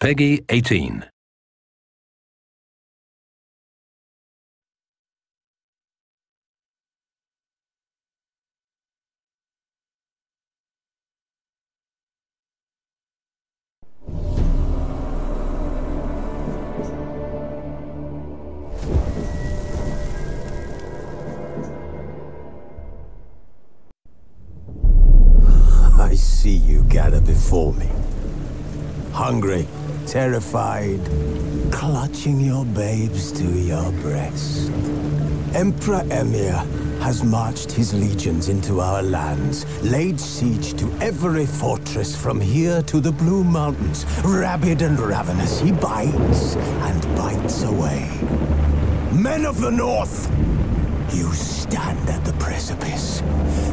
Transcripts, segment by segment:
Peggy 18. I see you gather before me. Hungry, terrified, clutching your babes to your breast. Emperor Emir has marched his legions into our lands, laid siege to every fortress from here to the Blue Mountains. Rabid and ravenous, he bites and bites away. Men of the North! You stand at the precipice.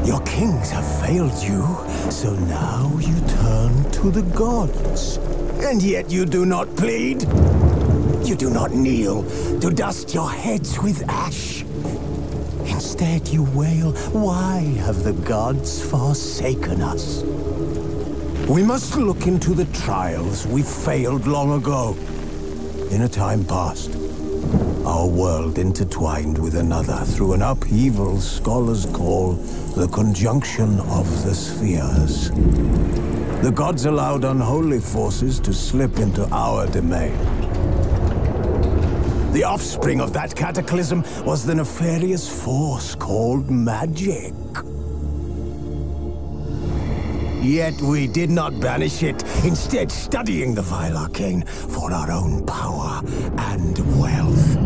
Your kings have failed you, so now you turn to the gods. And yet you do not plead. You do not kneel to dust your heads with ash. Instead you wail, why have the gods forsaken us? We must look into the trials we failed long ago. In a time past, our world intertwined with another through an upheaval scholars call the conjunction of the spheres. The gods allowed unholy forces to slip into our domain. The offspring of that cataclysm was the nefarious force called magic. Yet we did not banish it, instead studying the vile arcane for our own power and wealth.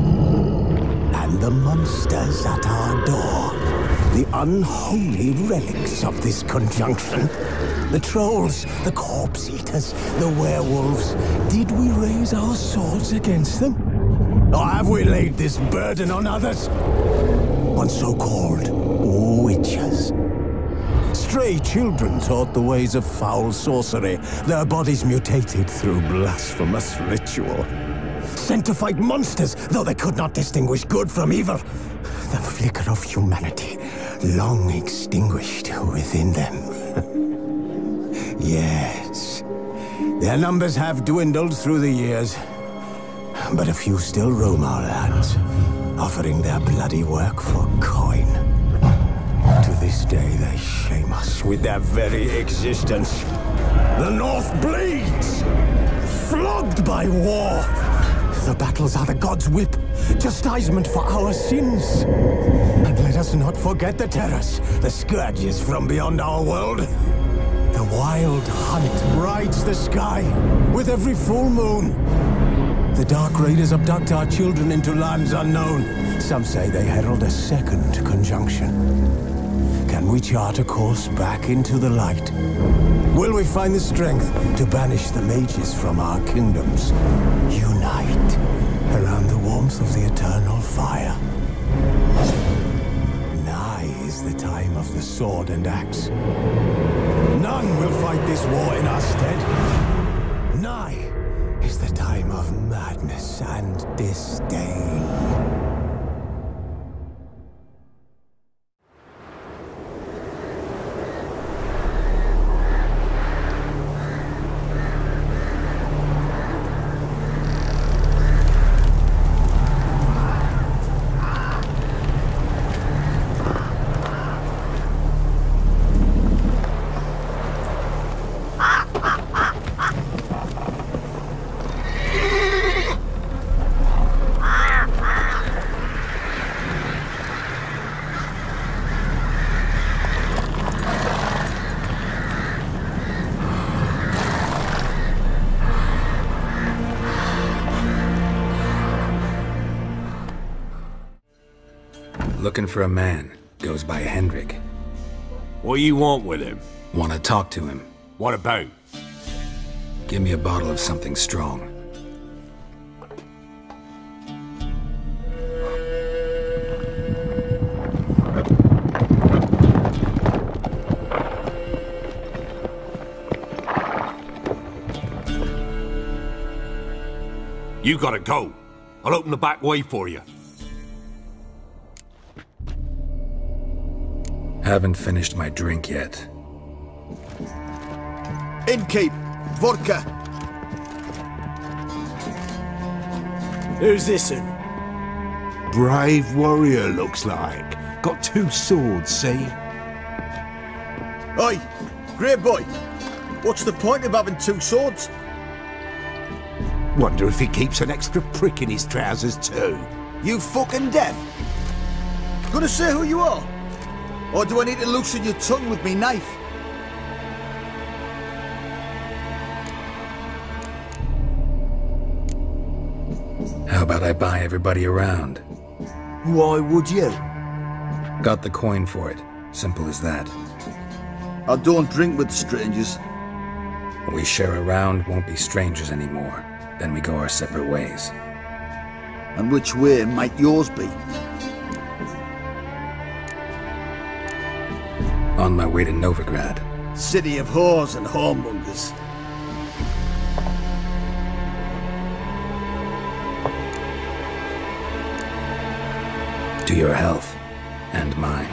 And the monsters at our door, the unholy relics of this conjunction. The trolls, the corpse eaters, the werewolves. Did we raise our swords against them? Or have we laid this burden on others? On so-called witches. Stray children taught the ways of foul sorcery, their bodies mutated through blasphemous ritual. Sent to fight monsters, though they could not distinguish good from evil. The flicker of humanity, long extinguished within them. Yes, their numbers have dwindled through the years, but a few still roam our lands, offering their bloody work for coin. To this day, they shame us with their very existence. The North bleeds, flogged by war. The battles are the gods' whip, chastisement for our sins. And let us not forget the terrors, the scourges from beyond our world. The wild hunt rides the sky with every full moon. The Dark Raiders abduct our children into lands unknown. Some say they herald a second conjunction. Can we chart a course back into the light? Will we find the strength to banish the mages from our kingdoms? Unite around the warmth of the eternal fire. Nigh is the time of the sword and axe. None will fight this war in our stead. Nigh is the time of madness and disdain. Looking for a man. Goes by Hendrik. What do you want with him? Want to talk to him. What about? Give me a bottle of something strong. You gotta go. I'll open the back way for you. Haven't finished my drink yet. Innkeep! Vodka! Who's this one? Brave warrior, looks like. Got 2 swords, see? Oi, great boy. What's the point of having 2 swords? Wonder if he keeps an extra prick in his trousers too. You fucking deaf? Gonna say who you are? Or do I need to loosen your tongue with me knife? How about I buy everybody around? Why would you? Got the coin for it. Simple as that. I don't drink with strangers. We share a round, won't be strangers anymore. Then we go our separate ways. And which way might yours be? On my way to Novigrad. City of whores and whoremongers. To your health. And mine.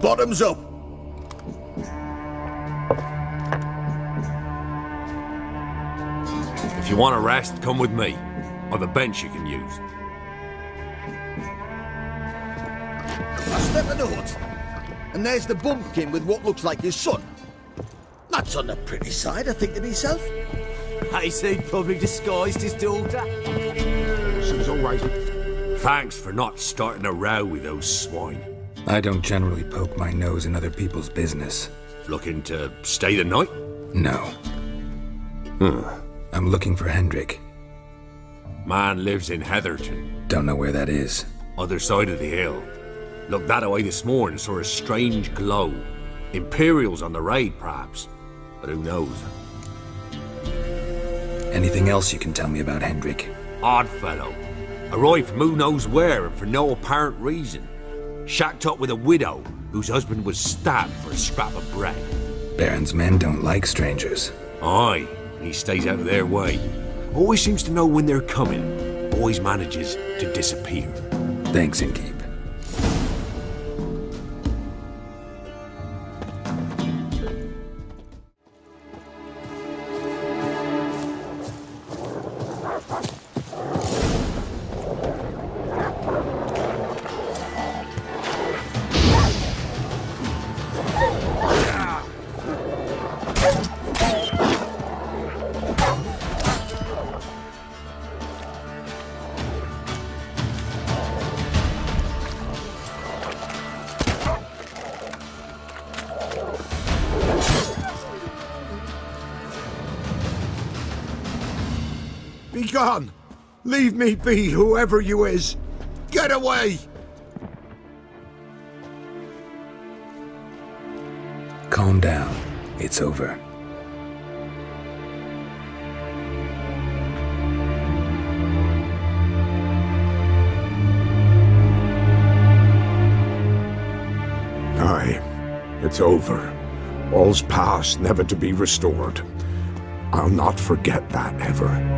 Bottoms up! If you want a rest, come with me. I've a bench you can use. I step in the hut, and there's the bumpkin with what looks like his son. That's on the pretty side, I think to myself. I say probably disguised his daughter. She's all right. Thanks for not starting a row with those swine. I don't generally poke my nose in other people's business. Looking to stay the night? No. I'm looking for Hendrik. Man lives in Heatherton. Don't know where that is. Other side of the hill. Looked that away this morning, saw a strange glow. Imperials on the raid, perhaps. But who knows? Anything else you can tell me about Hendrik? Odd fellow. Arrived from who knows where and for no apparent reason. Shacked up with a widow whose husband was stabbed for a scrap of bread. Baron's men don't like strangers. Aye, and he stays out of their way. Always seems to know when they're coming. Always manages to disappear. Thanks, Inkeep. Be gone! Leave me be, whoever you is! Get away! Calm down. It's over. Aye, it's over. All's past, never to be restored. I'll not forget that ever.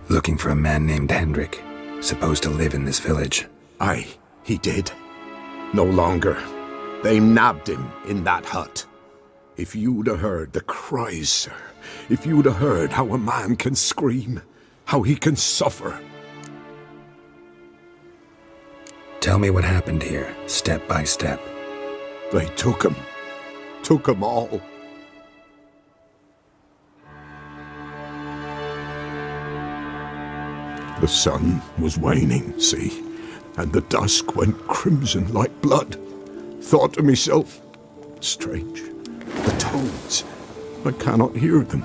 Looking for a man named Hendrik, supposed to live in this village. Aye, he did. No longer. They nabbed him in that hut. If you'd have heard the cries, sir. If you'd have heard how a man can scream, how he can suffer. Tell me what happened here, step by step. They took him. Took him all. The sun was waning, see, and the dusk went crimson like blood. Thought to myself, strange, the toads, I cannot hear them.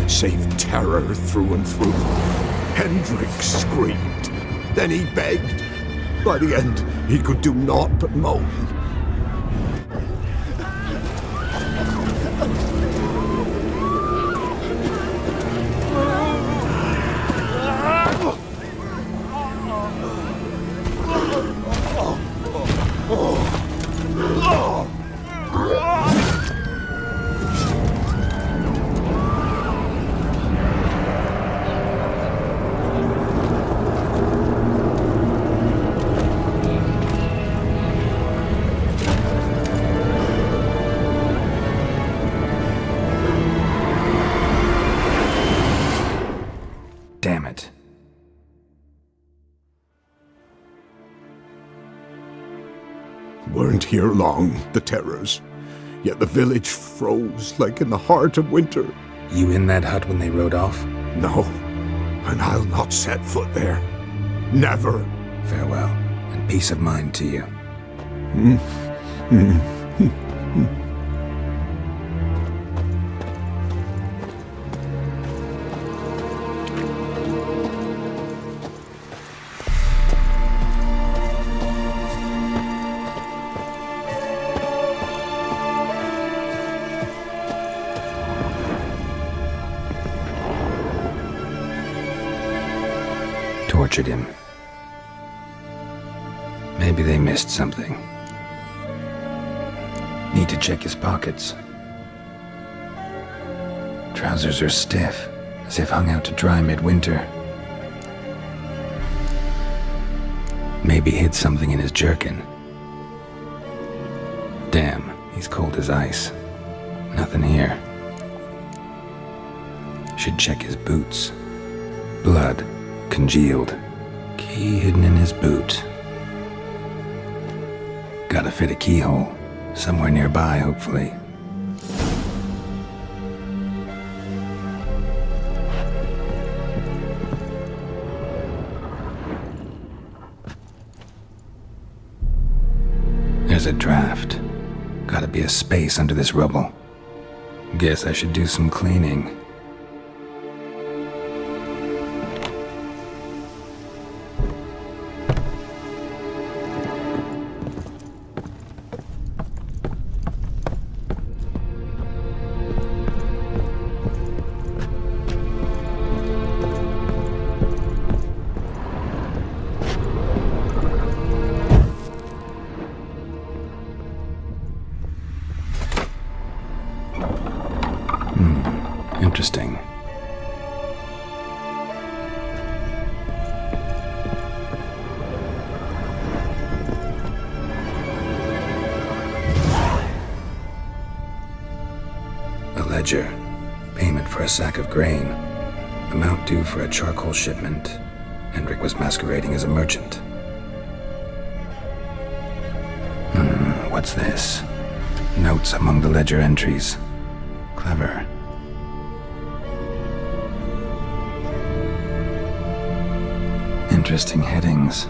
save terror through and through. Hendrik screamed. Then he begged. By the end, he could do naught but moan. Damn it. Weren't here long, the terrors. Yet the village froze like in the heart of winter. You in that hut when they rode off? No, and I'll not set foot there. Never. Farewell, and peace of mind to you. Tortured him. Maybe they missed something. Need to check his pockets. Trousers are stiff, as if hung out to dry midwinter. Maybe hid something in his jerkin. Damn, he's cold as ice. Nothing here. Should check his boots. Blood. Congealed. Key hidden in his boot. Gotta fit a keyhole. Somewhere nearby, hopefully. There's a draft. Gotta be a space under this rubble. Guess I should do some cleaning. Interesting. A ledger. Payment for a sack of grain. Amount due for a charcoal shipment. Hendrik was masquerading as a merchant. What's this? Notes among the ledger entries. Clever. Interesting headings.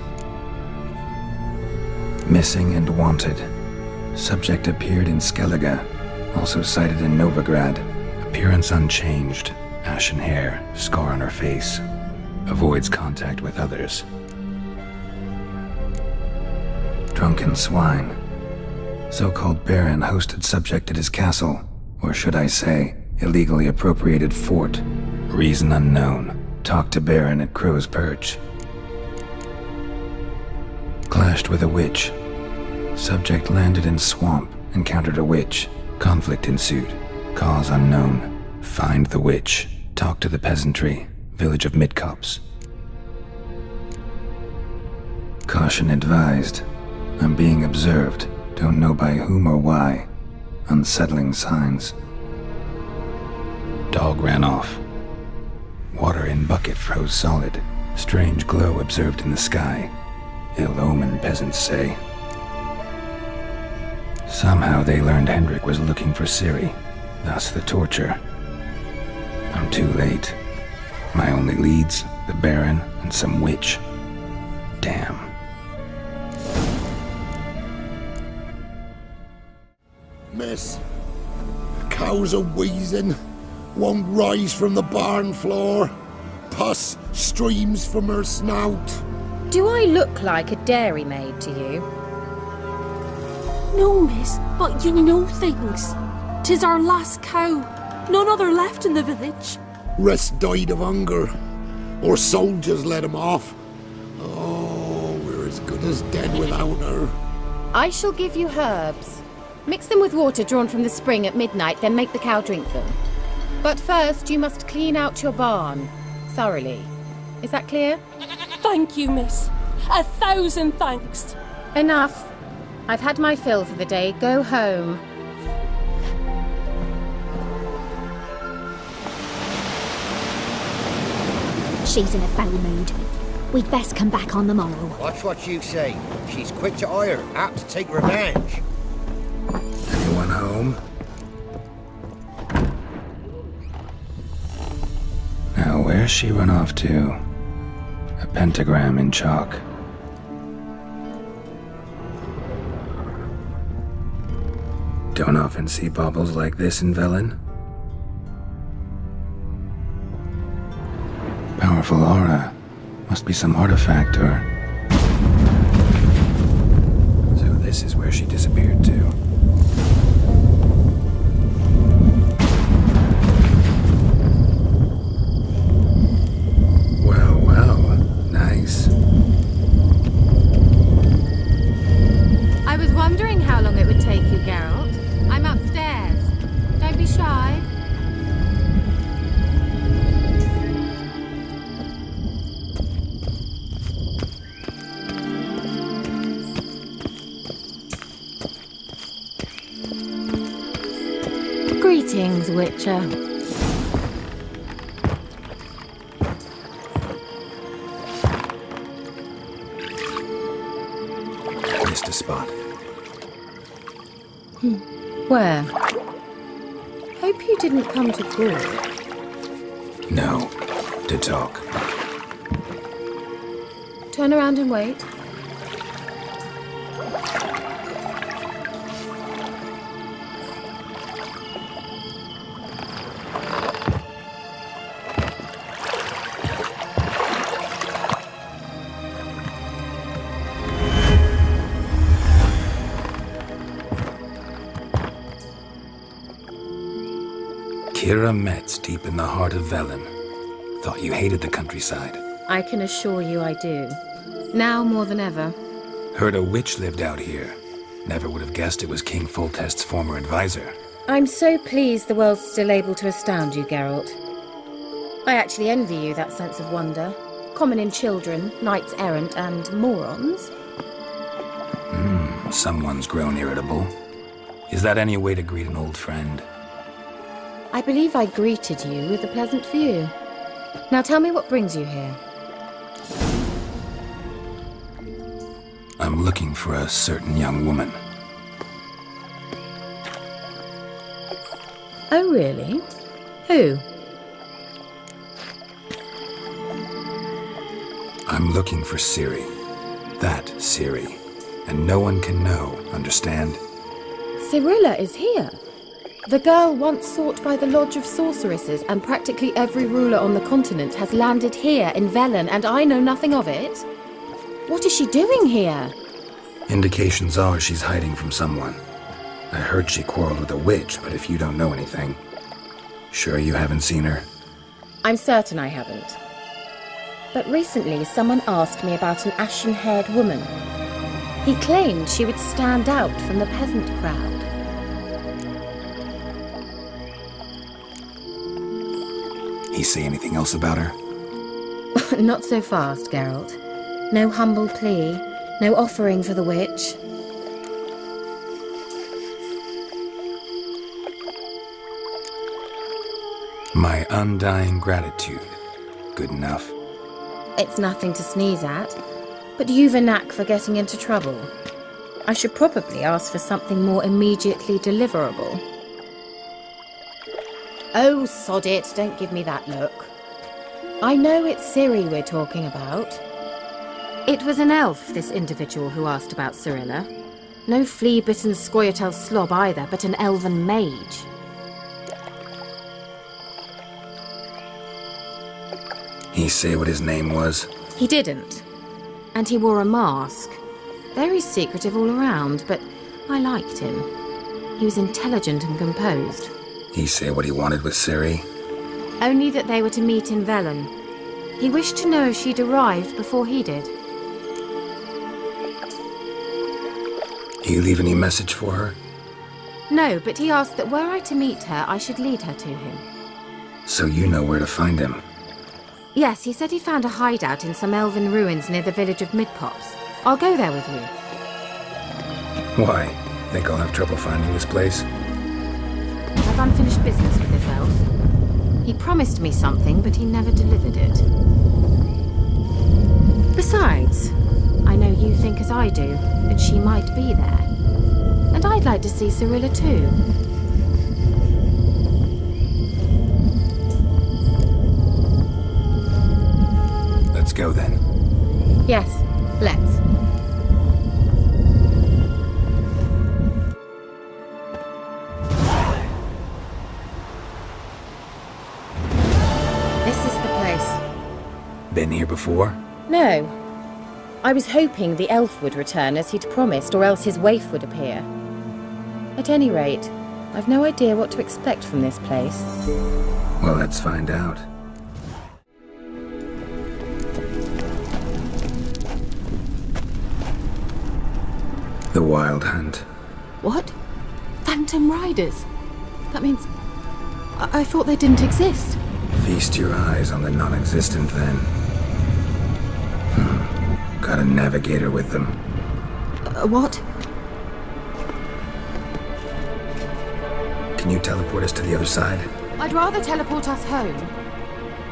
Missing and wanted. Subject appeared in Skellige. Also cited in Novigrad. Appearance unchanged. Ashen hair. Scar on her face. Avoids contact with others. Drunken swine. So-called Baron hosted subject at his castle. Or should I say, illegally appropriated fort. Reason unknown. Talked to Baron at Crow's Perch. Clashed with a witch. Subject landed in swamp, encountered a witch. Conflict ensued. Cause unknown. Find the witch. Talk to the peasantry. Village of Midcopse. Caution advised. I'm being observed. Don't know by whom or why. Unsettling signs. Dog ran off. Water in bucket froze solid. Strange glow observed in the sky. Ill omen, peasants say. Somehow they learned Hendrik was looking for Ciri, thus the torture. I'm too late. My only leads, the Baron and some witch. Damn. Miss, cows are wheezing. won't rise from the barn floor. Pus streams from her snout. Do I look like a dairymaid to you? No, miss, but you know things. 'Tis our last cow. None other left in the village. Rest died of hunger. Or soldiers let him off. Oh, we're as good as dead without her. I shall give you herbs. Mix them with water drawn from the spring at midnight, then make the cow drink them. But first, you must clean out your barn. Thoroughly. Is that clear? Thank you, miss. 1,000 thanks. Enough. I've had my fill for the day. Go home. She's in a foul mood. We'd best come back on the morrow. Watch what you say. She's quick to ire, apt to take revenge. Anyone home? Now, where's she run off to? A pentagram in chalk. Don't often see baubles like this in Velen. Powerful aura. Must be some artifact or... So this is where she disappeared to. Well, well. Nice. I was wondering how long it would take you, Geralt. I'm upstairs. Don't be shy. Greetings, Witcher. Missed a spot. Where? Hope you didn't come to court. No. To talk. Turn around and wait. Kira Metz, deep in the heart of Velen. Thought you hated the countryside. I can assure you I do. Now more than ever. Heard a witch lived out here. Never would have guessed it was King Foltest's former advisor. I'm so pleased the world's still able to astound you, Geralt. I actually envy you that sense of wonder. Common in children, knights errant, and morons. Someone's grown irritable. Is that any way to greet an old friend? I believe I greeted you with a pleasant view. Now tell me what brings you here. I'm looking for a certain young woman. Oh, really? Who? I'm looking for Ciri. That Ciri. And no one can know, understand? Cirilla is here. The girl once sought by the Lodge of Sorceresses, and practically every ruler on the continent has landed here in Velen, and I know nothing of it. What is she doing here? Indications are she's hiding from someone. I heard she quarreled with a witch, but if you don't know anything... Sure you haven't seen her? I'm certain I haven't. But recently someone asked me about an ashen-haired woman. He claimed she would stand out from the peasant crowd. He say anything else about her? Not so fast, Geralt. No humble plea, no offering for the witch. My undying gratitude. Good enough. It's nothing to sneeze at, but you've a knack for getting into trouble. I should probably ask for something more immediately deliverable. Oh, sod it, don't give me that look. I know it's Ciri we're talking about. It was an elf, this individual who asked about Cirilla. No flea-bitten Scoia'tael slob either, but an elven mage. He say what his name was? He didn't. And he wore a mask. Very secretive all around, but I liked him. He was intelligent and composed. He say what he wanted with Ciri? Only that they were to meet in Velen. He wished to know if she'd arrived before he did. He leave any message for her? No, but he asked that were I to meet her, I should lead her to him. So you know where to find him? Yes, he said he found a hideout in some elven ruins near the village of Midcopse. I'll go there with you. Why? Think I'll have trouble finding this place? I've unfinished business with this elf. He promised me something, but he never delivered it. Besides, I know you think as I do, that she might be there. And I'd like to see Cirilla too. Let's go then. Yes, let's. This is the place. Been here before? No. I was hoping the elf would return as he'd promised, or else his waif would appear. At any rate, I've no idea what to expect from this place. Well, let's find out. The Wild Hunt. What? Phantom Riders? That means... I thought they didn't exist. Feast your eyes on the non-existent, then. Got a navigator with them. What? Can you teleport us to the other side? I'd rather teleport us home.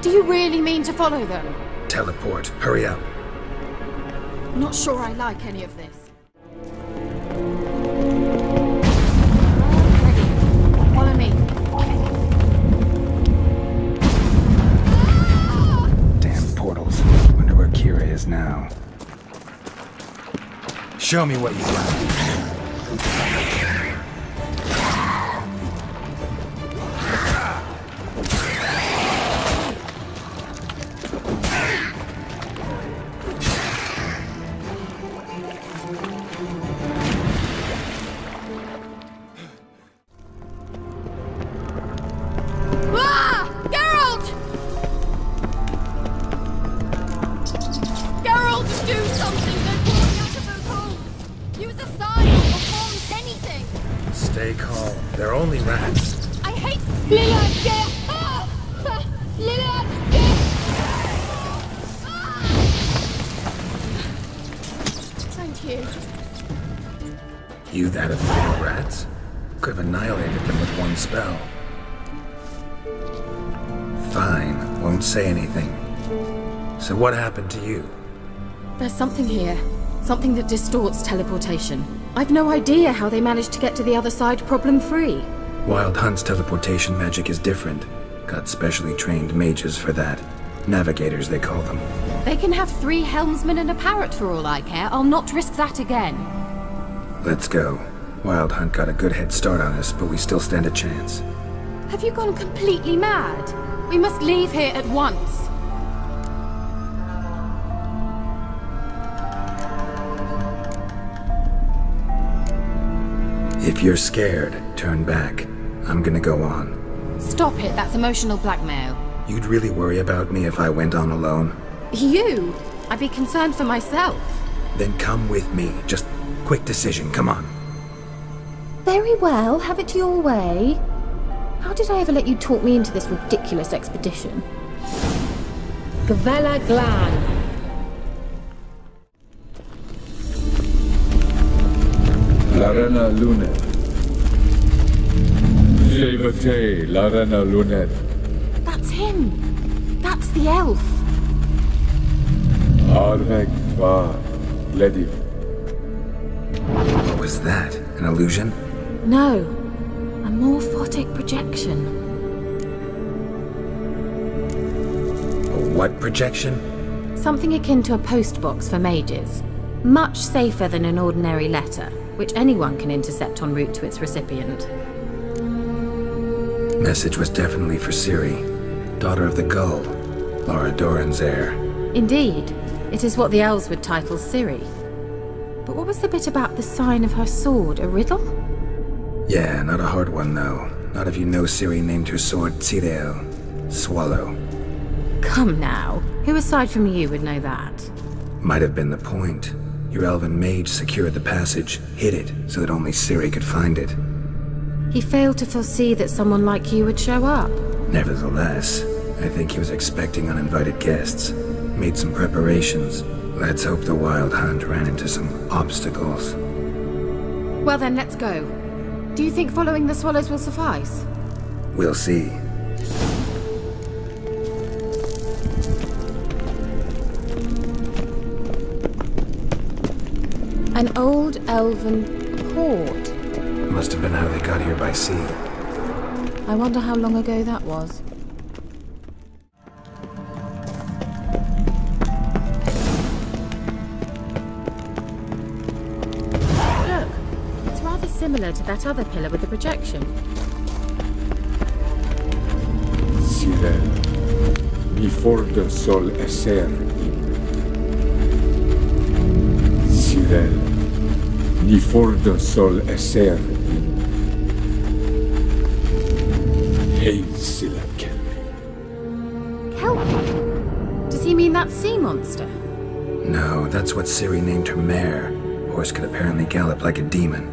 Do you really mean to follow them? Teleport. Hurry up. Not sure I like any of this. Ready. Follow me. Damn portals. Wonder where Kira is now. Show me what you got. Stay calm. They're only rats. I hate Lillard! Lillard! Thank you. You that afraid of rats? Could have annihilated them with one spell. Fine, won't say anything. So what happened to you? There's something here. Something that distorts teleportation. I've no idea how they managed to get to the other side problem-free. Wild Hunt's teleportation magic is different. Got specially trained mages for that. Navigators, they call them. They can have 3 helmsmen and a parrot for all I care. I'll not risk that again. Let's go. Wild Hunt got a good head start on us, but we still stand a chance. Have you gone completely mad? We must leave here at once. If you're scared, turn back. I'm gonna go on. Stop it, that's emotional blackmail. You'd really worry about me if I went on alone? You? I'd be concerned for myself. Then come with me. Just quick decision, come on. Very well, have it your way. How did I ever let you talk me into this ridiculous expedition? Gavella Glan. Larena Lunet. Shevate Larena Lunet. That's him. That's the elf. Arvek Va Lediv. What was that? An illusion? No. A morphotic projection. A what projection? Something akin to a postbox for mages. Much safer than an ordinary letter, which anyone can intercept en route to its recipient. Message was definitely for Ciri, daughter of the Gull. Laura Doran's heir. Indeed. It is what the elves would title Ciri. But what was the bit about the sign of her sword? A riddle? Yeah, not a hard one though. Not if you know Ciri named her sword Tirel. Swallow. Come now. Who aside from you would know that? Might have been the point. Your elven mage secured the passage, hid it, so that only Ciri could find it. He failed to foresee that someone like you would show up. Nevertheless, I think he was expecting uninvited guests. Made some preparations. Let's hope the Wild Hunt ran into some obstacles. Well then, let's go. Do you think following the swallows will suffice? We'll see. An old elven port. Must have been how they got here by sea. I wonder how long ago that was. Look, it's rather similar to that other pillar with the projection. Sirel, mi fordo sol esser in. Sirel, mi fordo sol esser in. Hey, Silla Kelpie. Kelpie? Does he mean that sea monster? No, that's what Ciri named her mare. Horse could apparently gallop like a demon.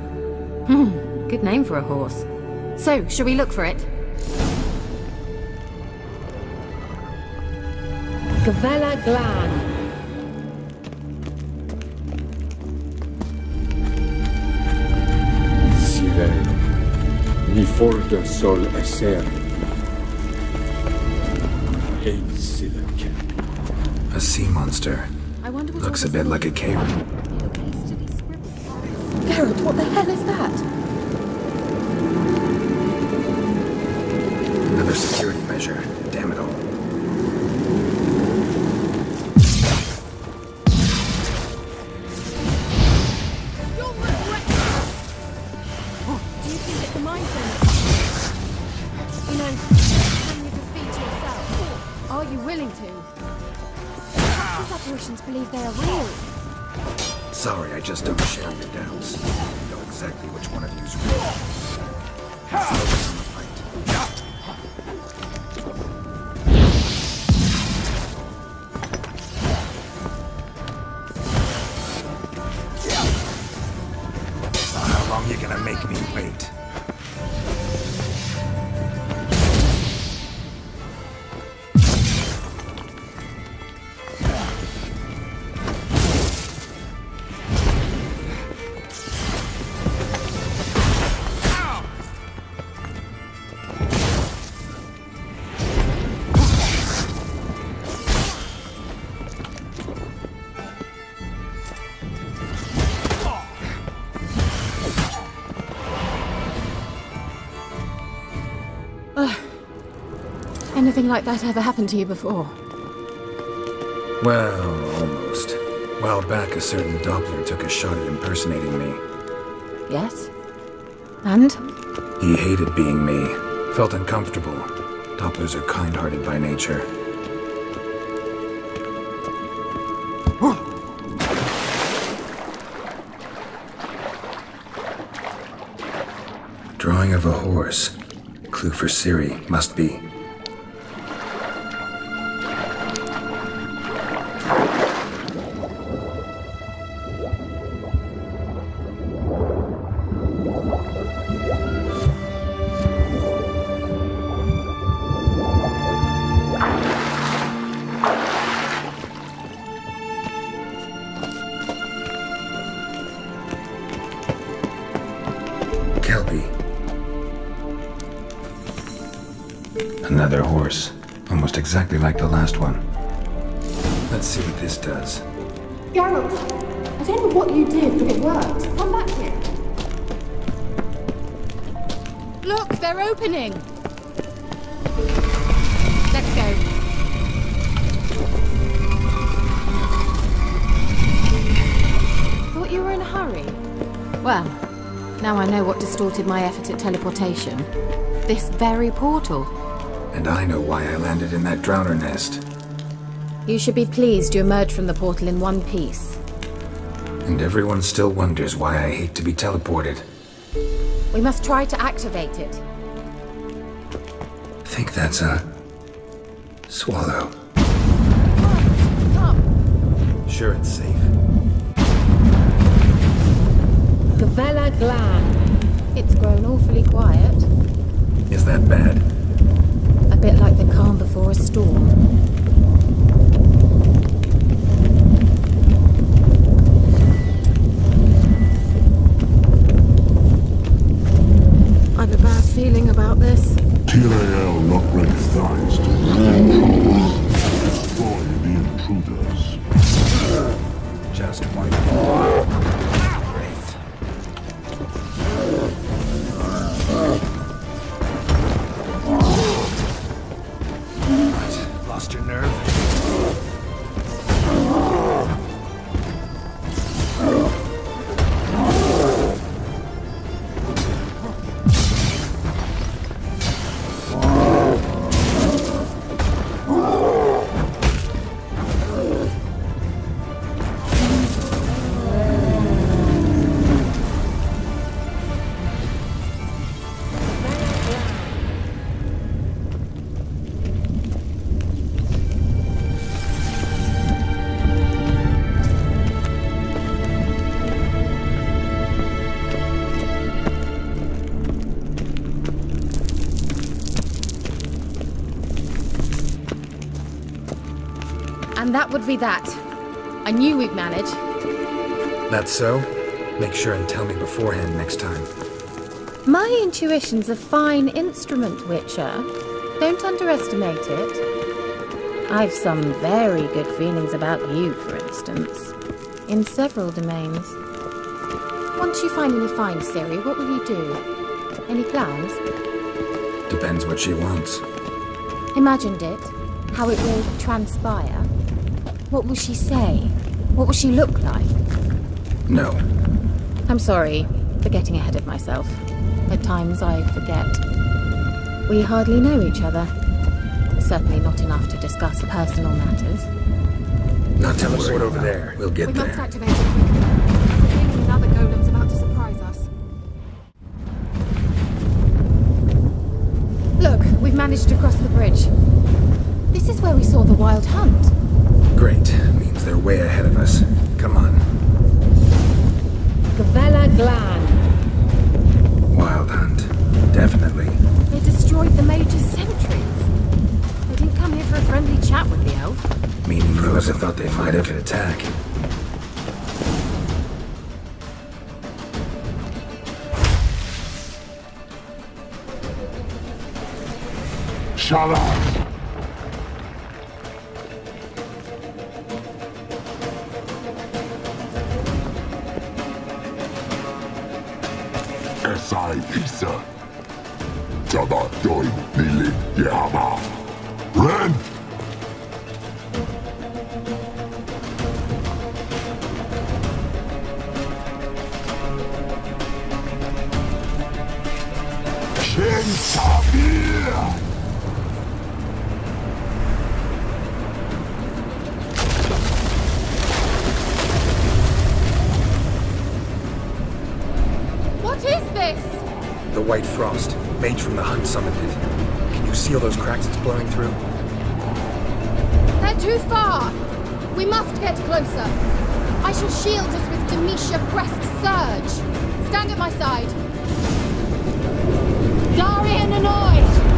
Good name for a horse. So, shall we look for it? Gavella Glan. Sirel, mi fordo sol esser. Hey, Silla Kelpie. A sea monster. I wonder what Looks a bit like a Karen. Garrett, what the hell is that? Another security measure. Damn it all. Do you think it's a mind thing? You know, can you defeat yourself? Are you willing to? These apparitions believe they are real. Sorry, I just don't share your doubts. I know exactly which one of you's real. Let's focus on the fight. So how long you gonna make me wait? Anything like that ever happened to you before? Well, almost. A while back, a certain Doppler took a shot at impersonating me. Yes? And? He hated being me. Felt uncomfortable. Dopplers are kind-hearted by nature. Drawing of a horse. Clue for Ciri, must be. Another horse. Almost exactly like the last one. Let's see what this does. Geralt, I don't know what you did, but it worked. Come back here. Look, they're opening. Let's go. Thought you were in a hurry. Well, now I know what distorted my effort at teleportation. This very portal. And I know why I landed in that drowner nest. You should be pleased you emerged from the portal in one piece. And everyone still wonders why I hate to be teleported. We must try to activate it. Think that's a... swallow. Come. Sure it's safe. Gavella Glan. It's grown awfully quiet. Is that bad? A bit like the calm before a storm. I've a bad feeling about this. TLAL not recognized. Destroy the intruders. Just wonderful. What? Lost your nerve? And that would be that. I knew we'd manage. That's so? Make sure and tell me beforehand next time. My intuition's a fine instrument, Witcher. Don't underestimate it. I've some very good feelings about you, for instance. In several domains. Once you finally find Ciri, what will you do? Any plans? Depends what she wants. Imagined it. How it will transpire. What will she say? What will she look like? No. I'm sorry for getting ahead of myself. At times I forget. We hardly know each other. Certainly not enough to discuss personal matters. Not to worry over there. We'll get there. We must activate it quickly. Another golem's about to surprise us. Look, we've managed to cross the bridge. This is where we saw the wild hunt. Great. Means they're way ahead of us. Come on. Gavella Glan. Wild hunt. Definitely. They destroyed the Major's sentries. They didn't come here for a friendly chat with the elf. Meaning whoever thought they might have an attack. Shut up! Esai Isa. Jada Doi Nili Yama. Ren! Shin What is this? The White Frost. Mage from the hunt summoned it. Can you see all those cracks it's blowing through? They're too far. We must get closer. I shall shield us with Demetia Crest Surge. Stand at my side. Darian Anoid!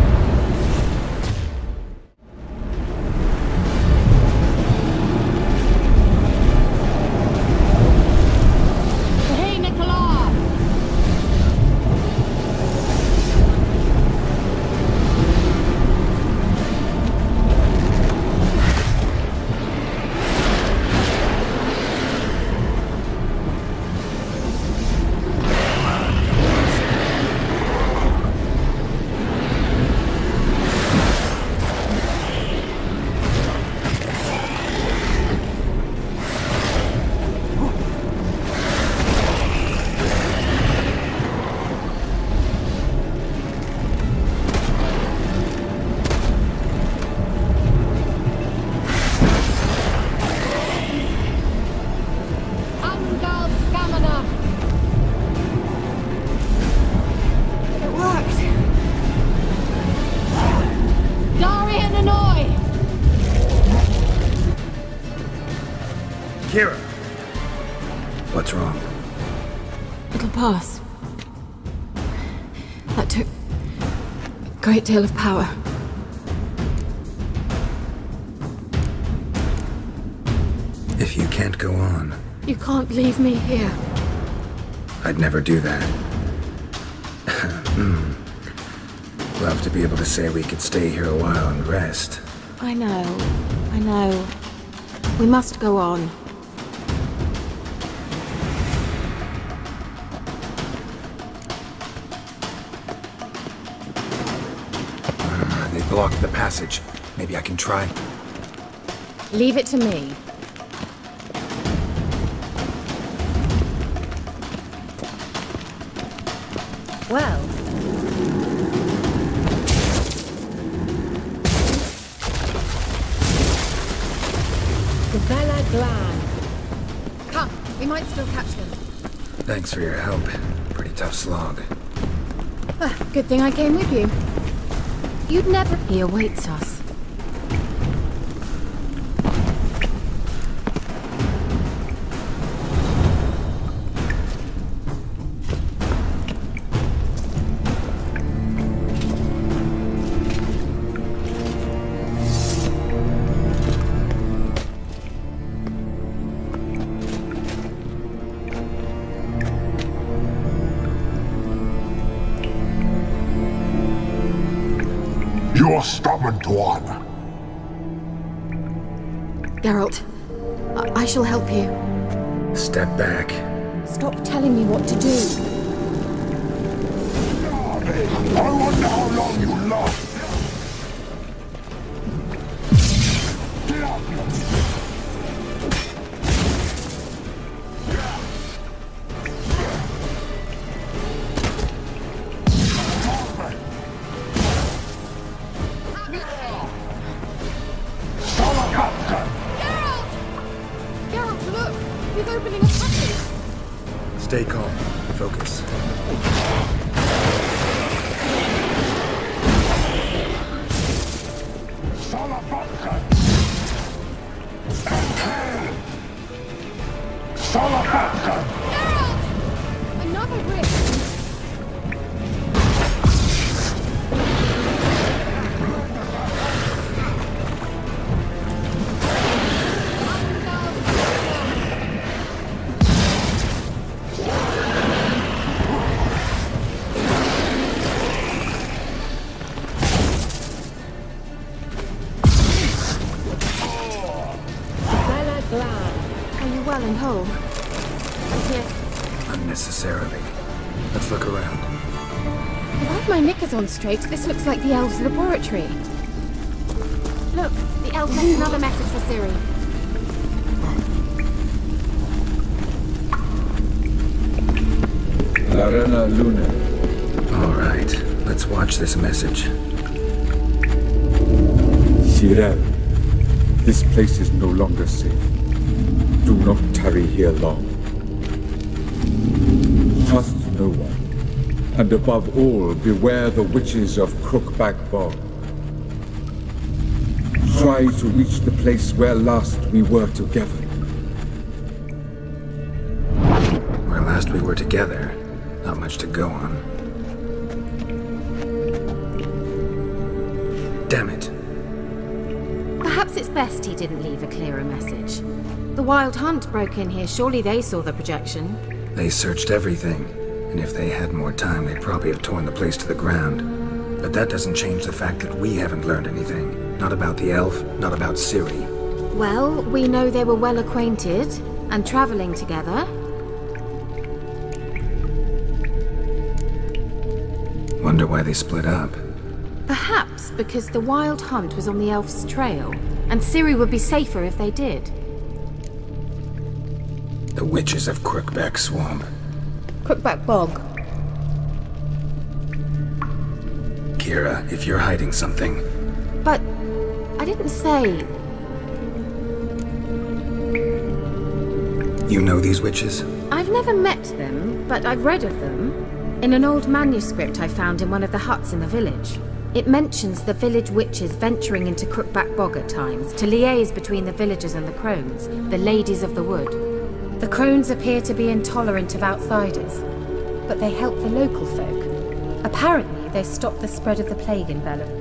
Kira! What's wrong? It'll pass. That took a great deal of power. If you can't go on... You can't leave me here. I'd never do that. Love to be able to say we could stay here a while and rest. I know. We must go on. They blocked the passage. Maybe I can try? Leave it to me. Well... Bella Glam. Come, we might still catch them. Thanks for your help. Pretty tough slog. Good thing I came with you. You'd never... He awaits us. You're stubborn, Tuan. Geralt, I shall help you. Step back. Stop telling me what to do. I wonder how long you last. Stay calm. Focus. Another rift! Well and whole. Unnecessarily. Let's look around. If I've my knickers on straight, this looks like the elves' laboratory. Look, the elf left another message for Ciri. Larena Luna. All right, let's watch this message. Ciri, this place is no longer safe. Do not tarry here long. Trust no one, and above all, beware the witches of Crookback Bog. Try to reach the place where last we were together. Where last we were together, not much to go on. Damn it. Perhaps it's best he didn't leave a clearer message. The Wild Hunt broke in here. Surely they saw the projection. They searched everything, and if they had more time, they'd probably have torn the place to the ground. But that doesn't change the fact that we haven't learned anything. Not about the elf, not about Ciri. Well, we know they were well acquainted, and traveling together. Wonder why they split up. Perhaps because the Wild Hunt was on the elf's trail, and Ciri would be safer if they did. The witches of Crookback Swamp. Crookback Bog. Kira, if you're hiding something... But... I didn't say... You know these witches? I've never met them, but I've read of them. In an old manuscript I found in one of the huts in the village. It mentions the village witches venturing into Crookback Bog at times to liaise between the villagers and the crones, the ladies of the wood. The crones appear to be intolerant of outsiders, but they help the local folk. Apparently, they stop the spread of the plague in Velen.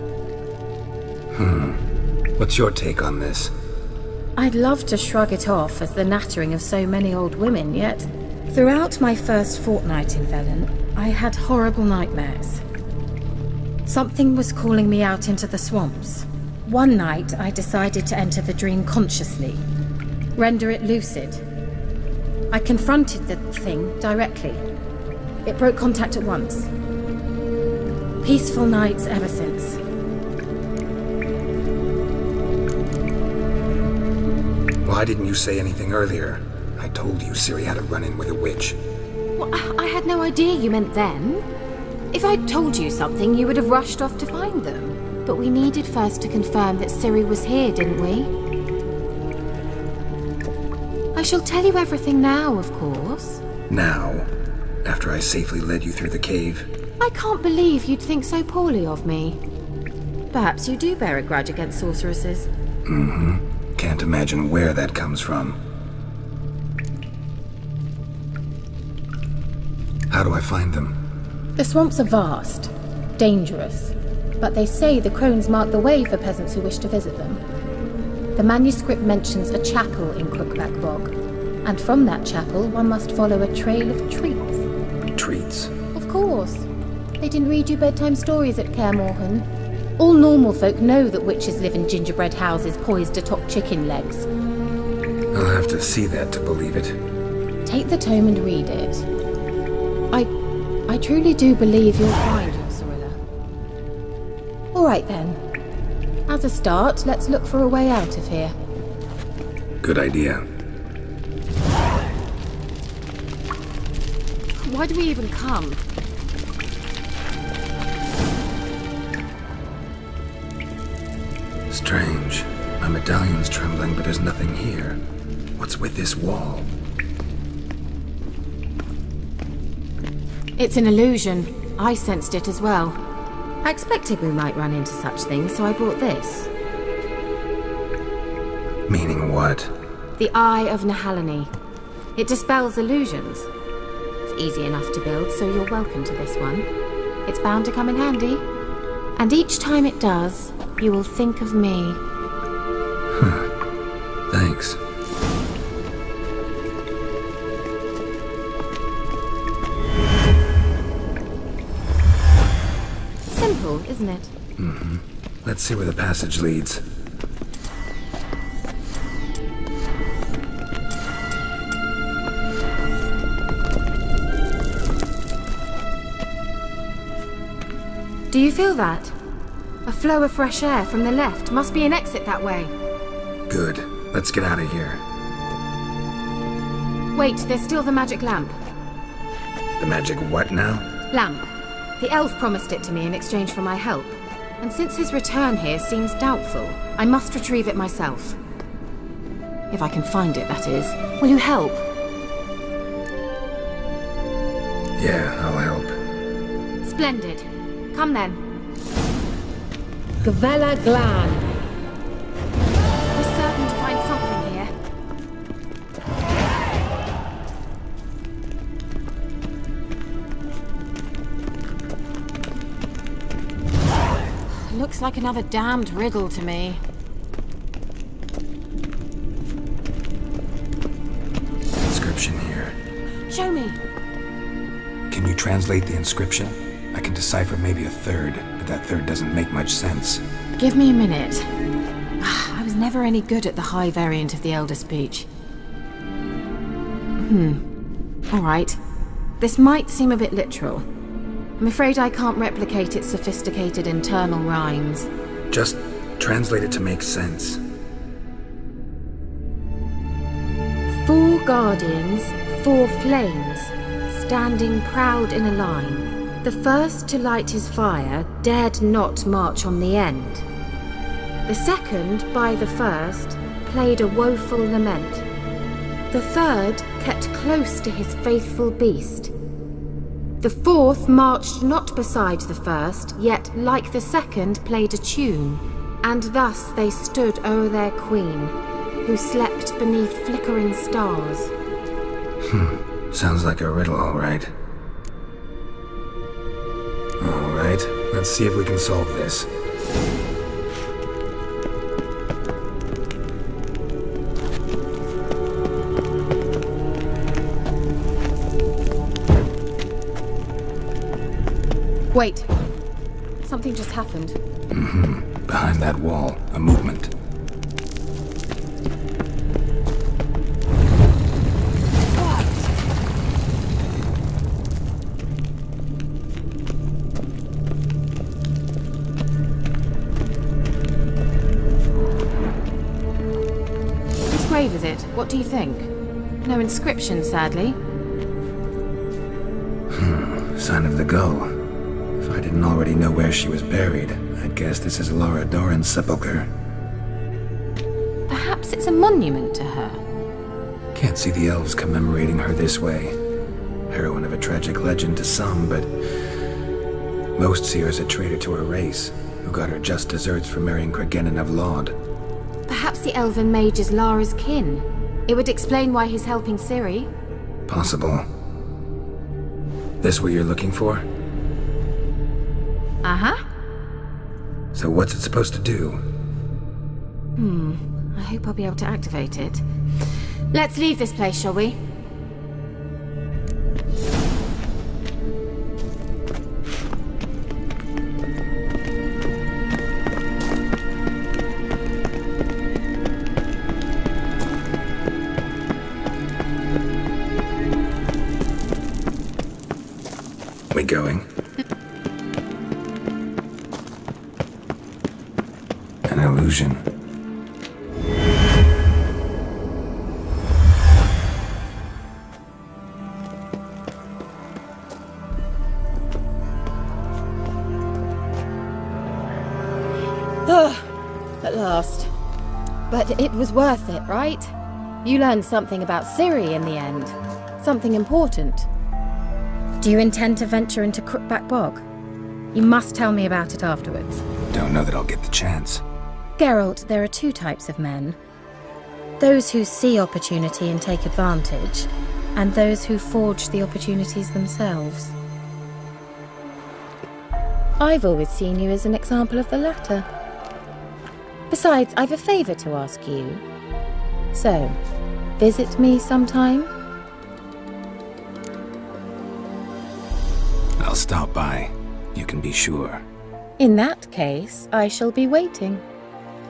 What's your take on this? I'd love to shrug it off as the nattering of so many old women, yet throughout my first fortnight in Velen, I had horrible nightmares. Something was calling me out into the swamps. One night, I decided to enter the dream consciously, render it lucid. I confronted the thing directly. It broke contact at once. Peaceful nights ever since. Why didn't you say anything earlier? I told you Ciri had a run-in with a witch. Well, I had no idea you meant them. If I'd told you something, you would have rushed off to find them. But we needed first to confirm that Ciri was here, didn't we? I shall tell you everything now, of course. Now? After I safely led you through the cave? I can't believe you'd think so poorly of me. Perhaps you do bear a grudge against sorceresses. Can't imagine where that comes from. How do I find them? The swamps are vast, dangerous, but they say the crones mark the way for peasants who wish to visit them. The manuscript mentions a chapel in Crookback Bog, and from that chapel one must follow a trail of treats. Treats? Of course. They didn't read you bedtime stories at Kaer Morhen. All normal folk know that witches live in gingerbread houses poised atop chicken legs. I'll have to see that to believe it. Take the tome and read it. I truly do believe you'll find your Sorilla. All right then. As a start, let's look for a way out of here. Good idea. Why do we even come? Strange. My medallion's trembling, but there's nothing here. What's with this wall? It's an illusion. I sensed it as well. I expected we might run into such things, so I brought this. Meaning what? The Eye of Nehaleni. It dispels illusions. It's easy enough to build, so you're welcome to this one. It's bound to come in handy. And each time it does, you will think of me. Thanks. Simple, isn't it? Let's see where the passage leads. Do you feel that? A flow of fresh air from the left. Must be an exit that way. Good. Let's get out of here. Wait, there's still the magic lamp. The magic what now? Lamp. The elf promised it to me in exchange for my help. And since his return here seems doubtful, I must retrieve it myself. If I can find it, that is. Will you help? Yeah, I'll help. Splendid. Come then. Gavella Glan. We're certain to find something here. Looks like another damned riddle to me. Inscription here. Show me. Can you translate the inscription? I can decipher maybe a third, but that third doesn't make much sense. Give me a minute. I was never any good at the high variant of the Elder Speech. All right. This might seem a bit literal. I'm afraid I can't replicate its sophisticated internal rhymes. Just translate it to make sense. 4 guardians, 4 flames, standing proud in a line. The first to light his fire dared not march on the end. The second, by the first, played a woeful lament. The third kept close to his faithful beast. The fourth marched not beside the first, yet like the second played a tune. And thus they stood o'er their queen, who slept beneath flickering stars. Sounds like a riddle, all right. All right, let's see if we can solve this. Wait. Something just happened. Behind that wall, a movement. Whose grave is it? What do you think? No inscription, sadly. Sign of the gull. If I didn't already know where she was buried, I'd guess this is Laura Doran's sepulcher. Perhaps it's a monument to her. Can't see the elves commemorating her this way. Heroine of a tragic legend to some, but most see her as a traitor to her race, who got her just deserts for marrying Cregennan of Laud. Perhaps the elven mage is Lara's kin. It would explain why he's helping Ciri. Possible. This what you're looking for? Uh-huh. So what's it supposed to do? I hope I'll be able to activate it. Let's leave this place, shall we? We going? An illusion. At last. But it was worth it, right? You learned something about Ciri in the end. Something important. Do you intend to venture into Crookback Bog? You must tell me about it afterwards. Don't know that I'll get the chance. Geralt, there are two types of men. Those who see opportunity and take advantage, and those who forge the opportunities themselves. I've always seen you as an example of the latter. Besides, I've a favor to ask you. So, visit me sometime? I'll stop by. You can be sure. In that case, I shall be waiting.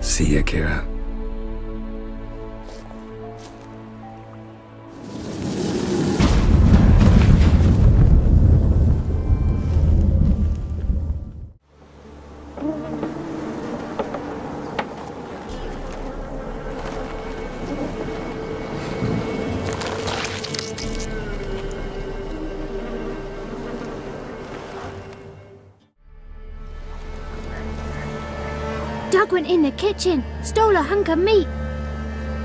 See ya, Kira. Doug went in the kitchen, stole a hunk of meat.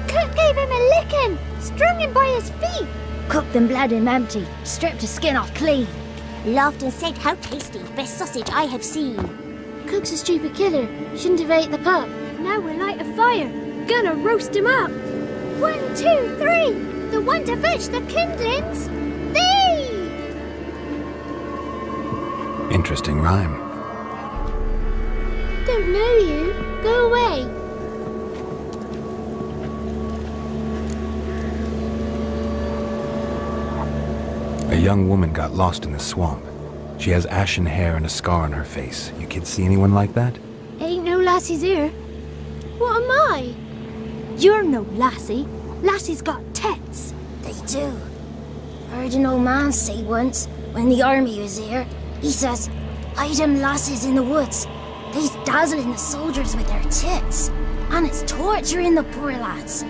Cook gave him a licking, strung him by his feet. Cooked and bled him empty, stripped his skin off clean. Laughed and said, "How tasty, best sausage I have seen." Cook's a stupid killer, shouldn't have ate the pup. Now we'll light a fire, gonna roast him up. 1, 2, 3, the one to fetch the kindlings. Thee! Interesting rhyme. Don't know you. Go away. A young woman got lost in the swamp. She has ashen hair and a scar on her face. You kids see anyone like that? Ain't no lassies here. What am I? You're no lassie. Lassies got tits. They do. Heard an old man say once, when the army was here, he says, "Hide them lassies in the woods. They's dazzling the soldiers with their tits, and it's torturing the poor lads."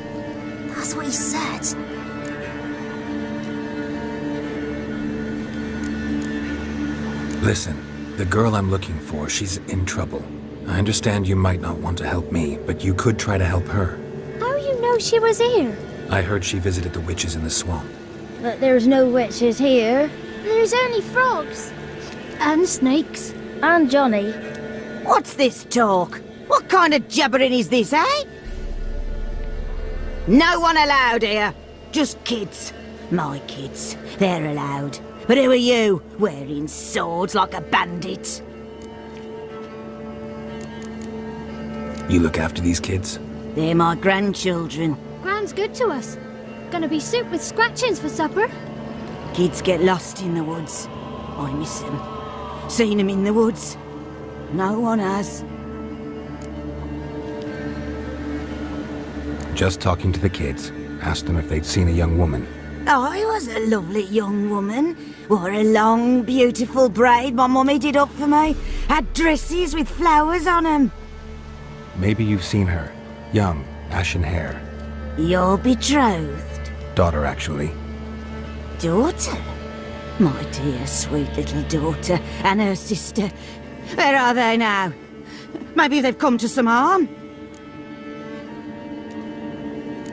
That's what he said. Listen, the girl I'm looking for, she's in trouble. I understand you might not want to help me, but you could try to help her. How you know she was here? I heard she visited the witches in the swamp. But there's no witches here. There's only frogs. And snakes. And Johnny. What's this talk? What kind of jabbering is this, eh? No one allowed here. Just kids. My kids. They're allowed. But who are you, wearing swords like a bandit? You look after these kids? They're my grandchildren. Gran's good to us. Gonna be soup with scratchings for supper. Kids get lost in the woods. I miss them. Seen them in the woods. No one has. Just talking to the kids. Asked them if they'd seen a young woman. I was a lovely young woman. Wore a long, beautiful braid my mummy did up for me. Had dresses with flowers on them. Maybe you've seen her. Young, ashen hair. Your betrothed? Daughter, actually. Daughter? My dear, sweet little daughter and her sister. Where are they now? Maybe they've come to some harm?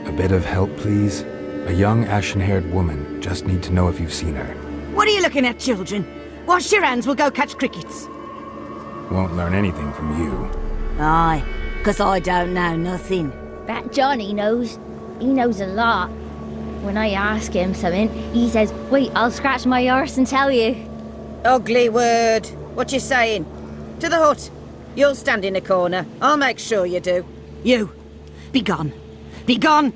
A bit of help, please? A young, ashen-haired woman. Just need to know if you've seen her. What are you looking at, children? Wash your hands, we'll go catch crickets. Won't learn anything from you. Aye, 'cause I don't know nothing. That Johnny knows. He knows a lot. When I ask him something, he says, wait, I'll scratch my arse and tell you. Ugly word. What you saying? To the hut. You'll stand in a corner. I'll make sure you do. You. Be gone. Be gone!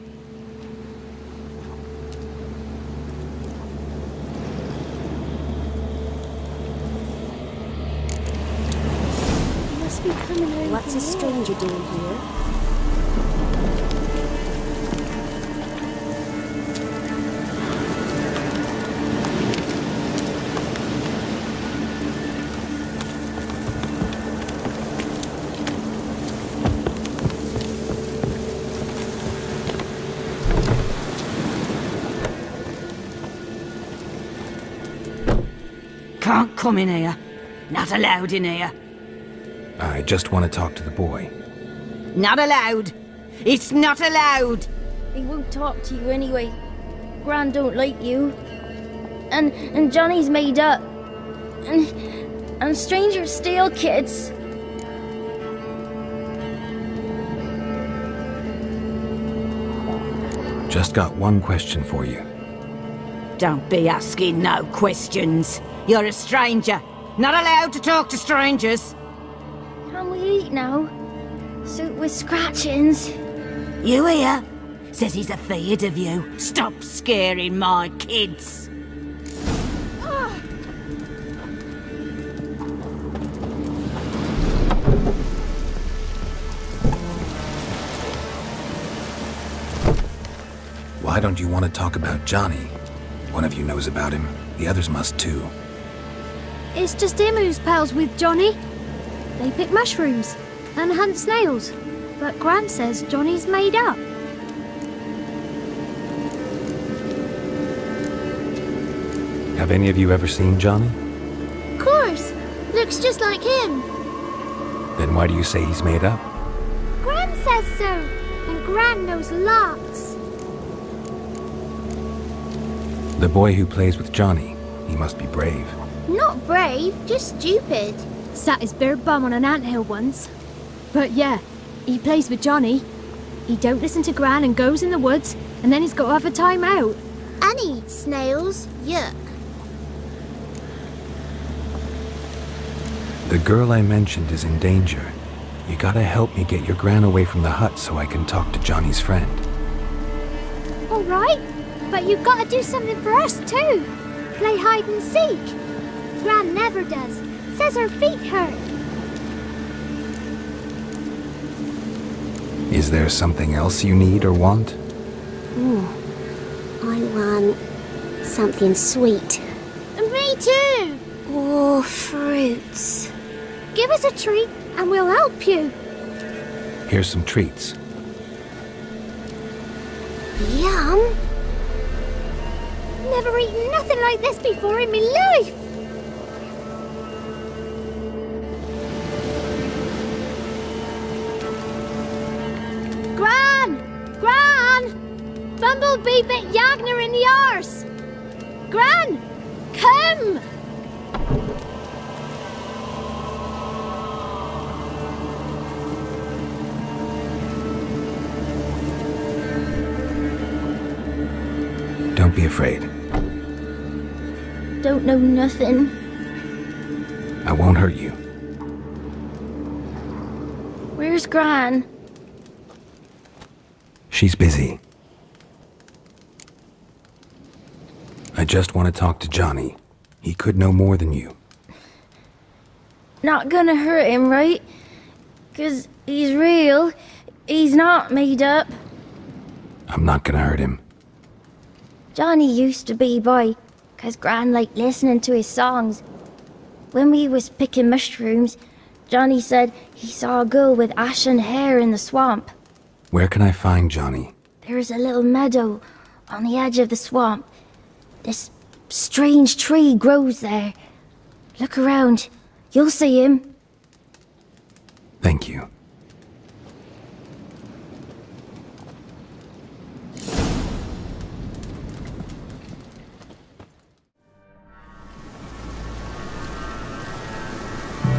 Must be coming over. What's a stranger doing here? Can't come in here. Not allowed in here. I just want to talk to the boy. Not allowed. It's not allowed. He won't talk to you anyway. Gran don't like you. And Johnny's made up. And strangers steal kids. Just got one question for you. Don't be asking no questions. You're a stranger. Not allowed to talk to strangers. Can we eat now? Soup with scratchings. You here? Says he's afeard of you. Stop scaring my kids. Why don't you want to talk about Johnny? One of you knows about him. The others must too. It's just him who's pals with Johnny. They pick mushrooms and hunt snails. But Gran says Johnny's made up. Have any of you ever seen Johnny? Of course. Looks just like him. Then why do you say he's made up? Gran says so. And Gran knows lots. The boy who plays with Johnny, he must be brave. Not brave, just stupid. Sat his bare bum on an anthill once. But yeah, he plays with Johnny. He don't listen to Gran and goes in the woods, and then he's got to have a time out. And he eats snails. Yuck. The girl I mentioned is in danger. You gotta help me get your Gran away from the hut so I can talk to Johnny's friend. All right, but you gotta do something for us too. Play hide and seek. Gran never does. Says her feet hurt. Is there something else you need or want? I want something sweet. Me too. Or fruits. Give us a treat and we'll help you. Here's some treats. Yum. Never eaten nothing like this before in my life. Gran! Bumblebee bit Yagner in the arse! Gran! Come! Don't be afraid. Don't know nothing. I won't hurt you. Where's Gran? She's busy. I just want to talk to Johnny. He could know more than you. Not gonna hurt him, right? 'Cause he's real. He's not made up. I'm not gonna hurt him. Johnny used to be boy, 'cause Gran liked listening to his songs. When we was picking mushrooms, Johnny said he saw a girl with ashen hair in the swamp. Where can I find Johnny? There's a little meadow on the edge of the swamp. This strange tree grows there. Look around. You'll see him. Thank you.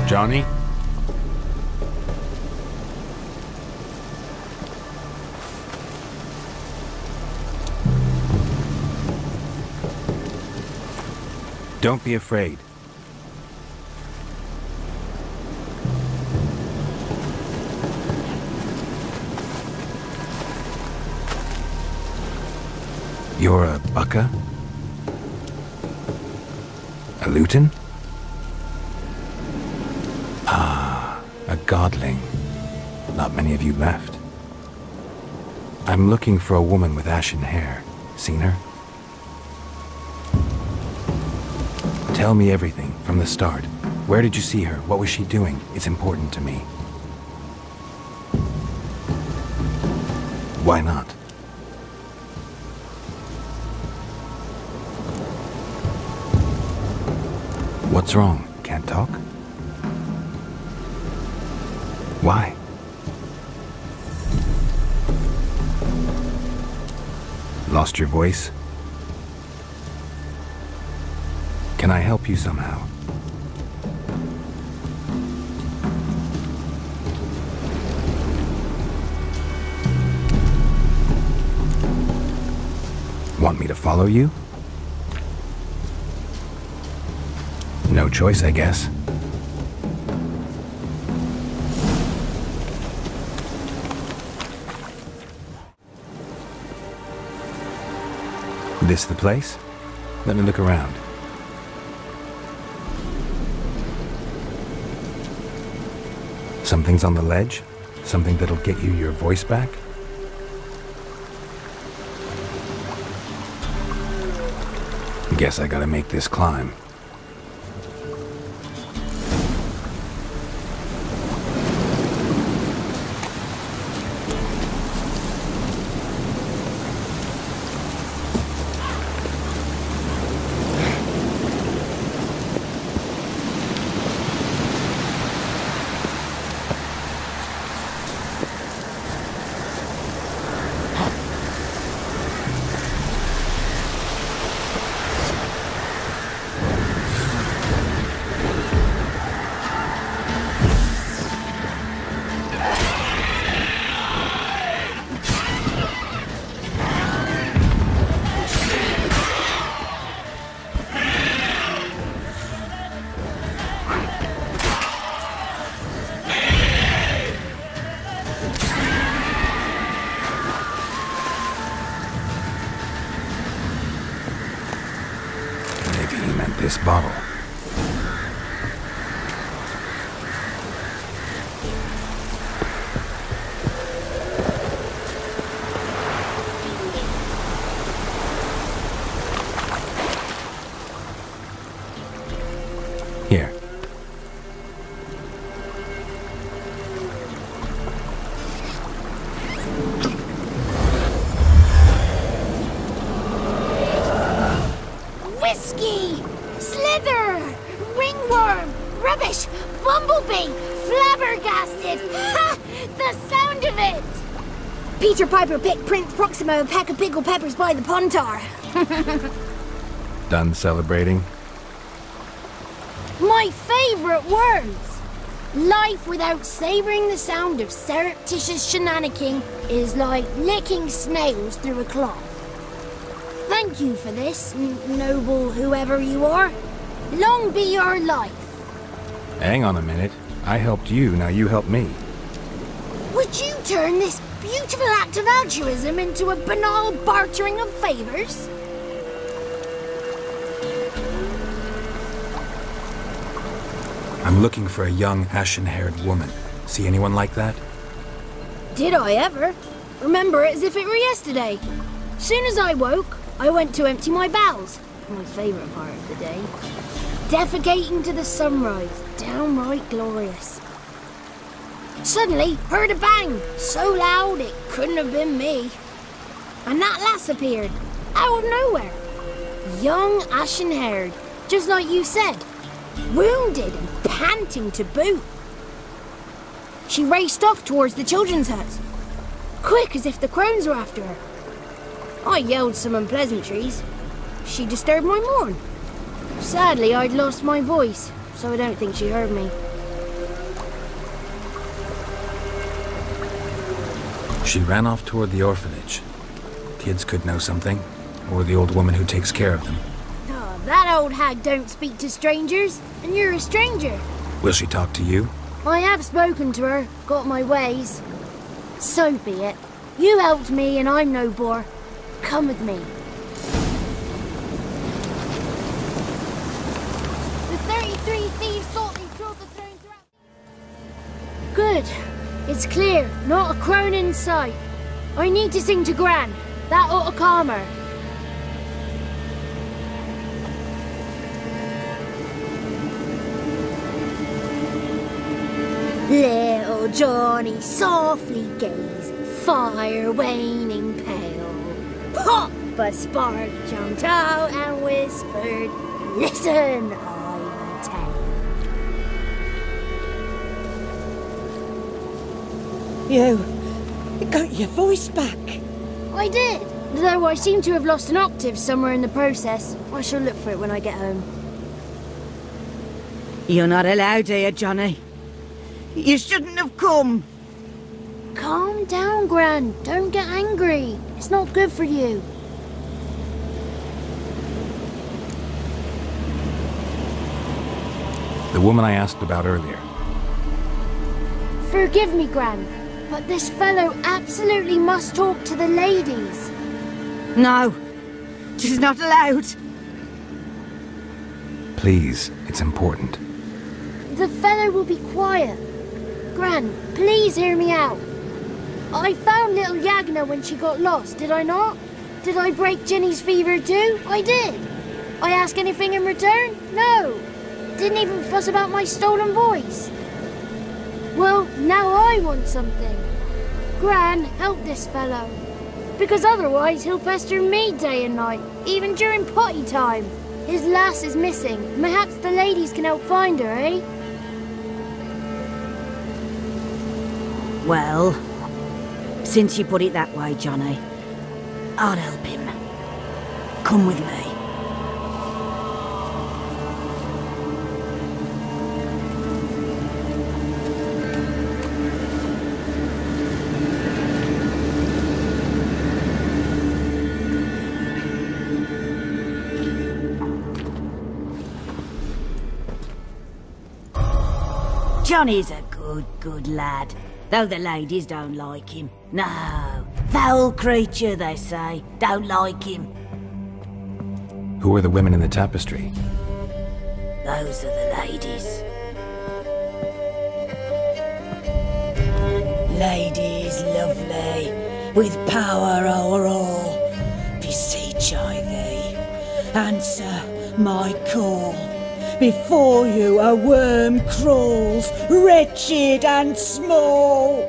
Johnny? Don't be afraid. You're a Bucka? A Luton? Ah, a Godling. Not many of you left. I'm looking for a woman with ashen hair. Seen her? Tell me everything, from the start. Where did you see her? What was she doing? It's important to me. Why not? What's wrong? Can't talk? Why? Lost your voice? Can I help you somehow? Want me to follow you? No choice, I guess. This the place? Let me look around. Something's on the ledge? Something that'll get you your voice back? Guess I gotta make this climb. This bottle. Here. Whiskey! Slither! Ringworm! Rubbish! Bumblebee! Flabbergasted! Ha! The sound of it! Peter Piper picked Prince Proximo a pack of pickled peppers by the pontar. Done celebrating? My favourite words! Life without savouring the sound of surreptitious shenanigans is like licking snails through a cloth. Thank you for this, noble whoever you are. Long be your life. Hang on a minute. I helped you, now you help me. Would you turn this beautiful act of altruism into a banal bartering of favours? I'm looking for a young, ashen-haired woman. See anyone like that? Did I ever? Remember it as if it were yesterday. Soon as I woke, I went to empty my bowels. My favourite part of the day. Defecating to the sunrise. Downright glorious. Suddenly, heard a bang. So loud it couldn't have been me. And that lass appeared. Out of nowhere. Young, ashen-haired. Just like you said. Wounded and panting to boot. She raced off towards the children's hut. Quick as if the crones were after her. I yelled some unpleasantries. She disturbed my morn. Sadly, I'd lost my voice, so I don't think she heard me. She ran off toward the orphanage. Kids could know something, or the old woman who takes care of them. Oh, that old hag don't speak to strangers, and you're a stranger. Will she talk to you? I have spoken to her, got my ways. So be it. You helped me and I'm no bore. Come with me. The 33 thieves thought they drove the throne throughout. Good. It's clear, not a crone in sight. I need to sing to Gran. That ought to calm her. Little Johnny softly gazing, fire waning pale. Pop! A spark jumped out and whispered, "Listen, I'll tell." You got your voice back. I did, though I seem to have lost an octave somewhere in the process. I shall look for it when I get home. You're not allowed here, Johnny. You shouldn't have come. Calm down, Gran. Don't get angry. It's not good for you. The woman I asked about earlier. Forgive me, Gran, but this fellow absolutely must talk to the ladies. No, she's not allowed. Please, it's important. The fellow will be quiet. Gran, please hear me out. I found little Yagna when she got lost, did I not? Did I break Ginny's fever too? I did. I ask anything in return? No. Didn't even fuss about my stolen voice. Well, now I want something. Gran, help this fellow. Because otherwise he'll pester me day and night, even during potty time. His lass is missing. Perhaps the ladies can help find her, eh? Well, since you put it that way, Johnny, I'll help him. Come with me. Johnny's a good lad. Though the ladies don't like him. No, foul creature, they say. Don't like him. Who are the women in the tapestry? Those are the ladies. Ladies lovely, with power o'er all. Beseech I thee, answer my call. Before you a worm crawls, wretched and small.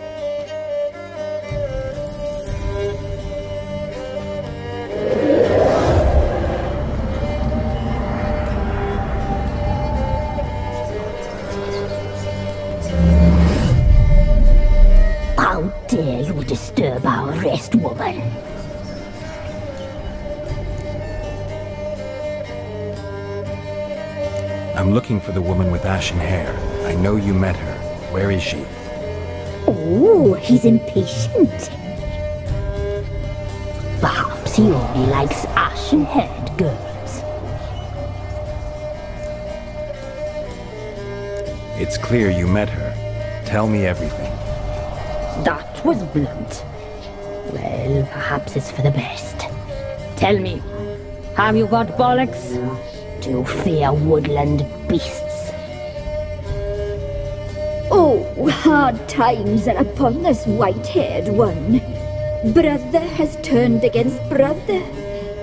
How dare you disturb our rest, woman? I'm looking for the woman with ashen hair. I know you met her. Where is she? Oh, he's impatient. Perhaps he only likes ashen-haired girls. It's clear you met her. Tell me everything. That was blunt. Well, perhaps it's for the best. Tell me, have you got bollocks? Do you fear woodland beasts? Oh, hard times are upon this white-haired one. Brother has turned against brother.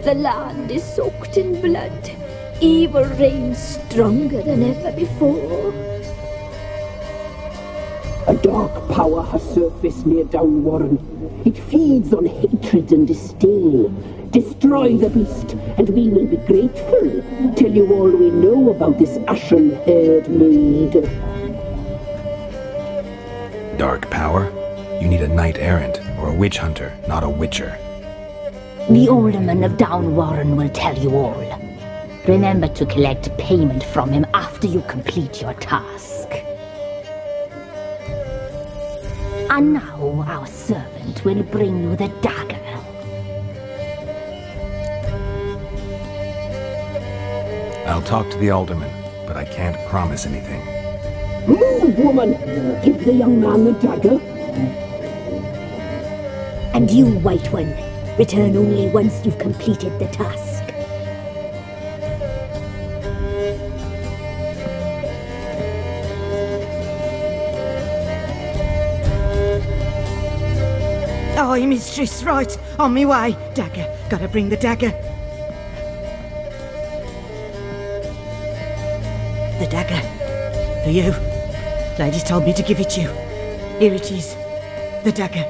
The land is soaked in blood. Evil reigns stronger than ever before. A dark power has surfaced near Downwarren. It feeds on hatred and disdain. Destroy the beast, and we will be grateful. Tell you all we know about this ashen-haired maid. Dark power? You need a knight-errant, or a witch hunter, not a witcher. The alderman of Downwarren will tell you all. Remember to collect payment from him after you complete your task. And now our servant will bring you the dagger. I'll talk to the alderman, but I can't promise anything. Move, woman! Give the young man the dagger. And you, White One, return only once you've completed the task. Aye, mistress, right. On me way. Dagger. Gotta bring the dagger. The dagger. For you. Ladies told me to give it you. Here it is. The dagger.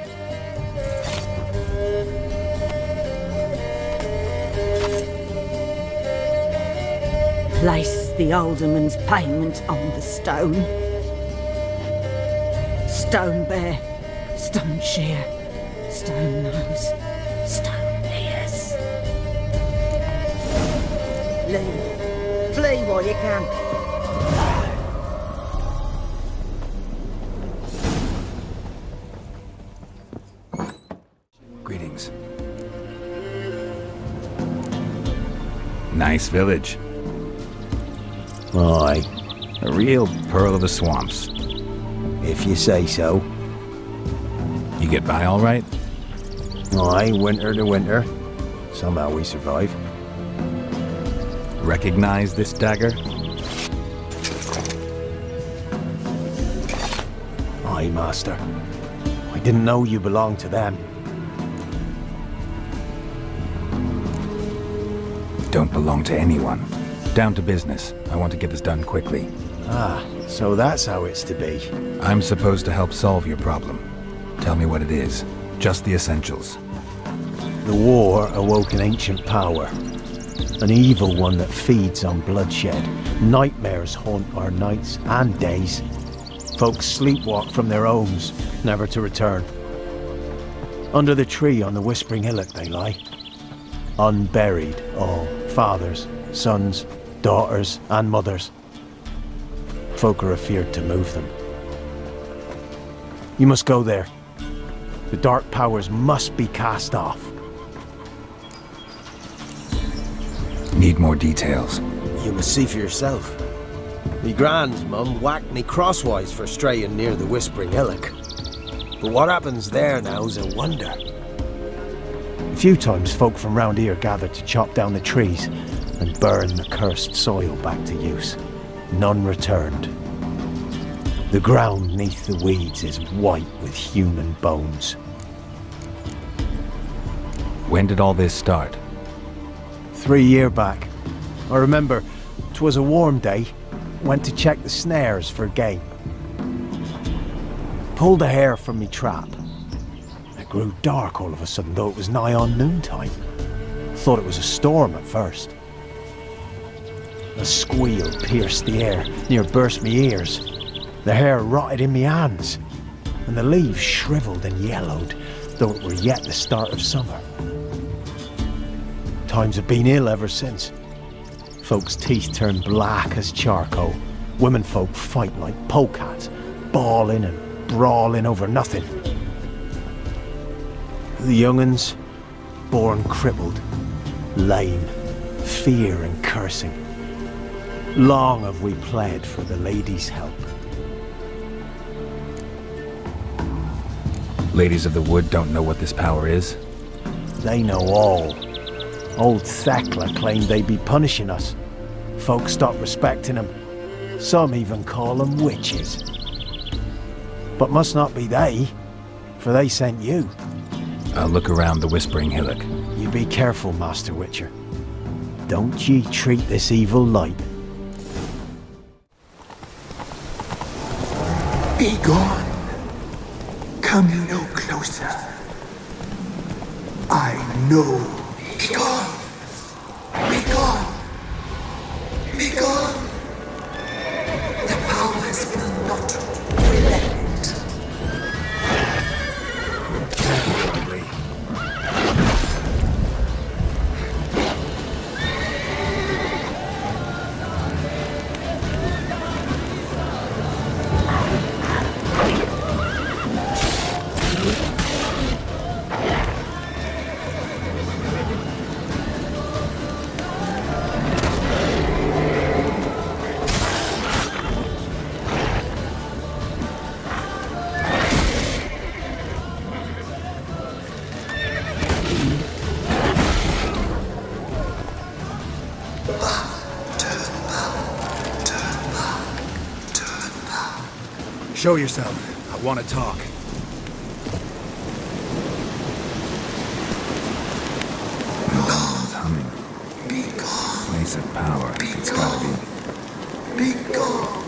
Place the alderman's payment on the stone. Stone bear. Stone shear. Stone nose, stone ears. Leave. Flee while you can. Greetings. Nice village. Aye. A real pearl of the swamps. If you say so. You get by all right? Aye, winter to winter. Somehow we survive. Recognize this dagger? Aye, master. I didn't know you belonged to them. Don't belong to anyone. Down to business. I want to get this done quickly. Ah, so that's how it's to be. I'm supposed to help solve your problem. Tell me what it is. Just the essentials. The war awoke an ancient power. An evil one that feeds on bloodshed. Nightmares haunt our nights and days. Folks sleepwalk from their homes, never to return. Under the tree on the Whispering Hillock they lie. Unburied, all. Fathers, sons, daughters, and mothers. Folk are afeard to move them. You must go there. The dark powers must be cast off. Need more details. You must see for yourself. Me grand mum whacked me crosswise for straying near the Whispering Hillock. But what happens there now's a wonder. A few times folk from round here gathered to chop down the trees and burn the cursed soil back to use. None returned. The ground neath the weeds is white with human bones. When did all this start? 3 years back. I remember 'twas a warm day. Went to check the snares for game. Pulled a hare from me trap. It grew dark all of a sudden, though it was nigh on noontime. Thought it was a storm at first. A squeal pierced the air, near burst me ears. The hair rotted in me hands, and the leaves shriveled and yellowed, though it were yet the start of summer. Times have been ill ever since. Folks' teeth turn black as charcoal. Womenfolk fight like polecats, bawling and brawling over nothing. The young'uns, born crippled, lame, fear and cursing. Long have we pled for the lady's help. Ladies of the Wood don't know what this power is? They know all. Old Thekla claimed they'd be punishing us. Folks stopped respecting them. Some even call them witches. But must not be they, for they sent you. I'll look around the Whispering Hillock. You be careful, Master Witcher. Don't ye treat this evil light. Be gone. Come no closer. I know. Be gone. Be gone. Be gone. The powers will not relent. Show yourself. I want to talk. It's humming. Place of power. It's gotta be. Be gone.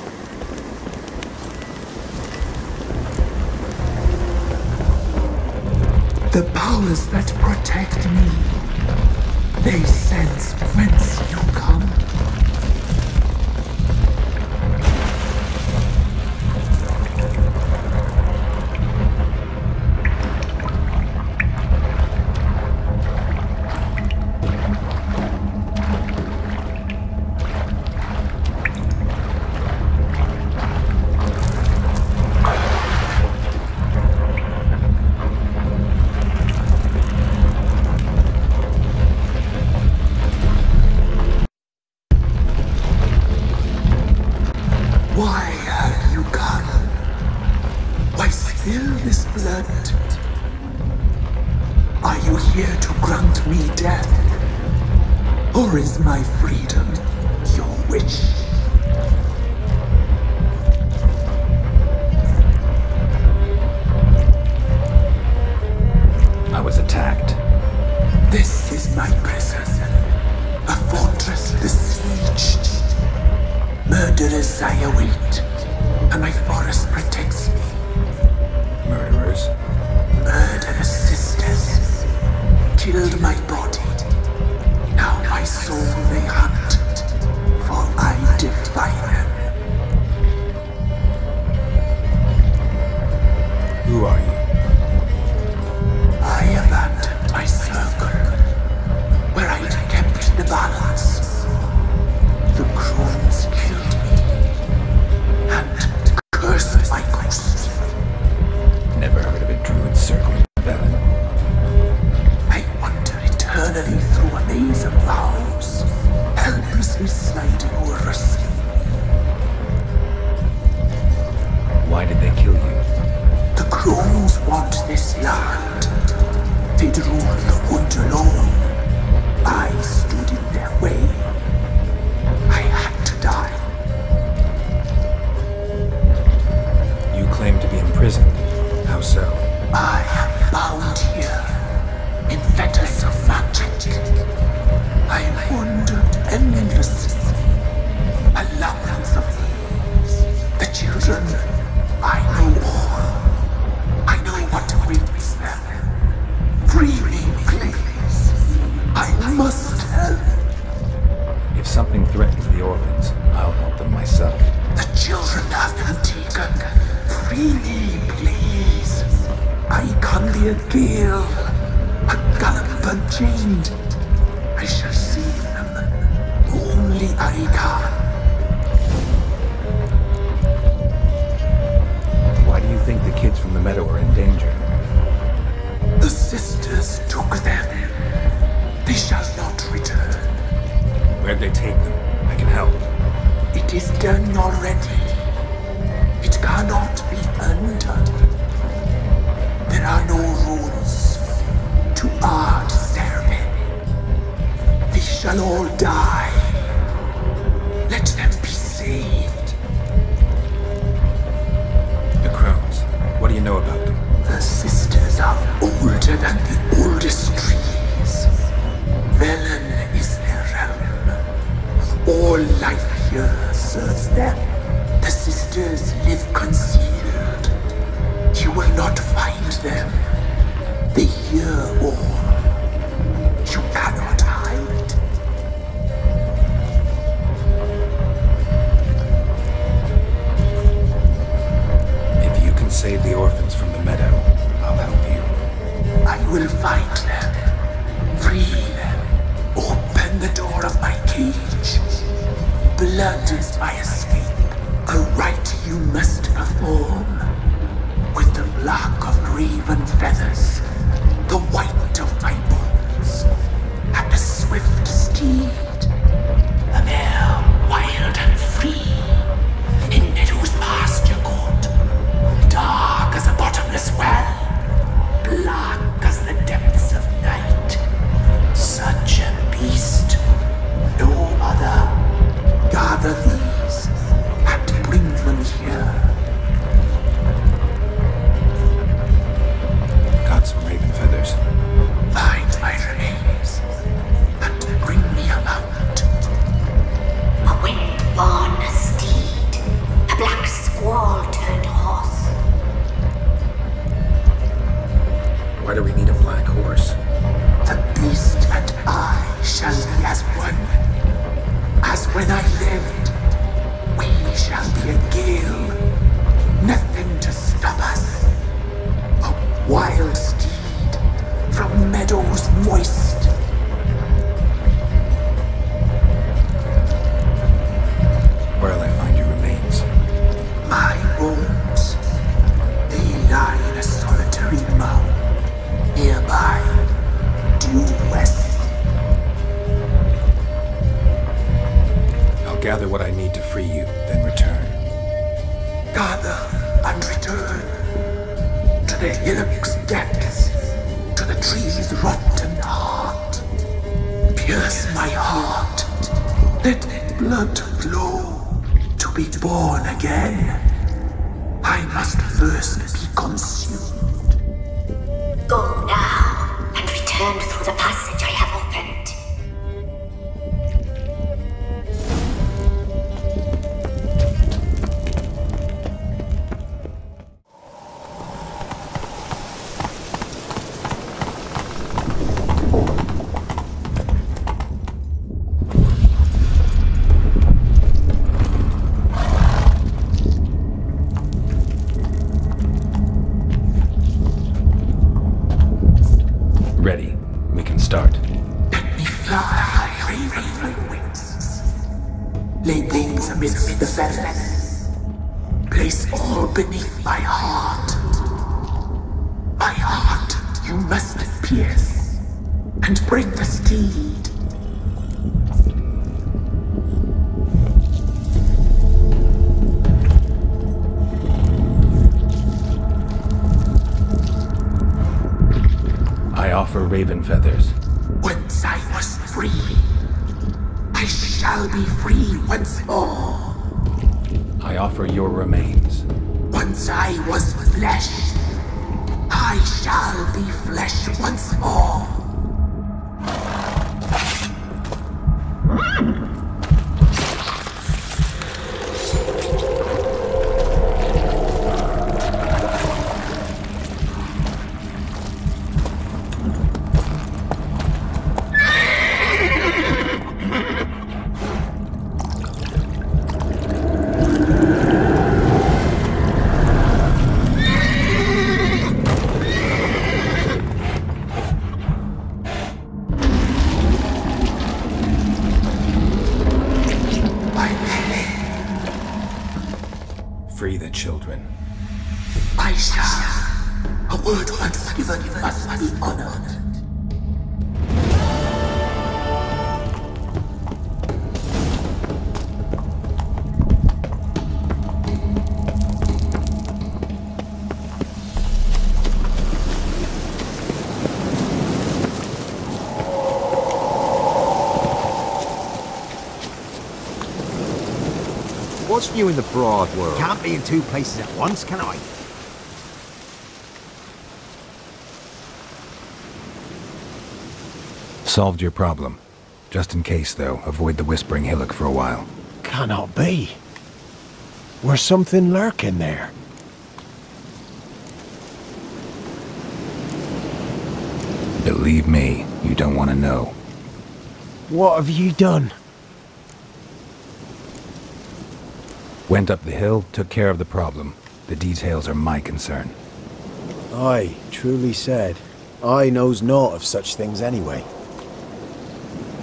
The powers that protect me, they sense whence you come. Why have you come? Why spill this blood? Are you here to grant me death? Or is my freedom your wish? I was attacked. This is my prison, a fortress besieged. Murderers I await, and my forest protects me. Murderers? Murderous sisters killed my body. Now my soul they hunt, for I defy them. Who are you? I abandoned my circle, where I'd kept the balance. The crones killed me, and cursed my ghost. Never heard of a druid circle in Velen. I wander eternally through a maze of vows, helplessly sliding over a sea. Why did they kill you? The crones want this land. They'd rule the wood alone. I stood in their way. I had to die. You claim to be imprisoned. How so? I am bound here, in fetters of magic. I wandered endlessly, a labyrinth of things. The children, I know all. I know what awaits them. Free me, please. I must help. If something threatens the orphans, I'll help them myself. The children have been taken. Free me, please. I can be a gale, a gallop unchained. I shall save them. Only Only I can. Why do you think the kids from the meadow are in danger? The sisters took them. They shall not return. Where'd they take them? I can help. It is done already. It cannot be undone. There are no rules to our discernment. They shall all die. Let them be saved. The crones. What do you know about them? The sisters are older than the oldest trees. Velen is their realm. All life here serves them. The sisters live concealed. You will not find them. They hear all. You cannot hide. If you can save the orphans from the meadow, I'll help you. I will find them. Free them. Open the door of my cage. Blood is my escape. A rite you must perform. With the black of raven feathers, the white of my bones, and a swift steed. A mare wild and free, in meadows pasture court, dark as a bottomless well, black as the depths of night. Such a beast, no other. Gather these and bring them here. Got some raven feathers. Find my remains and bring me a mount. A wind-born steed, a black squall turned horse. Why do we need a black horse? The beast and I shall be as one. As when I lived, we shall be a gale. Nothing to stop us. A wild steed from meadows moist. Where'll I find your remains? My bones, they lie in a solitary mound nearby, due west. I'll gather what I need to free you, then return. Gather and return to the hillock's depths, to the tree's rotten heart. Pierce my heart, let blood flow. To be born again, I must first be consumed. Go now and return through the passage I have opened. Ready. We can start. Let me fly, raven wings. Lay wings amidst the feathers. Place all beneath my heart. My heart you must pierce, and bring the steed. I offer raven feathers. Once I was free, I shall be free once more. I offer your remains. Once I was flesh, I shall be flesh once more. word once given must be honored. What's new in the broad world? Can't be in two places at once, can I? Solved your problem. Just in case, though, avoid the Whispering Hillock for a while. Cannot be. Where's something lurking there? Believe me, you don't want to know. What have you done? Went up the hill, took care of the problem. The details are my concern. Aye, truly said. I knows naught of such things anyway.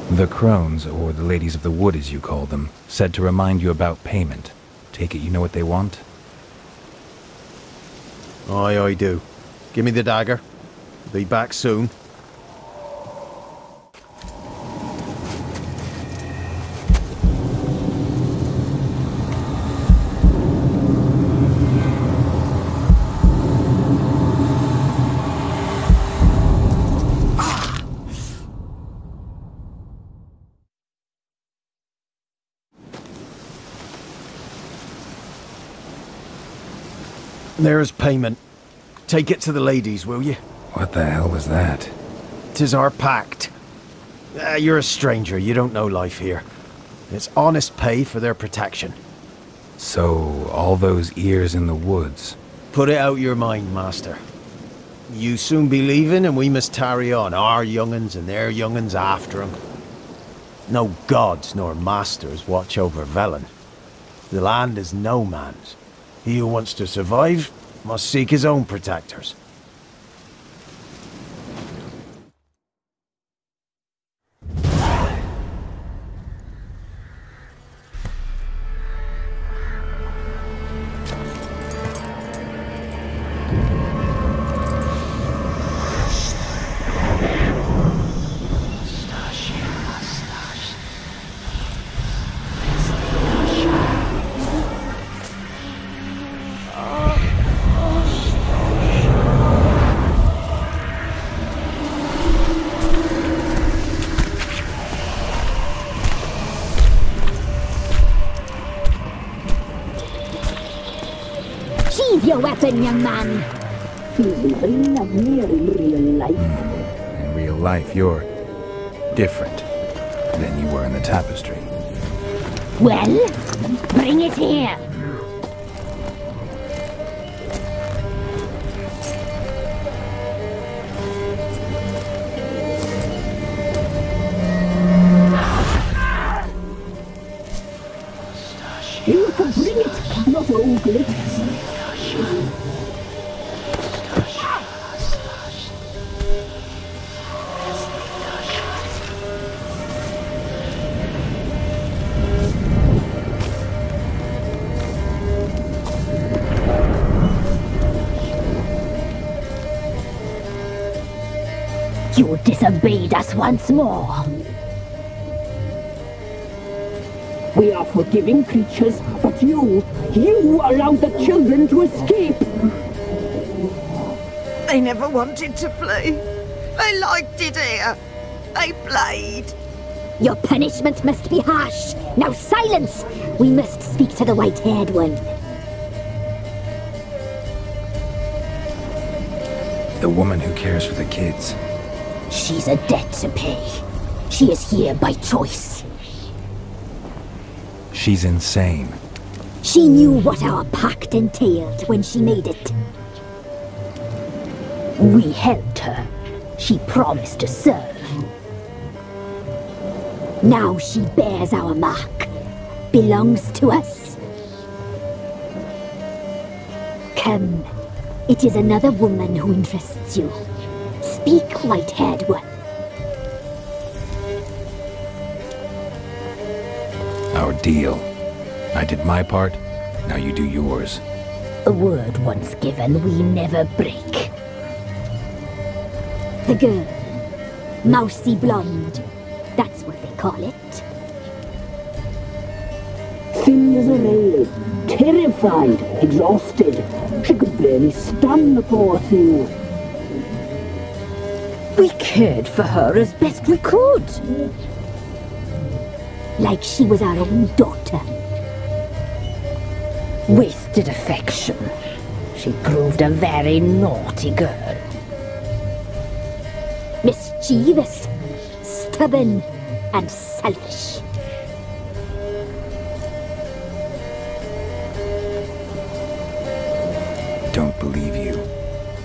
The crones, or the ladies of the wood as you call them, said to remind you about payment. Take it you know what they want? Aye, I do. Give me the dagger. Be back soon. There's payment. Take it to the ladies, will you? What the hell was that? 'Tis our pact. You're a stranger, you don't know life here. It's honest pay for their protection. So, all those ears in the woods. Put it out your mind, master. You soon be leaving and we must tarry on, our young'uns and their young'uns after 'em. No gods nor masters watch over Velen. The land is no man's. He who wants to survive must seek his own protectors. Sheathe your weapon, young man. He's very lovely in real life. In real life, you're different than you were in the tapestry. Well, bring it here. You can bring it, not ogle it. You disobeyed us once more. We are forgiving creatures, but you allowed the children to escape. They never wanted to flee. They liked it here. They played. Your punishment must be harsh. Now silence! We must speak to the white-haired one. The woman who cares for the kids. She's a debt to pay. She is here by choice. She's insane. She knew what our pact entailed when she made it. We helped her. She promised to serve. Now she bears our mark. Belongs to us. Come. It is another woman who interests you. Speak, white-haired one. Our deal. I did my part, now you do yours. A word once given we never break. The girl. Mousy blonde. That's what they call it. Thin as a rail, terrified, exhausted. She could barely stand, the poor thing. We cared for her as best we could. Like she was our own daughter. Wasted affection. She proved a very naughty girl. Mischievous, stubborn, and selfish. Don't believe you.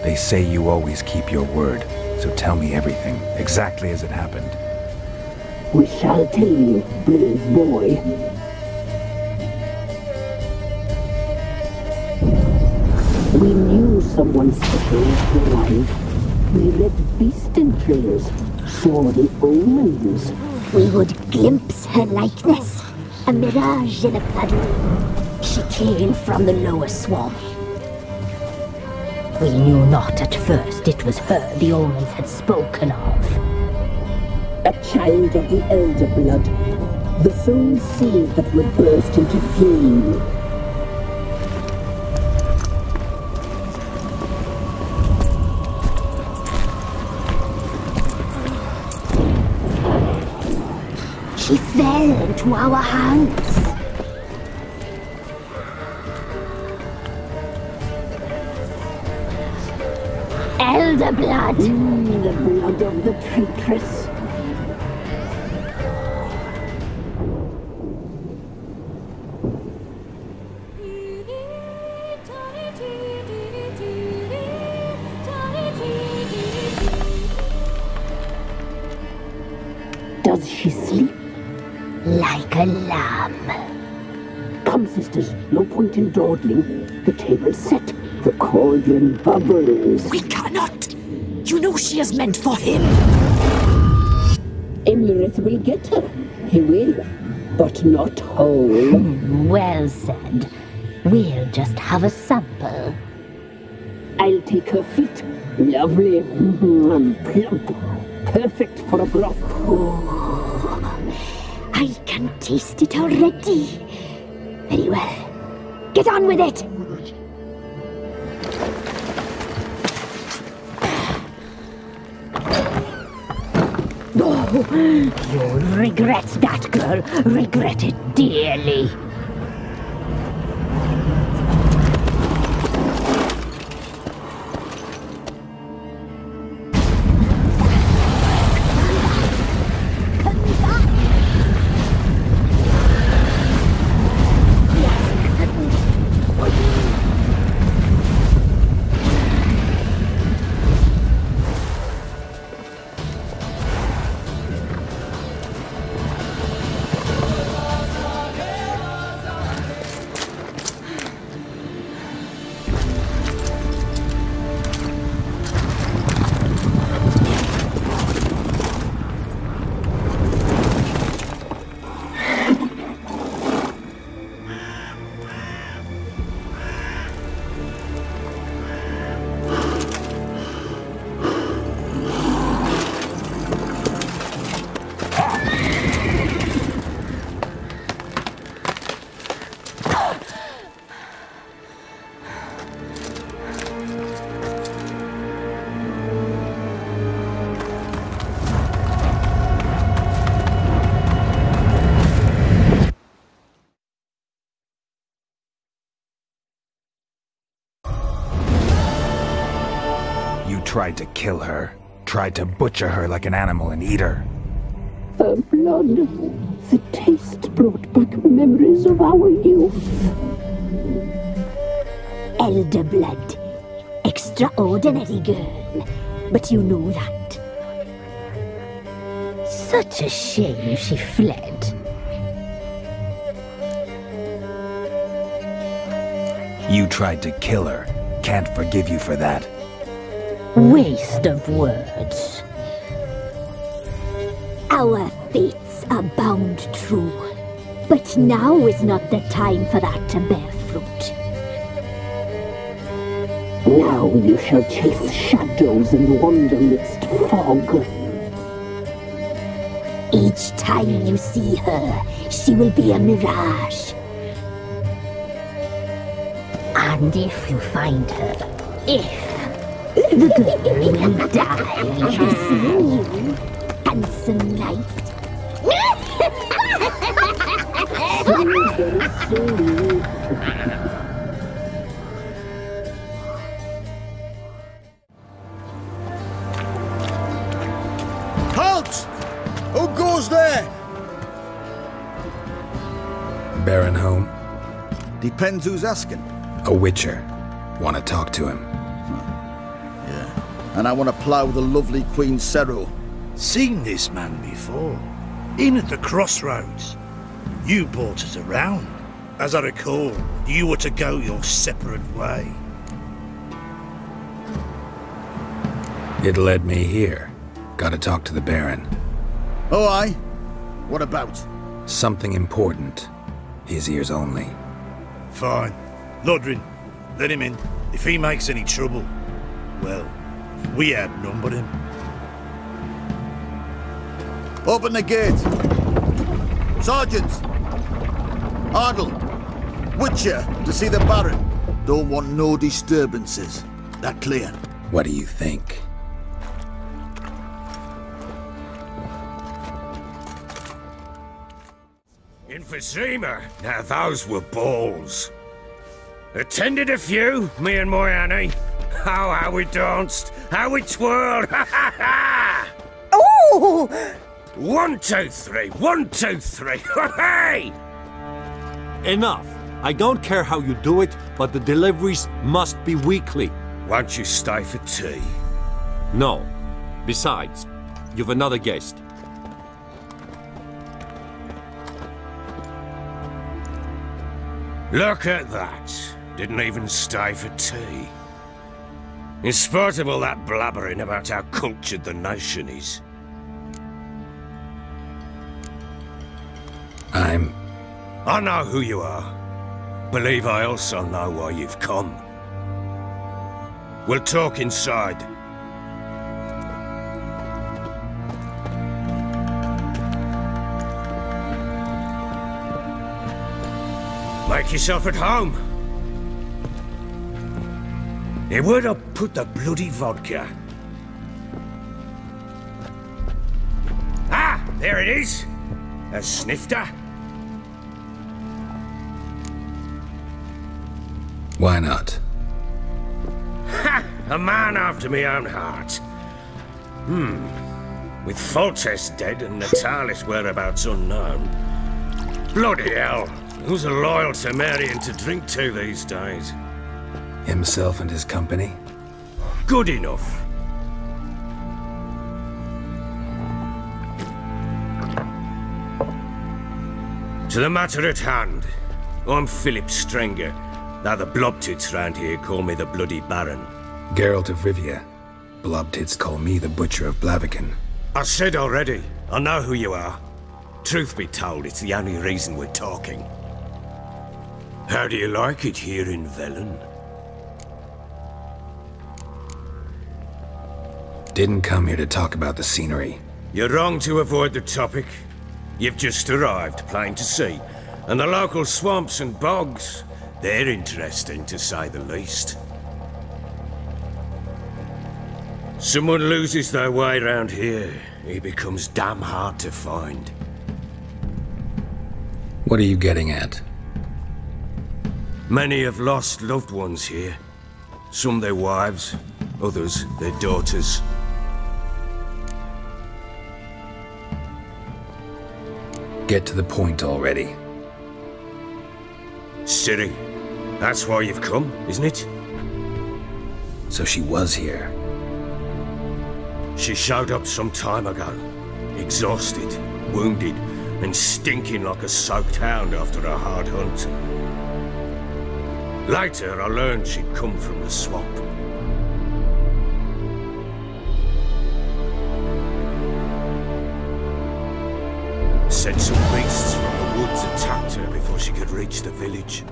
They say you always keep your word, so tell me everything, exactly as it happened. We shall tell you, brave boy. We knew someone special would arrive. We read beast entrails, saw the omens. We would glimpse her likeness, a mirage in a puddle. She came from the lower swamp. We knew not at first it was her the omens had spoken of. A child of the elder blood, the soul seed that would burst into flame. She fell into our hands. Elder blood! The blood of the traitress. Does she sleep? Like a lamb. Come, sisters, no point in dawdling. The table's set. The cauldron bubbles. We cannot! You know she is meant for him! Emlyrith will get her. He will. But not whole. Well said. We'll just have a sample. I'll take her feet. Lovely. Plump. Perfect for a broth. Oh, I can taste it already. Very well. Get on with it! You'll regret that, girl. Regret it dearly. Tried to kill her. Tried to butcher her like an animal and eat her. Her blood. The taste brought back memories of our youth. Elder blood. Extraordinary girl. But you know that. Such a shame she fled. You tried to kill her. Can't forgive you for that. Waste of words. Our fates are bound true. But now is not the time for that to bear fruit. Now you shall chase shadows and wander midst fog. Each time you see her, she will be a mirage. And if you find her, the girl will die seeing you, handsome knight. Halt! Who goes there? Baron home? Depends who's asking. A witcher. Want to talk to him. Yeah. And I want to plough the lovely Queen Cero. Seen this man before. In at the crossroads. You brought us around. As I recall, you were to go your separate way. It led me here. Gotta talk to the Baron. Oh, aye? What about? Something important. His ears only. Fine. Lodrin, let him in. If he makes any trouble, well, we outnumbered him. Open the gate. Sergeants! Ardle! Witcher, to see the Baron. Don't want no disturbances. That clear? What do you think? Emphysema. Now those were balls. Attended a few, me and my Annie. Oh, how we danced, how we twirled, ha ha ha! Oh! 1, 2, 3, 1, 2, 3, hey! Enough. I don't care how you do it, but the deliveries must be weekly. Won't you stay for tea? No. Besides, you've another guest. Look at that. Didn't even stay for tea. In spite of all that blabbering about how cultured the nation is. I know who you are. Believe I also know why you've come. We'll talk inside. Make yourself at home. Hey, where'd I put the bloody vodka? Ah, there it is. A snifter. Why not? Ha! A man after my own heart. With Foltest dead and Natalis' whereabouts unknown. Bloody hell. Who's a loyal Temerian to drink to these days? Himself and his company? Good enough. To the matter at hand, I'm Philip Strenger, though the Blobtits round here call me the Bloody Baron. Geralt of Rivia. Blobtits call me the Butcher of Blaviken. I said already, I know who you are. Truth be told, it's the only reason we're talking. How do you like it here in Velen? Didn't come here to talk about the scenery. You're wrong to avoid the topic. You've just arrived, plain to see. And the local swamps and bogs, they're interesting to say the least. Someone loses their way around here, he becomes damn hard to find. What are you getting at? Many have lost loved ones here. Some their wives, others their daughters. Get to the point already. Ciri, that's why you've come, isn't it? So she was here. She showed up some time ago. Exhausted, wounded, and stinking like a soaked hound after a hard hunt. Later, I learned she'd come from the swamp. Said some beasts from the woods attacked her before she could reach the village.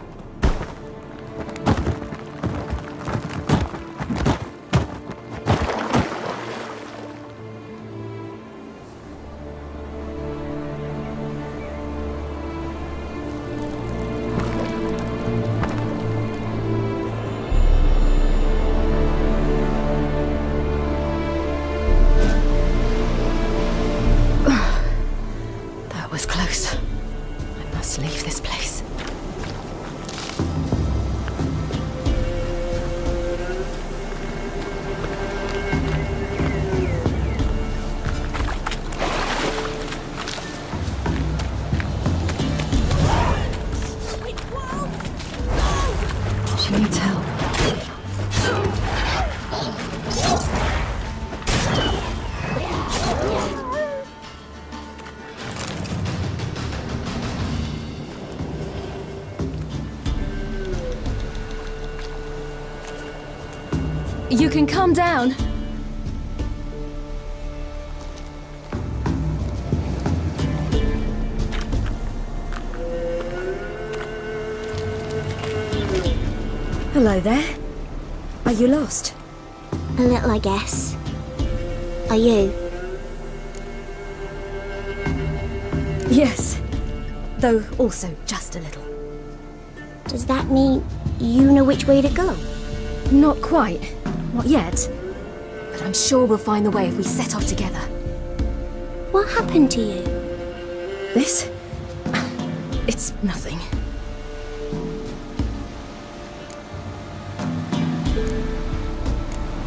You can calm down. Hello there. Are you lost? A little, I guess. Are you? Yes. Though also just a little. Does that mean you know which way to go? Not quite. Not yet. But I'm sure we'll find the way if we set off together. What happened to you? This? It's nothing.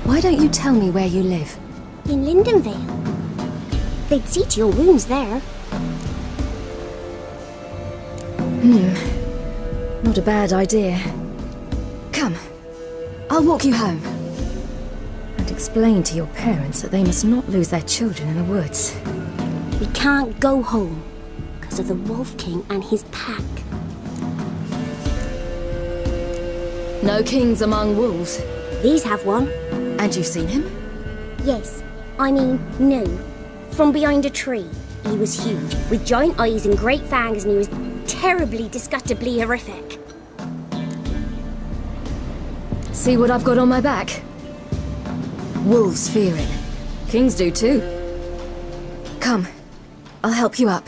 Why don't you tell me where you live? In Lindenvale. They'd see to your wounds there. Not a bad idea. Come. I'll walk you home. And explain to your parents that they must not lose their children in the woods. We can't go home because of the Wolf King and his pack. No kings among wolves. These have one. And you've seen him? Yes. I mean, no. From behind a tree. He was huge, with giant eyes and great fangs, and he was terribly, disgustingly horrific. See what I've got on my back? Wolves fear it. Kings do too. Come. I'll help you up.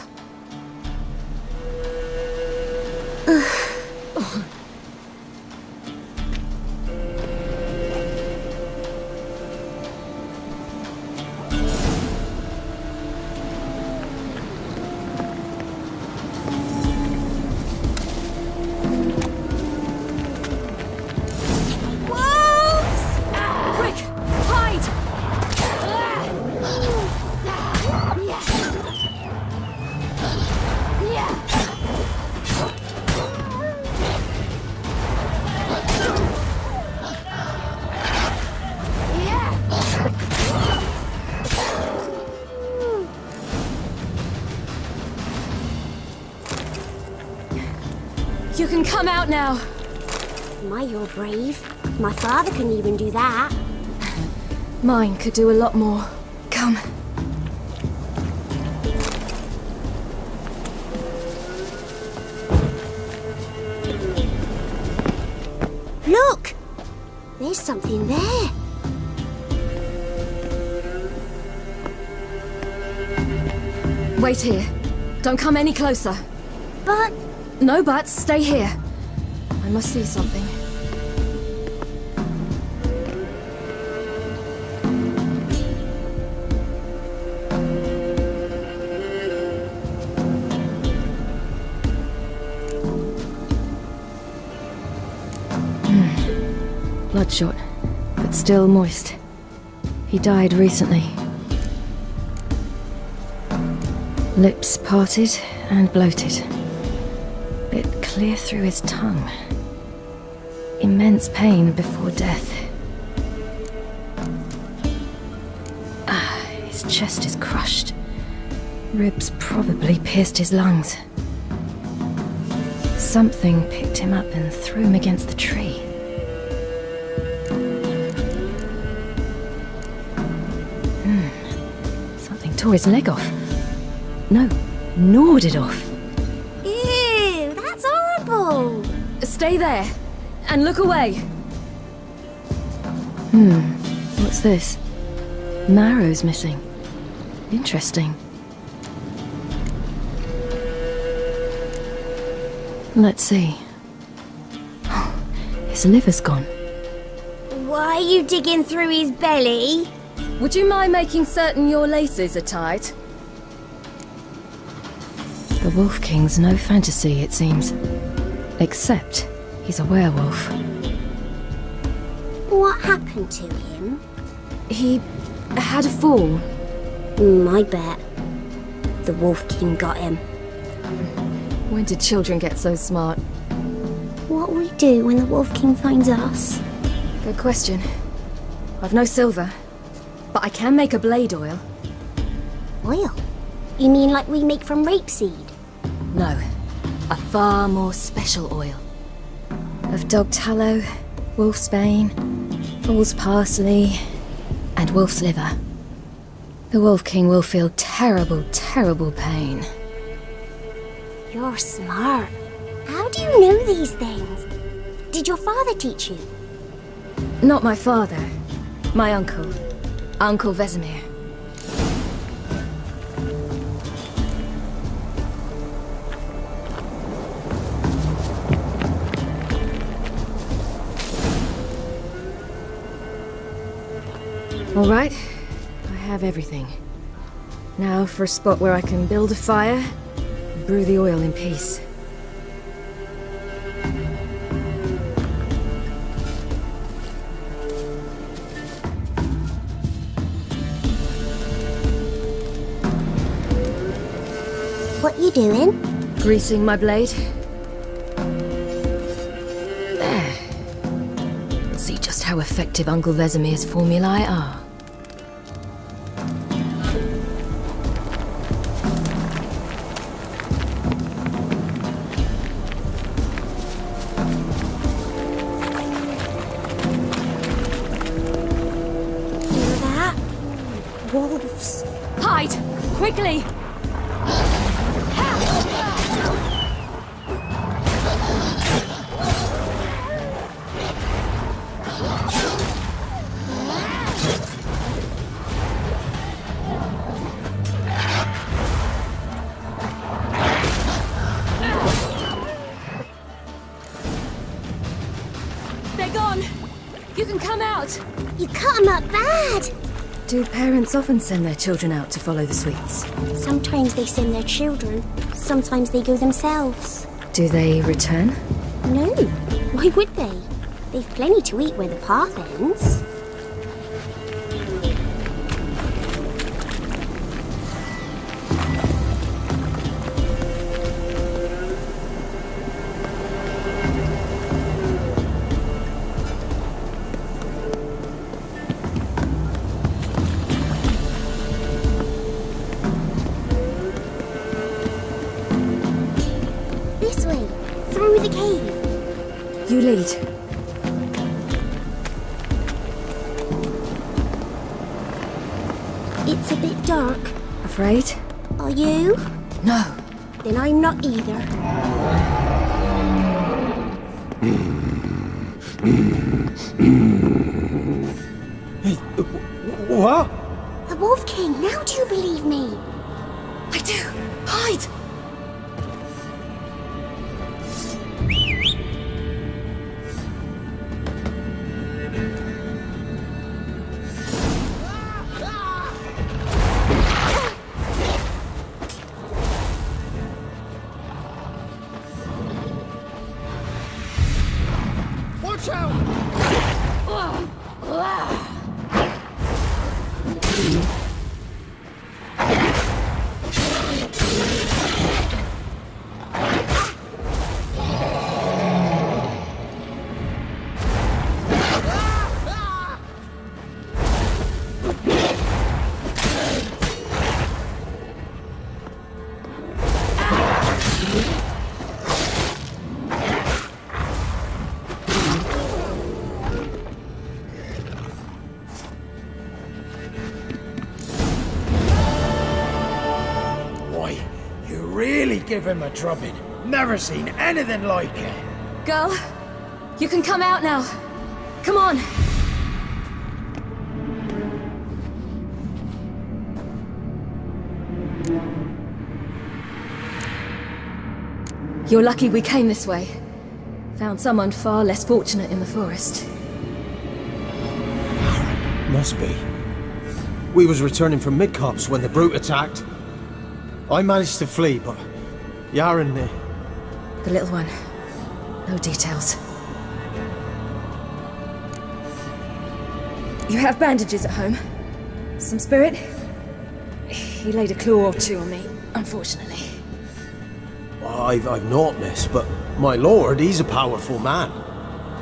You can come out now. My, you're brave. My father couldn't even do that. Mine could do a lot more. Come. Look! There's something there. Wait here. Don't come any closer. But... No buts. Stay here. I must see something. Bloodshot, but still moist. He died recently. Lips parted and bloated. Bit clear through his tongue. Immense pain before death. His chest is crushed. Ribs probably pierced his lungs. Something picked him up and threw him against the tree. Something tore his leg off. No, gnawed it off. Ew, that's horrible! Stay there, and look away. What's this? Marrow's missing. Interesting. Let's see. Oh, his liver's gone. Why are you digging through his belly? Would you mind making certain your laces are tight? The Wolf King's no fantasy, it seems. Except he's a werewolf. What happened to him? He had a fall. I bet. The Wolf King got him. When did children get so smart? What will we do when the Wolf King finds us? Good question. I've no silver, but I can make a blade oil. Oil? You mean like we make from rapeseed? No, a far more special oil. Of dog tallow, wolfsbane, False parsley, and wolf's liver. The Wolf King will feel terrible, terrible pain. You're smart. How do you know these things? Did your father teach you? Not my father. My uncle. Uncle Vesemir. All right. I have everything. Now for a spot where I can build a fire, brew the oil in peace. What you doing? Greasing my blade. There. Let's see just how effective Uncle Vesemir's formulae are. Hear that? Wolves. Hide! Quickly! You can come out! You cut them up bad! Do parents often send their children out to follow the sweets? Sometimes they send their children. Sometimes they go themselves. Do they return? No. Why would they? They've plenty to eat where the path ends. This way, through the cave. You lead. It's a bit dark. Afraid? Are you? No. Then I'm not either. Hey, what? The Wolf King, now do you believe me? I do. Hide! Watch out! Really give him a drubbing. Never seen anything like it. Girl, you can come out now. Come on. You're lucky we came this way. Found someone far less fortunate in the forest. Must be. We was returning from Midcops when the brute attacked. I managed to flee, but Yaren... The little one. No details. You have bandages at home? Some spirit? He laid a claw or two on me, unfortunately. I've not, miss, but my lord, he's a powerful man.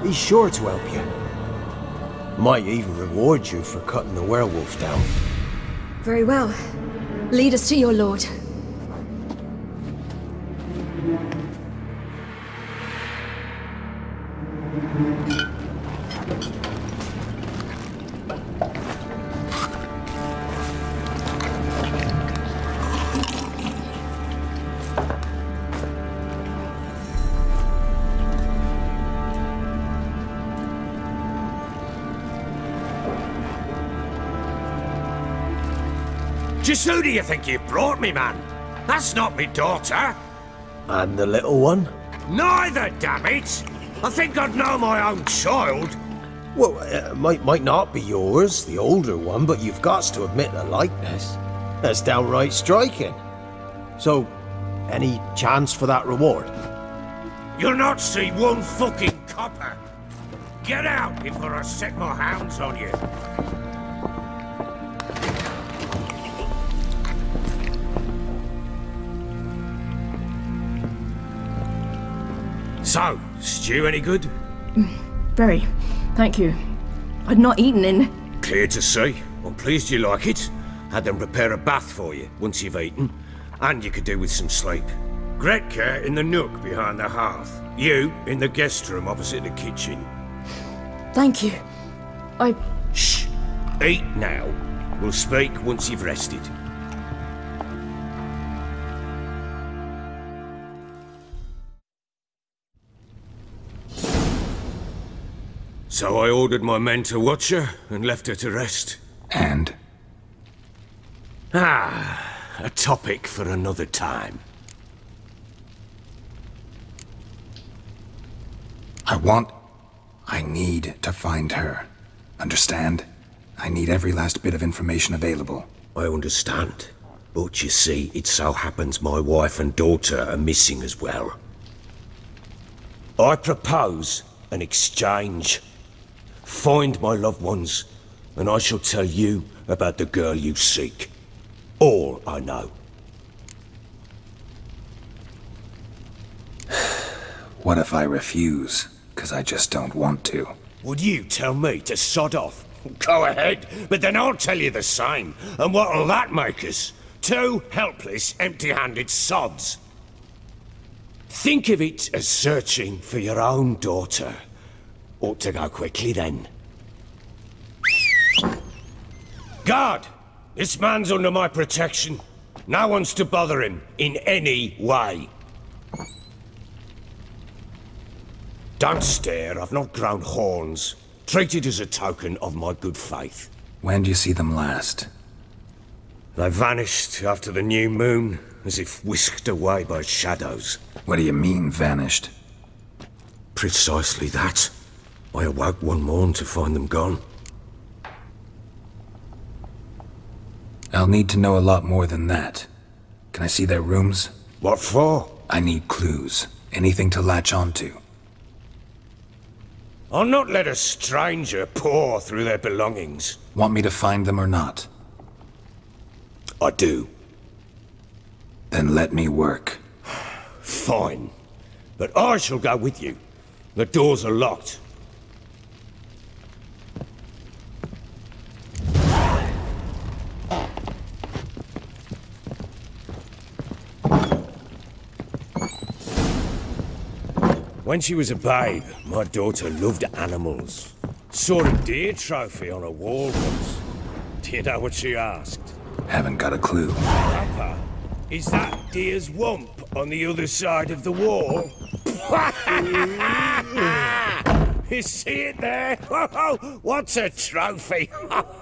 He's sure to help you. Might even reward you for cutting the werewolf down. Very well. Lead us to your lord. Just who do you think you brought me, man? That's not me daughter. And the little one? Neither, damn it! I think I'd know my own child. Well, it might not be yours, the older one, but you've got to admit the likeness. That's downright striking. So, any chance for that reward? You'll not see one fucking copper. Get out before I set my hounds on you. So, stew any good? Very. Thank you. I'd not eaten in... Clear to see. I'm pleased you like it. Had them prepare a bath for you once you've eaten. And you could do with some sleep. Gretka in the nook behind the hearth. You in the guest room opposite the kitchen. Thank you. Shh. Eat now. We'll speak once you've rested. So I ordered my men to watch her and left her to rest. And? A topic for another time. I need to find her. Understand? I need every last bit of information available. I understand. But you see, it so happens my wife and daughter are missing as well. I propose an exchange. Find my loved ones, and I shall tell you about the girl you seek. All I know. What if I refuse? 'Cause I just don't want to. Would you tell me to sod off? Go ahead, but then I'll tell you the same. And what'll that make us? Two helpless, empty-handed sods. Think of it as searching for your own daughter. Ought to go quickly then. Guard! This man's under my protection. No one's to bother him in any way. Don't stare, I've not grown horns. Treat it as a token of my good faith. When do you see them last? They vanished after the new moon, as if whisked away by shadows. What do you mean, vanished? Precisely that. I awoke one morn to find them gone. I'll need to know a lot more than that. Can I see their rooms? What for? I need clues. Anything to latch onto. I'll not let a stranger pore through their belongings. Want me to find them or not? I do. Then let me work. Fine. But I shall go with you. The doors are locked. When she was a babe, my daughter loved animals. Saw a deer trophy on a wall once. Do you know what she asked? Haven't got a clue. Papa, is that deer's wump on the other side of the wall? You see it there? What's a trophy?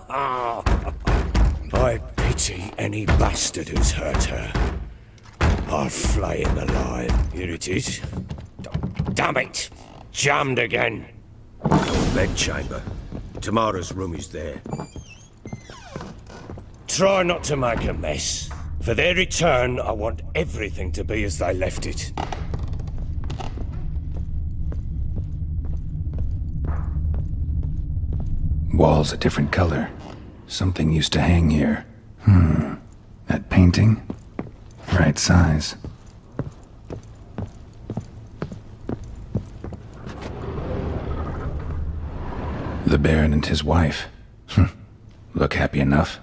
I pity any bastard who's hurt her. I'll flay him alive. Here it is. Damn it! Jammed again. Bedchamber. Tamara's room is there. Try not to make a mess. For their return, I want everything to be as they left it. Wall's a different color. Something used to hang here. That painting? Right size. The Baron and his wife. Look happy enough.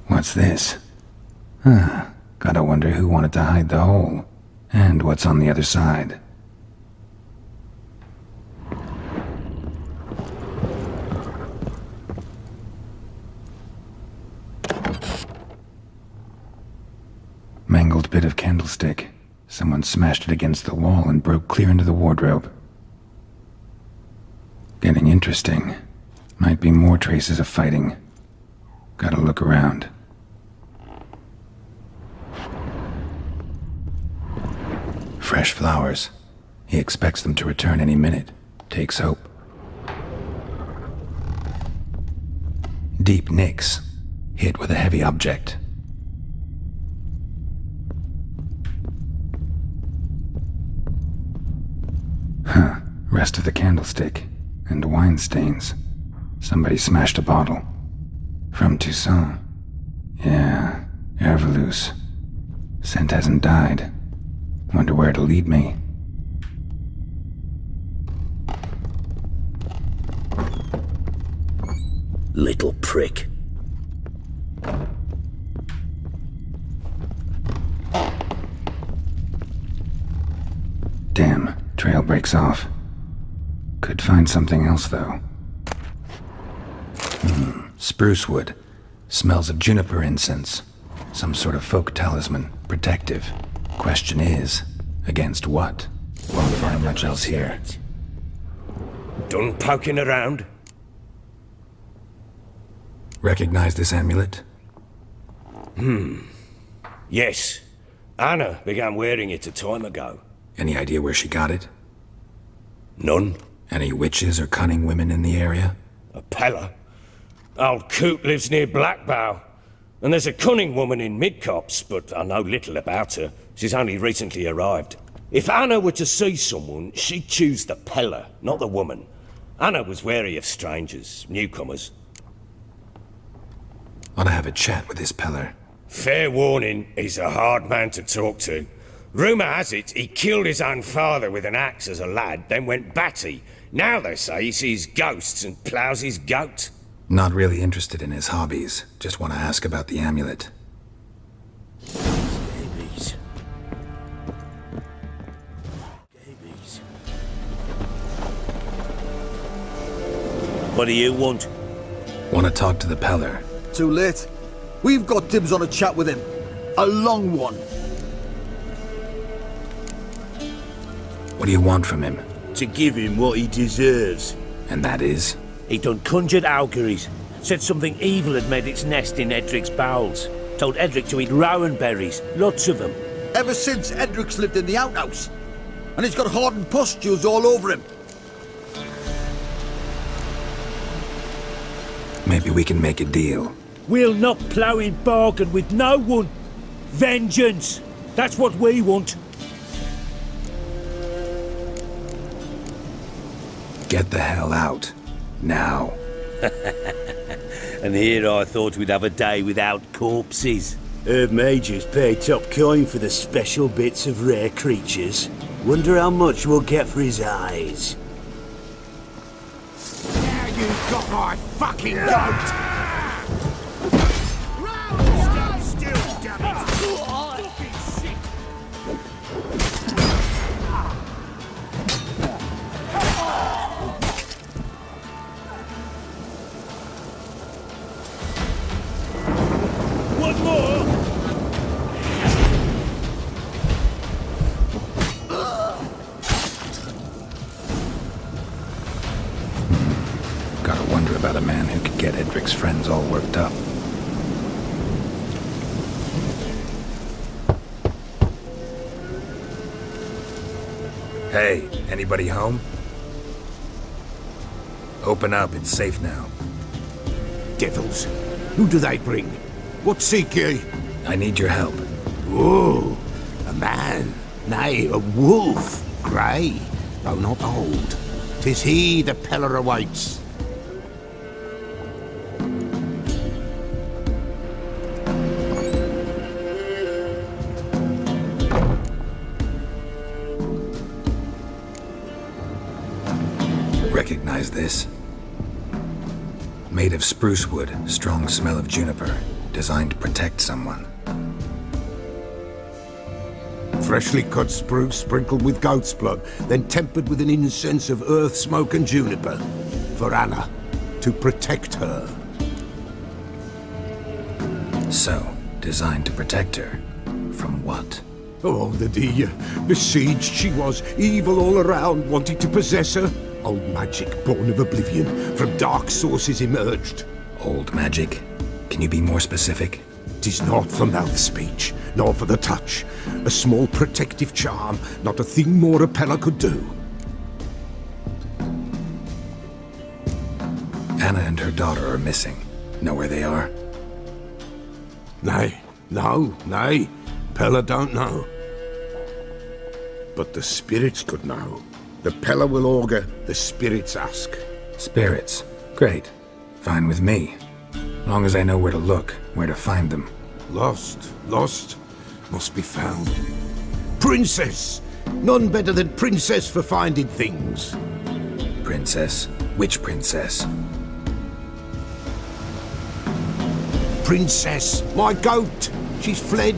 What's this? Gotta wonder who wanted to hide the hole. And what's on the other side. Mangled bit of candlestick. Someone smashed it against the wall and broke clear into the wardrobe. Getting interesting. Might be more traces of fighting. Gotta look around. Fresh flowers. He expects them to return any minute. Takes hope. Deep nicks. Hit with a heavy object. Huh. Rest of the candlestick. And wine stains. Somebody smashed a bottle. From Toussaint. Yeah, Herveloos. Scent hasn't died. Wonder where it'll lead me. Little prick. Damn, trail breaks off. Could find something else, though. Spruce wood. Smells of juniper incense. Some sort of folk talisman. Protective. Question is, against what? Won't find much else here. Done poking around? Recognize this amulet? Yes. Anna began wearing it a time ago. Any idea where she got it? None. Any witches or cunning women in the area? A Pella. Old Coot lives near Blackbow. And there's a cunning woman in Midcopse, but I know little about her. She's only recently arrived. If Anna were to see someone, she'd choose the Pella, not the woman. Anna was wary of strangers, newcomers. Ought to have a chat with this Peller. Fair warning, he's a hard man to talk to. Rumour has it he killed his own father with an axe as a lad, then went batty. Now they say he sees ghosts and ploughs his goat. Not really interested in his hobbies. Just want to ask about the amulet. Babies. What do you want? Want to talk to the Peller. Too late. We've got dibs on a chat with him. A long one. What do you want from him? To give him what he deserves. And that is? He done conjured auguries. Said something evil had made its nest in Edric's bowels. Told Edric to eat rowan berries. Lots of them. Ever since Edric's lived in the outhouse. And he's got hardened pustules all over him. Maybe we can make a deal. We'll not plough in bargain with no one. Vengeance. That's what we want. Get the hell out. Now. And here I thought we'd have a day without corpses. Herb Majors pay top coin for the special bits of rare creatures. Wonder how much we'll get for his eyes. Now you've got my fucking goat! Stand still, damn it! Fucking shit! One more! Gotta wonder about a man who could get Edric's friends all worked up. Hey, anybody home? Open up, it's safe now. Devils. Who do they bring? What seek ye? I need your help. Oh, a man. Nay, a wolf. Grey, though not old. 'Tis he the Peller awaits. Recognize this? Made of spruce wood, strong smell of juniper. Designed to protect someone. Freshly cut spruce sprinkled with goat's blood, then tempered with an incense of earth, smoke and juniper. For Anna, to protect her. So, designed to protect her. From what? Oh, the dear. Besieged she was, evil all around, wanting to possess her. Old magic born of oblivion, from dark sources emerged. Old magic? Can you be more specific? 'Tis not for mouth speech, nor for the touch. A small protective charm, not a thing more a Pella could do. Anna and her daughter are missing. Know where they are? Nay, nay. Pella don't know. But the spirits could know. The Pella will augur, the spirits ask. Spirits? Great. Fine with me. Long as I know where to look, where to find them. Lost, must be found. Princess! None better than Princess for finding things. Princess? Which princess? Princess, my goat! She's fled.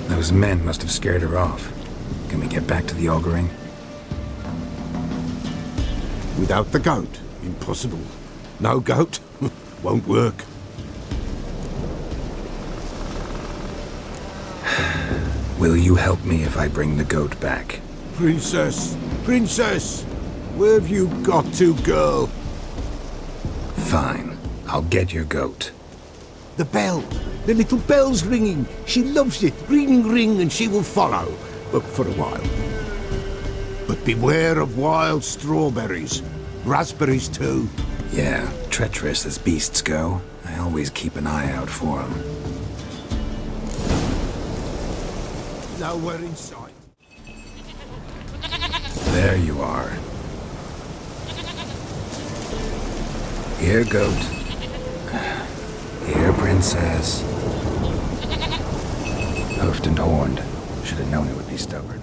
Those men must have scared her off. Can we get back to the auguring? Without the goat, impossible. No goat, won't work. Will you help me if I bring the goat back? Princess, where have you got to, girl? Fine, I'll get your goat. The bell, the little bell's ringing. She loves it. Ring, ring, and she will follow. But for a while. But beware of wild strawberries. Raspberries too. Yeah, treacherous as beasts go. I always keep an eye out for them. Nowhere in sight. There you are. Here, goat. Here, princess. Hoofed and horned. Should have known it would be stubborn.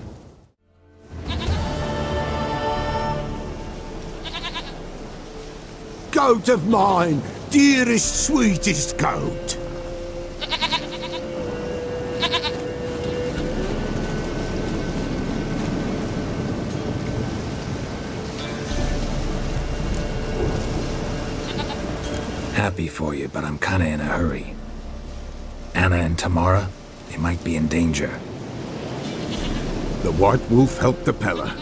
Goat of mine! Dearest, sweetest goat! Happy for you, but I'm kinda in a hurry. Anna and Tamara, they might be in danger. The White Wolf helped the Pella,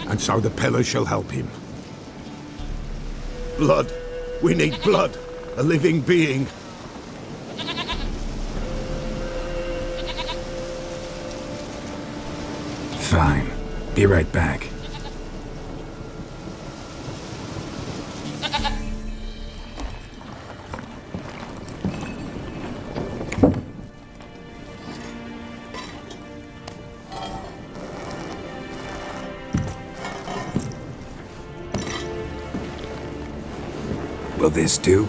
and so the Pella shall help him. Blood. We need blood. A living being. Fine. Be right back. Will this do?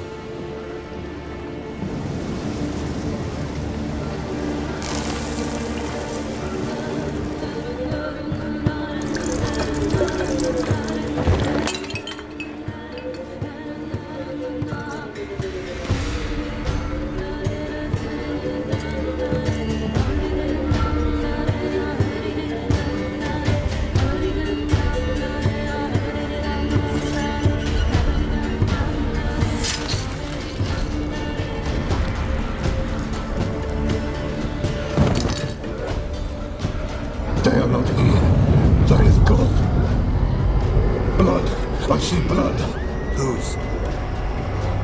They are not here. They have gone. Blood. I see blood. Whose?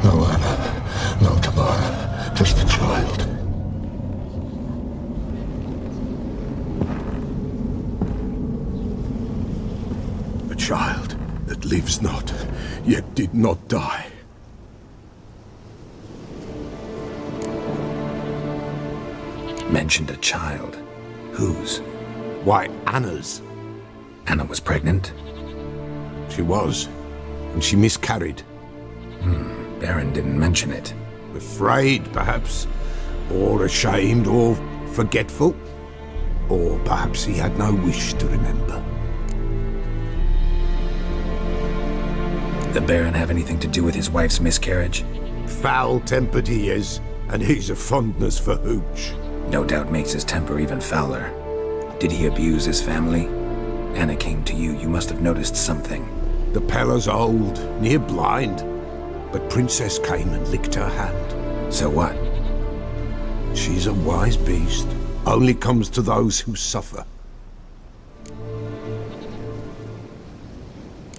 No Anna. No Tamara. Just the child. A child that lives not, yet did not die. Mentioned a child. Whose? Why, Anna's. Anna was pregnant? She was, and she miscarried. Baron didn't mention it. Afraid, perhaps, or ashamed, or forgetful. Or perhaps he had no wish to remember. The Baron have anything to do with his wife's miscarriage? Foul-tempered he is, and he's a fondness for hooch. No doubt makes his temper even fouler. Did he abuse his family? Anna came to you. You must have noticed something. The Pella's old, near blind. But Princess came and licked her hand. So what? She's a wise beast. Only comes to those who suffer.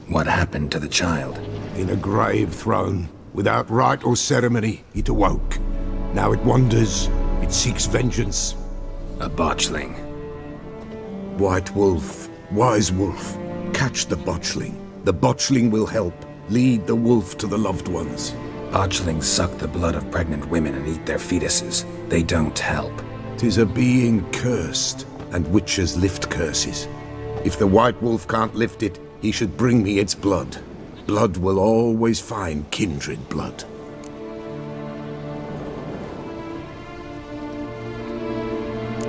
What happened to the child? In a grave thrown. Without rite or ceremony, it awoke. Now it wanders. It seeks vengeance. A botchling. White wolf. Wise wolf. Catch the botchling. The botchling will help. Lead the wolf to the loved ones. Botchlings suck the blood of pregnant women and eat their fetuses. They don't help. 'Tis a being cursed, and witches lift curses. If the white wolf can't lift it, he should bring me its blood. Blood will always find kindred blood.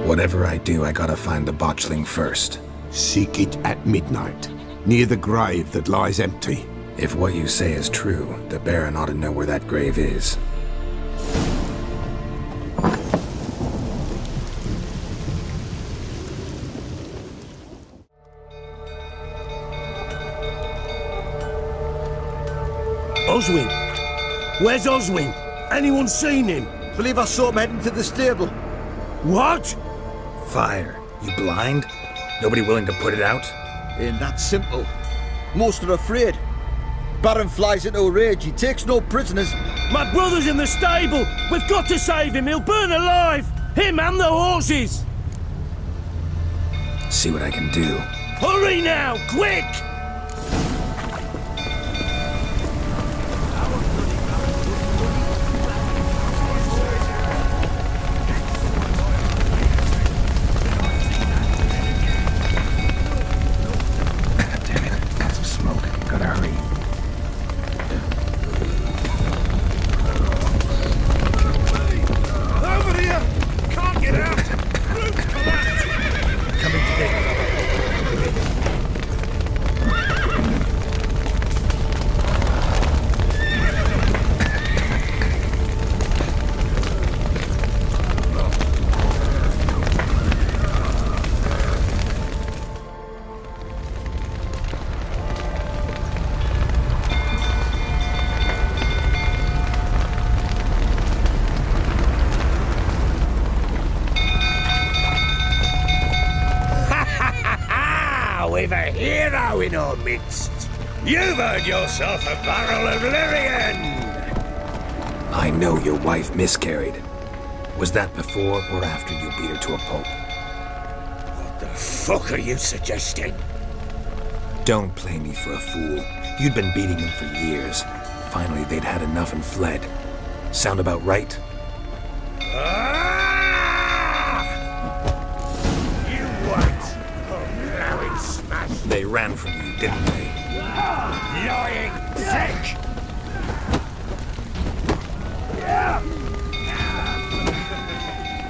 Whatever I do, I gotta find the botchling first. Seek it at midnight, near the grave that lies empty. If what you say is true, the Baron ought to know where that grave is. Oswin! Where's Oswin? Anyone seen him? Believe I saw him heading to the stable. What? Fire. You blind? Nobody willing to put it out? Ain't that simple. Most are afraid. Baron flies into a rage. He takes no prisoners. My brother's in the stable! We've got to save him! He'll burn alive! Him and the horses! See what I can do. Hurry now! Quick! We've a hero in our midst. You've earned yourself a barrel of Lyrian! I know your wife miscarried. Was that before or after you beat her to a pulp? What the fuck are you suggesting? Don't play me for a fool. You'd been beating them for years. Finally, they'd had enough and fled. Sound about right? They ran from you, didn't they? Lying prick!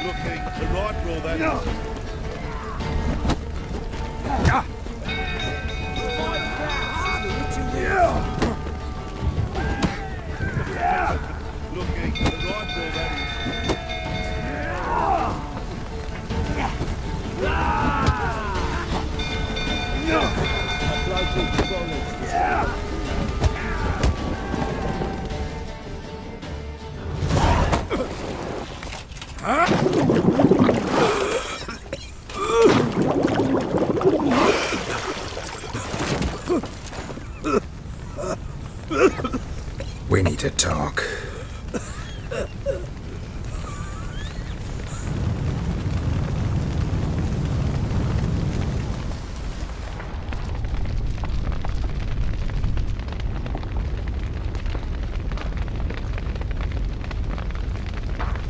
Looking to right roll that is. Looking to right roll that is. We need to talk.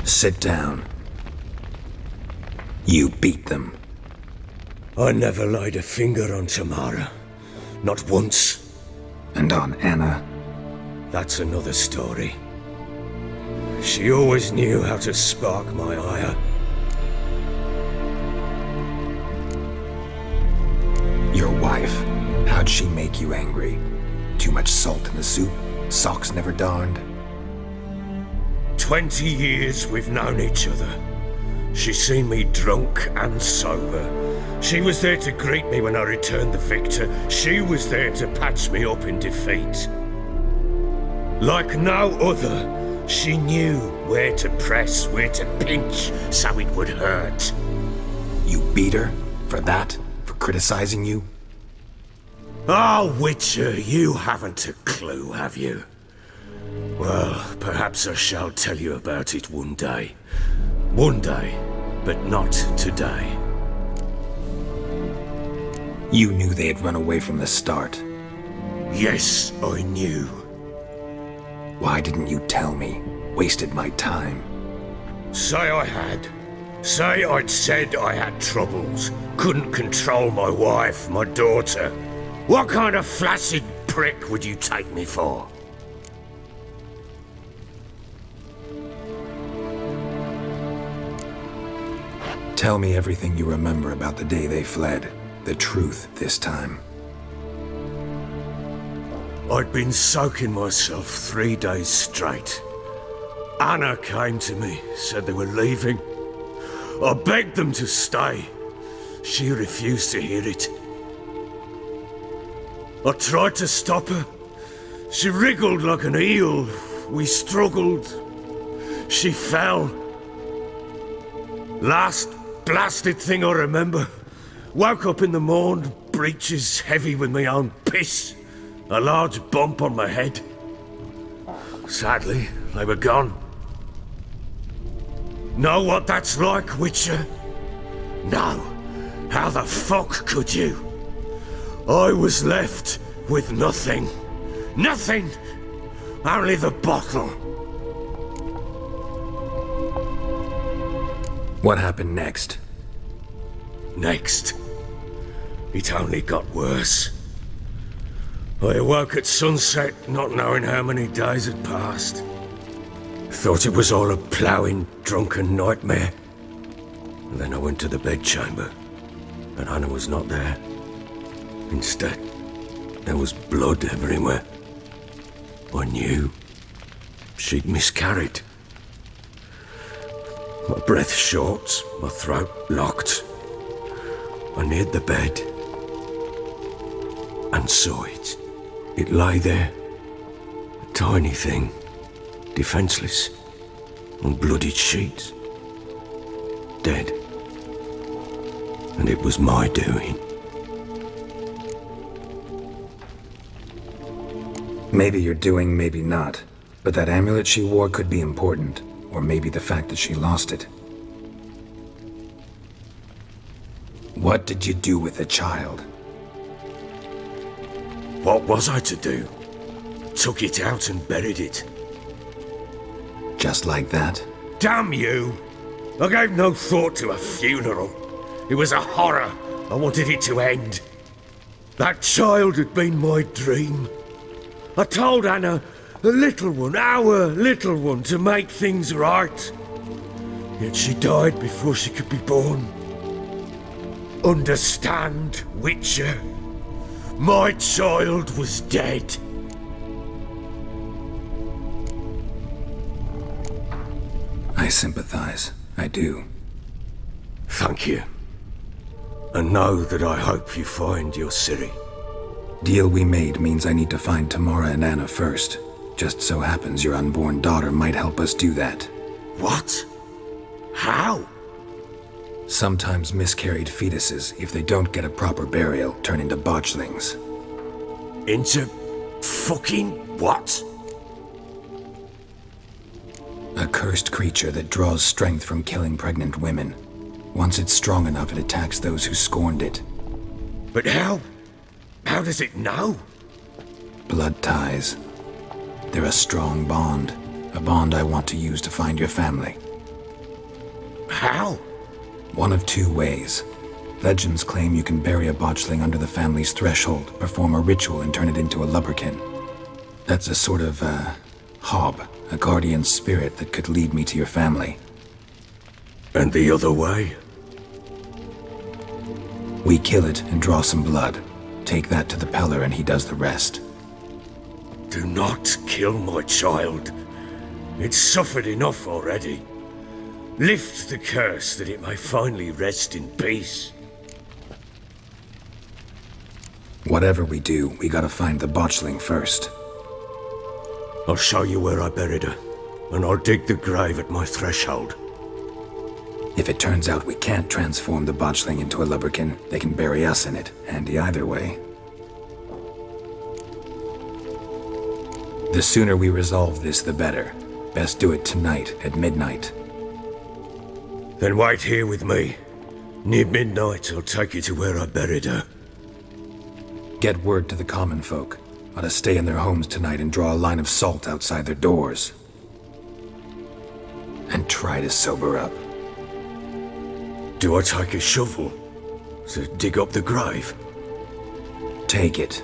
Sit down. You beat them. I never laid a finger on Tamara. Not once. And on Anna? That's another story. She always knew how to spark my ire. Your wife. How'd she make you angry? Too much salt in the soup? Socks never darned? 20 years we've known each other. She's seen me drunk and sober. She was there to greet me when I returned the victor. She was there to patch me up in defeat. Like no other, she knew where to press, where to pinch, so it would hurt. You beat her? For that? For criticizing you? Oh, Witcher, you haven't a clue, have you? Well, perhaps I shall tell you about it one day. One day, but not today. You knew they had run away from the start? Yes, I knew. Why didn't you tell me? Wasted my time. Say I had. Say I'd said I had troubles. Couldn't control my wife, my daughter. What kind of flaccid prick would you take me for? Tell me everything you remember about the day they fled. The truth this time. I'd been soaking myself 3 days straight. Anna came to me, said they were leaving. I begged them to stay. She refused to hear it. I tried to stop her. She wriggled like an eel. We struggled. She fell. Last blasted thing I remember. Woke up in the morn, breeches heavy with my own piss. A large bump on my head. Sadly, they were gone. Know what that's like, Witcher? No. How the fuck could you? I was left with nothing. Nothing! Only the bottle. What happened next? Next? It only got worse. I awoke at sunset, not knowing how many days had passed. Thought it was all a ploughing, drunken nightmare. And then I went to the bedchamber, and Anna was not there. Instead, there was blood everywhere. I knew she'd miscarried. My breath short, my throat locked. I neared the bed and saw it. It lay there, a tiny thing, defenseless, on bloodied sheets, dead. And it was my doing. Maybe you're doing, maybe not. But that amulet she wore could be important. Or maybe the fact that she lost it. What did you do with the child? What was I to do? Took it out and buried it. Just like that? Damn you! I gave no thought to a funeral. It was a horror. I wanted it to end. That child had been my dream. I told Anna, the little one, our little one, to make things right. Yet she died before she could be born. Understand, Witcher? My child was dead. I sympathize. I do. Thank you. And know that I hope you find your Ciri. Deal we made means I need to find Tamara and Anna first. Just so happens your unborn daughter might help us do that. What? How? Sometimes miscarried fetuses, if they don't get a proper burial, turn into botchlings. Into fucking what? A cursed creature that draws strength from killing pregnant women. Once it's strong enough, it attacks those who scorned it. But how? How does it know? Blood ties. They're a strong bond. A bond I want to use to find your family. How? One of two ways. Legends claim you can bury a botchling under the family's threshold, perform a ritual, and turn it into a lubberkin. That's a sort of, hob, a guardian spirit that could lead me to your family. And the other way? We kill it and draw some blood. Take that to the Peller and he does the rest. Do not kill my child. It's suffered enough already. Lift the curse that it may finally rest in peace. Whatever we do, we gotta find the botchling first. I'll show you where I buried her, and I'll dig the grave at my threshold. If it turns out we can't transform the botchling into a lubberkin, they can bury us in it. Handy either way. The sooner we resolve this, the better. Best do it tonight, at midnight. Then wait here with me. Near midnight, I'll take you to where I buried her. Get word to the common folk. Ought to stay in their homes tonight and draw a line of salt outside their doors. And try to sober up. Do I take a shovel to dig up the grave? Take it.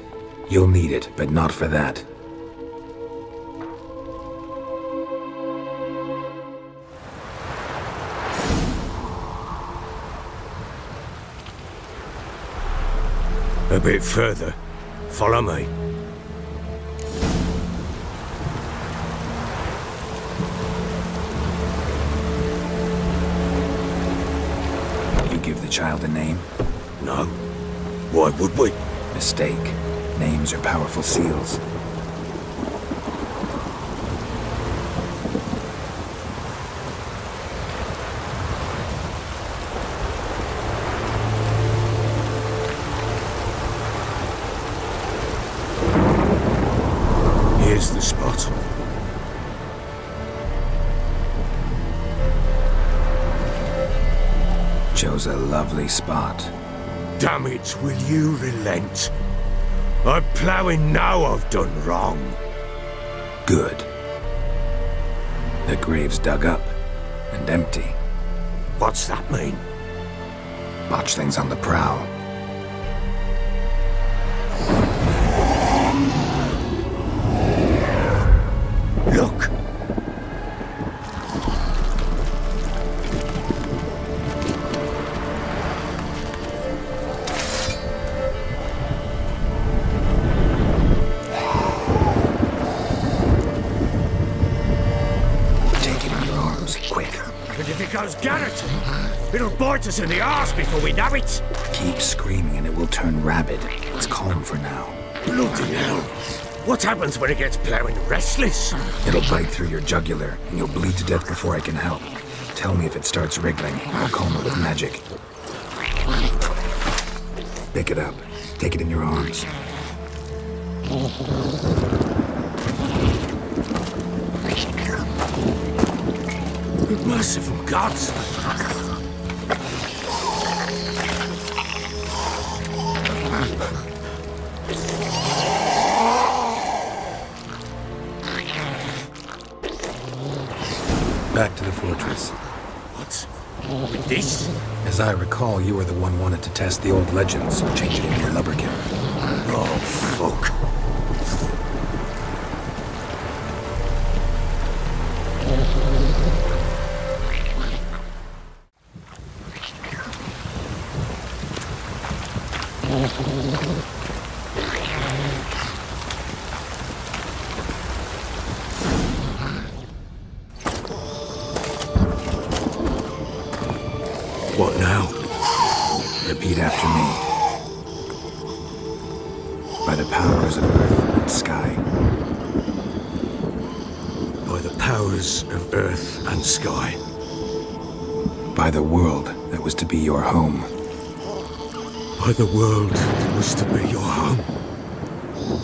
You'll need it, but not for that. A bit further. Follow me. You give the child a name? No. Why would we? Mistake. Names are powerful seals. Here's the spot. Chose a lovely spot. Damn it, will you relent? I'm ploughing now I've done wrong. Good. The grave's dug up and empty. What's that mean? Botchlings on the prowl. Look! Take it in your arms, quick. And if it goes garroting, it'll bite us in the arse before we know it. Keep screaming and it will turn rabid. It's calm for now. Bloody hell! What happens when it gets ploughing restless? It'll bite through your jugular, and you'll bleed to death before I can help. Tell me if it starts wriggling. I'll calm it with magic. Pick it up. Take it in your arms. Merciful gods! Back to the fortress. What? With this? As I recall, you were the one wanted to test the old legends, change it into a lubberkin. Oh, fuck. What now? Repeat after me. By the powers of earth and sky. By the powers of earth and sky. By the world that was to be your home. By the world that was to be your home.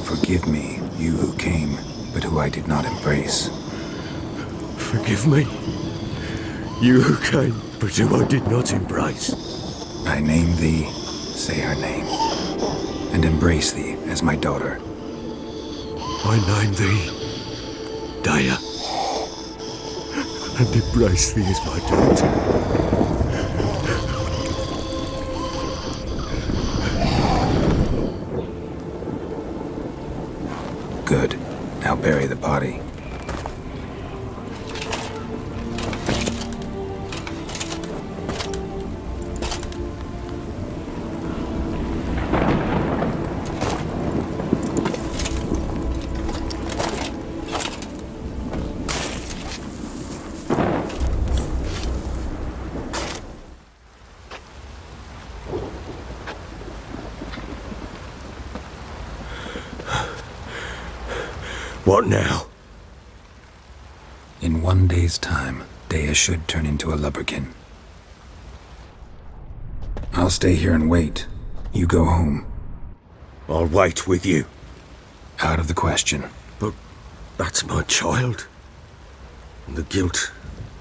Forgive me, you who came, but who I did not embrace. Forgive me, you who came, but who I did not embrace. I name thee, say her name, and embrace thee as my daughter. I name thee, Daya, and embrace thee as my daughter. Good. Now bury the body. What now? In 1 day's time, Daya should turn into a lubberkin. I'll stay here and wait. You go home. I'll wait with you. Out of the question. But That's my child. And the guilt,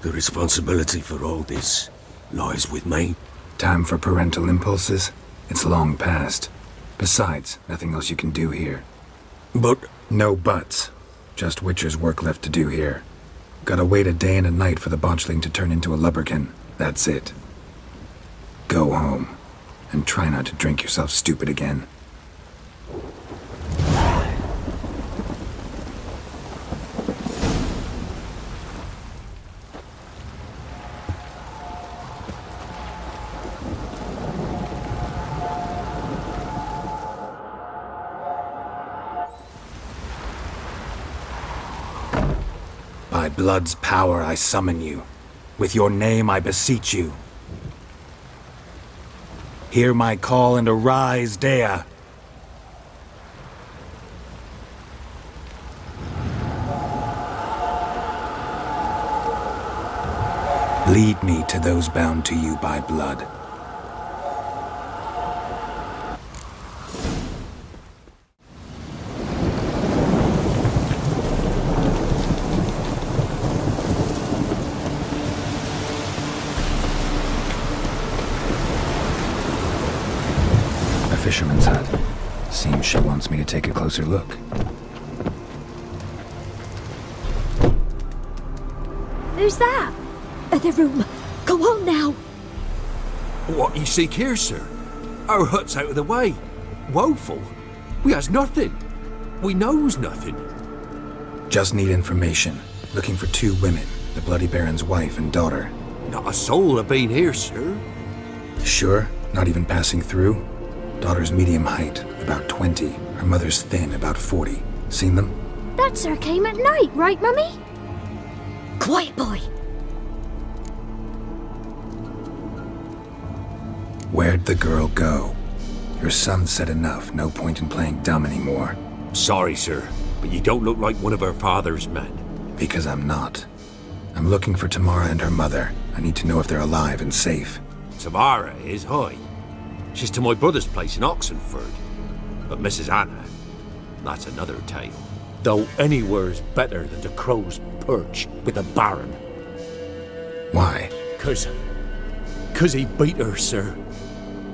the responsibility for all this lies with me. Time for parental impulses? It's long past. Besides, nothing else you can do here. But... No buts. Just Witcher's work left to do here. Gotta wait a day and a night for the botchling to turn into a lubberkin. That's it. Go home. And try not to drink yourself stupid again. By blood's power I summon you. With your name I beseech you. Hear my call and arise, Dea. Lead me to those bound to you by blood. Fisherman's hut. Seems she wants me to take a closer look. Who's that? The room. Go on now. What you seek here, sir? Our hut's out of the way. Woeful. We has nothing. We knows nothing. Just need information. Looking for 2 women. The Bloody Baron's wife and daughter. Not a soul have been here, sir. Sure? Not even passing through? Daughter's medium height, about 20. Her mother's thin, about 40. Seen them? That sir came at night, right, Mummy? Quiet, boy. Where'd the girl go? Your son said enough. No point in playing dumb anymore. Sorry, sir, but you don't look like one of her father's men. Because I'm not. I'm looking for Tamara and her mother. I need to know if they're alive and safe. Tamara is high. She's to my brother's place in Oxenford. But Mrs. Anna, that's another tale. Though anywhere's better than the Crow's Perch with the Baron. Why? 'Cause he beat her, sir.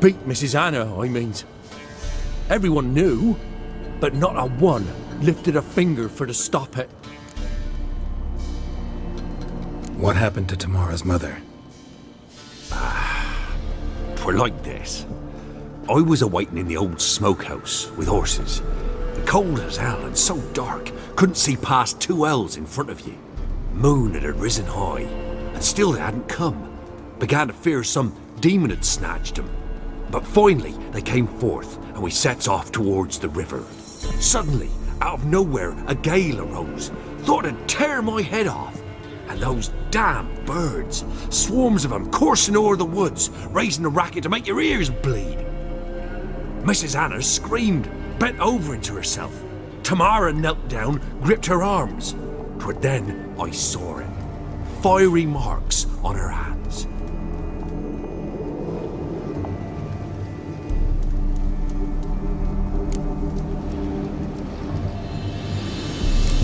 Beat Mrs. Anna, I means. Everyone knew, but not a one lifted a finger for to stop it. What happened to Tamara's mother? 'Twere like this. I was awaiting in the old smokehouse with horses. Cold as hell and so dark, couldn't see past 2 ells in front of you. Moon had risen high, and still they hadn't come. Began to fear some demon had snatched them. But finally they came forth, and we sets off towards the river. Suddenly, out of nowhere, a gale arose. Thought it'd tear my head off. And those damn birds, swarms of them coursing over the woods, raising a racket to make your ears bleed. Mrs. Anna screamed, bent over into herself. Tamara knelt down, gripped her arms. 'Twere then I saw it. Fiery marks on her hands.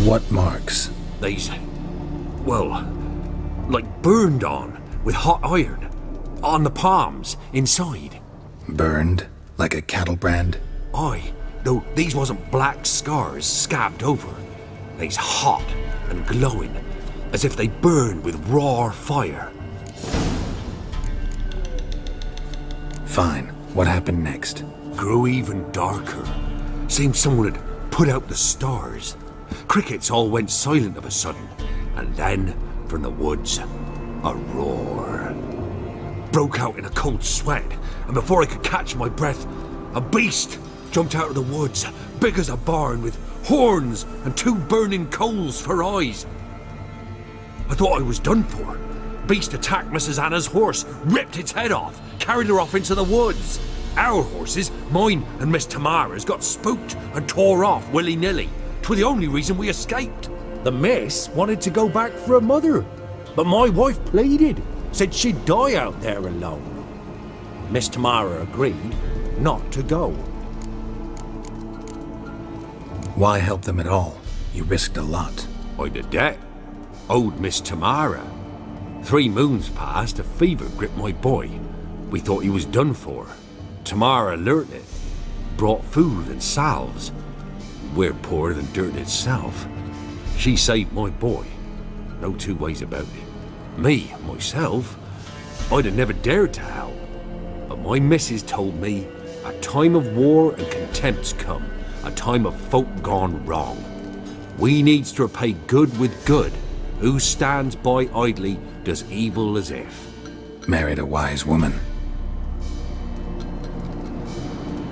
What marks? These... well, like burned on with hot iron. On the palms, inside. Burned? Like a cattle brand? Aye, though these wasn't black scars scabbed over. They's hot and glowing, as if they burned with raw fire. Fine. What happened next? Grew even darker. Seemed someone had put out the stars. Crickets all went silent of a sudden, and then, from the woods, a roar. Broke out in a cold sweat, and before I could catch my breath, a beast jumped out of the woods, big as a barn, with horns and 2 burning coals for eyes. I thought I was done for. Beast attacked Mrs. Anna's horse, ripped its head off, carried her off into the woods. Our horses, mine and Miss Tamara's, got spooked and tore off willy-nilly. 'Twere the only reason we escaped. The miss wanted to go back for her mother, but my wife pleaded, said she'd die out there alone. Miss Tamara agreed not to go. Why help them at all? You risked a lot. I'd a debt. Owed Miss Tamara. 3 moons passed, a fever gripped my boy. We thought he was done for. Tamara learnt it. Brought food and salves. We're poorer than dirt itself. She saved my boy. No 2 ways about it. Me, myself, I'd have never dared to help. But my missus told me a time of war and contempt's come. A time of folk gone wrong. We needs to repay good with good. Who stands by idly does evil as if. Married a wise woman.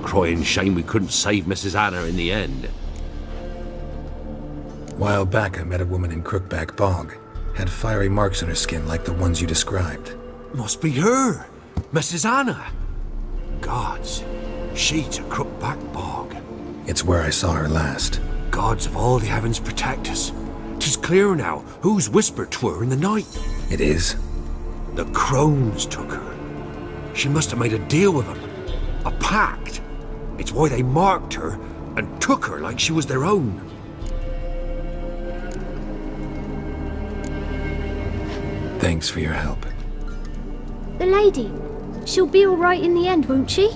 Crying shame we couldn't save Mrs. Anna in the end. While back I met a woman in Crookback Bog. Had fiery marks on her skin like the ones you described. Must be her! Mrs. Anna! Gods, she's a Crookback Bog. It's where I saw her last. Gods of all the heavens protect us. 'Tis clear now who's whispered to her in the night. It is? The crones took her. She must have made a deal with them. A pact. It's why they marked her and took her like she was their own. Thanks for your help. The lady. She'll be all right in the end, won't she?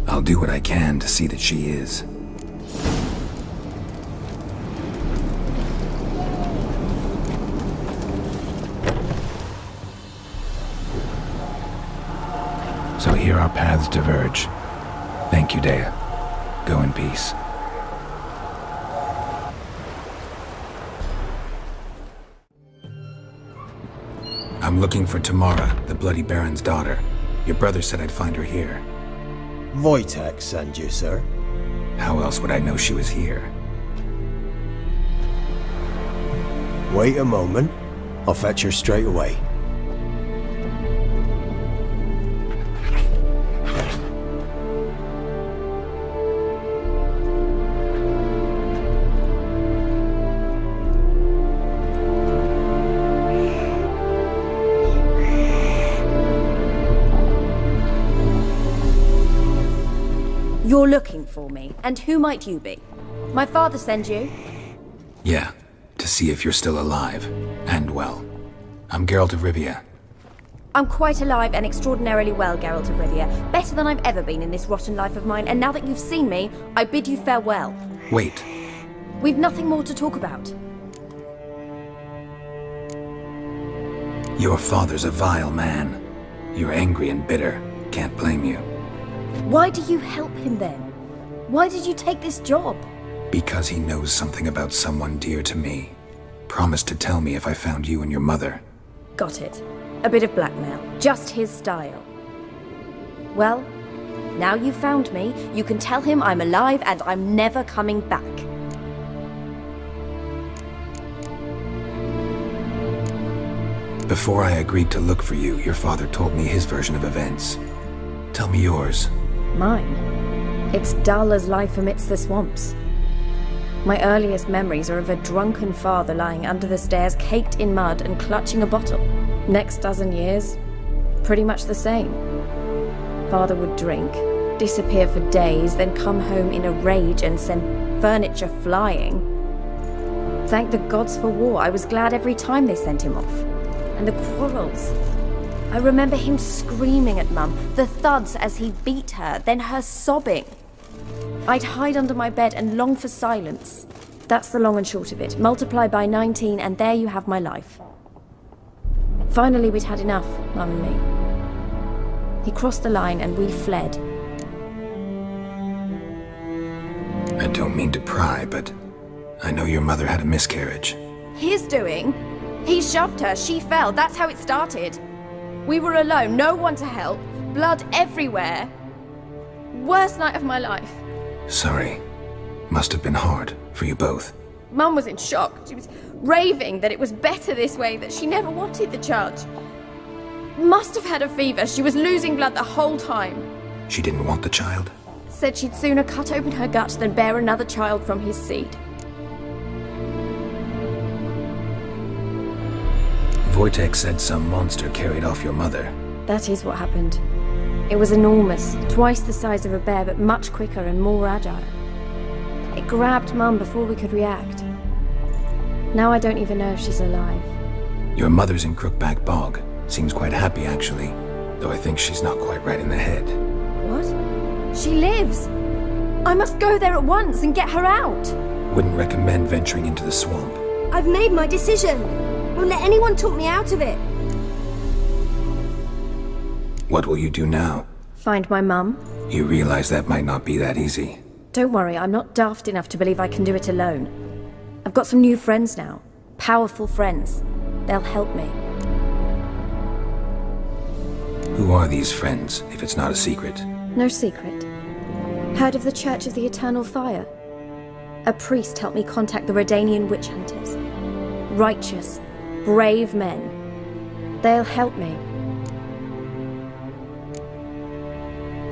I'll do what I can to see that she is. So here our paths diverge. Thank you, Dea. Go in peace. I'm looking for Tamara, the Bloody Baron's daughter. Your brother said I'd find her here. Wojtek sent you, sir. How else would I know she was here? Wait a moment. I'll fetch her straight away. You're looking for me, and who might you be? My father sent you? Yeah, to see if you're still alive, and well. I'm Geralt of Rivia. I'm quite alive and extraordinarily well, Geralt of Rivia. Better than I've ever been in this rotten life of mine, and now that you've seen me, I bid you farewell. Wait. We've nothing more to talk about. Your father's a vile man. You're angry and bitter. Can't blame you. Why do you help him then? Why did you take this job? Because he knows something about someone dear to me. Promised to tell me if I found you and your mother. Got it. A bit of blackmail. Just his style. Well, now you've found me, you can tell him I'm alive and I'm never coming back. Before I agreed to look for you, your father told me his version of events. Tell me yours. Mine? It's dull as life amidst the swamps. My earliest memories are of a drunken father lying under the stairs, caked in mud and clutching a bottle. Next dozen years, pretty much the same. Father would drink, disappear for days, then come home in a rage and send furniture flying. Thank the gods for war. I was glad every time they sent him off. And the quarrels. I remember him screaming at Mum, the thuds as he beat her, then her sobbing. I'd hide under my bed and long for silence. That's the long and short of it. Multiply by 19 and there you have my life. Finally we'd had enough, Mum and me. He crossed the line and we fled. I don't mean to pry, but I know your mother had a miscarriage. His doing? He shoved her, she fell, that's how it started. We were alone, no one to help, blood everywhere. Worst night of my life. Sorry. Must have been hard for you both. Mum was in shock. She was raving that it was better this way, that she never wanted the charge. Must have had a fever. She was losing blood the whole time. She didn't want the child? Said she'd sooner cut open her gut than bear another child from his seed. Wojtek said some monster carried off your mother. That is what happened. It was enormous, twice the size of a bear, but much quicker and more agile. It grabbed Mum before we could react. Now I don't even know if she's alive. Your mother's in Crookback Bog. Seems quite happy, actually. Though I think she's not quite right in the head. What? She lives! I must go there at once and get her out! Wouldn't recommend venturing into the swamp. I've made my decision. Won't let anyone talk me out of it. What will you do now? Find my mum. You realize that might not be that easy. Don't worry, I'm not daft enough to believe I can do it alone. I've got some new friends now. Powerful friends. They'll help me. Who are these friends, if it's not a secret? No secret. Heard of the Church of the Eternal Fire? A priest helped me contact the Redanian witch hunters. Righteous, brave men. They'll help me.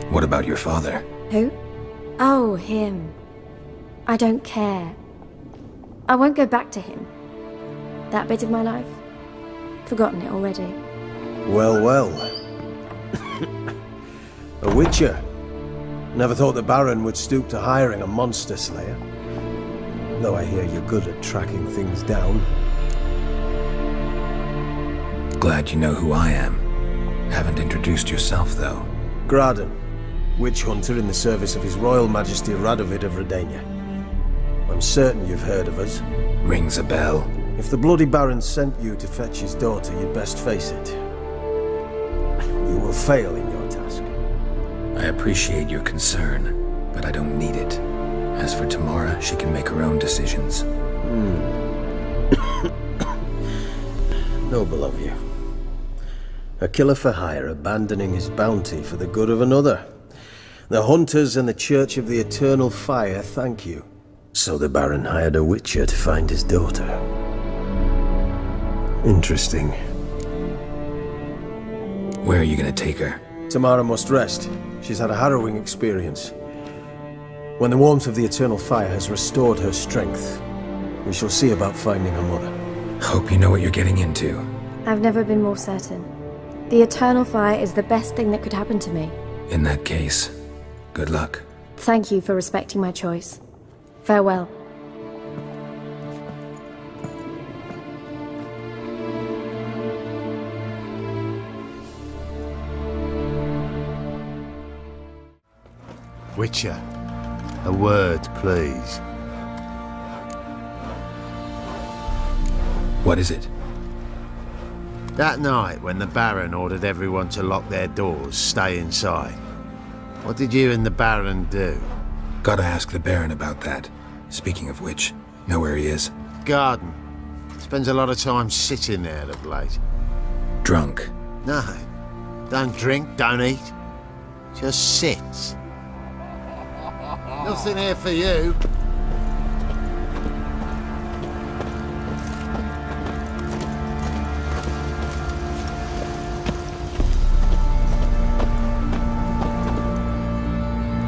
What about your father? Who? Oh, him. I don't care. I won't go back to him. That bit of my life? Forgotten it already. Well, well. A witcher. Never thought the Baron would stoop to hiring a monster slayer. Though I hear you're good at tracking things down. Glad you know who I am. Haven't introduced yourself, though. Graden, witch hunter in the service of His Royal Majesty Radovid of Redania. I'm certain you've heard of us. Rings a bell. If the Bloody Baron sent you to fetch his daughter, you'd best face it. You will fail in your task. I appreciate your concern, but I don't need it. As for Tamara, she can make her own decisions. Noble of you. A killer for hire abandoning his bounty for the good of another. The hunters and the Church of the Eternal Fire thank you. So the Baron hired a witcher to find his daughter. Interesting. Where are you gonna take her? Tamara must rest. She's had a harrowing experience. When the warmth of the Eternal Fire has restored her strength, we shall see about finding her mother. Hope you know what you're getting into. I've never been more certain. The Eternal Fire is the best thing that could happen to me. In that case, good luck. Thank you for respecting my choice. Farewell. Witcher, a word, please. What is it? That night, when the Baron ordered everyone to lock their doors, stay inside, what did you and the Baron do? Gotta ask the Baron about that. Speaking of which, know where he is? Garden. Spends a lot of time sitting there of late. Drunk? No. Don't drink, don't eat. Just sits. Nothing here for you.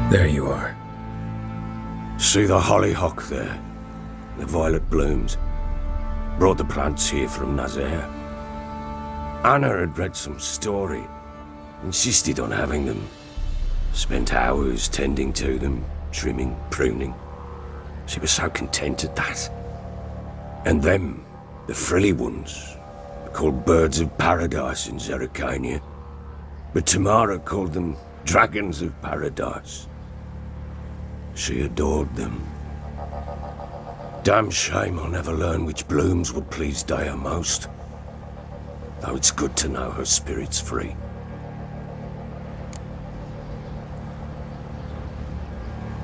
There you are. See the hollyhock there? The violet blooms. Brought the plants here from Nazaire. Anna had read some story. Insisted on having them. Spent hours tending to them, trimming, pruning. She was so content at that. And them, the frilly ones, are called birds of paradise in Zerrikania. But Tamara called them dragons of paradise. She adored them. Damn shame I'll never learn which blooms would please Daya most. Though it's good to know her spirit's free.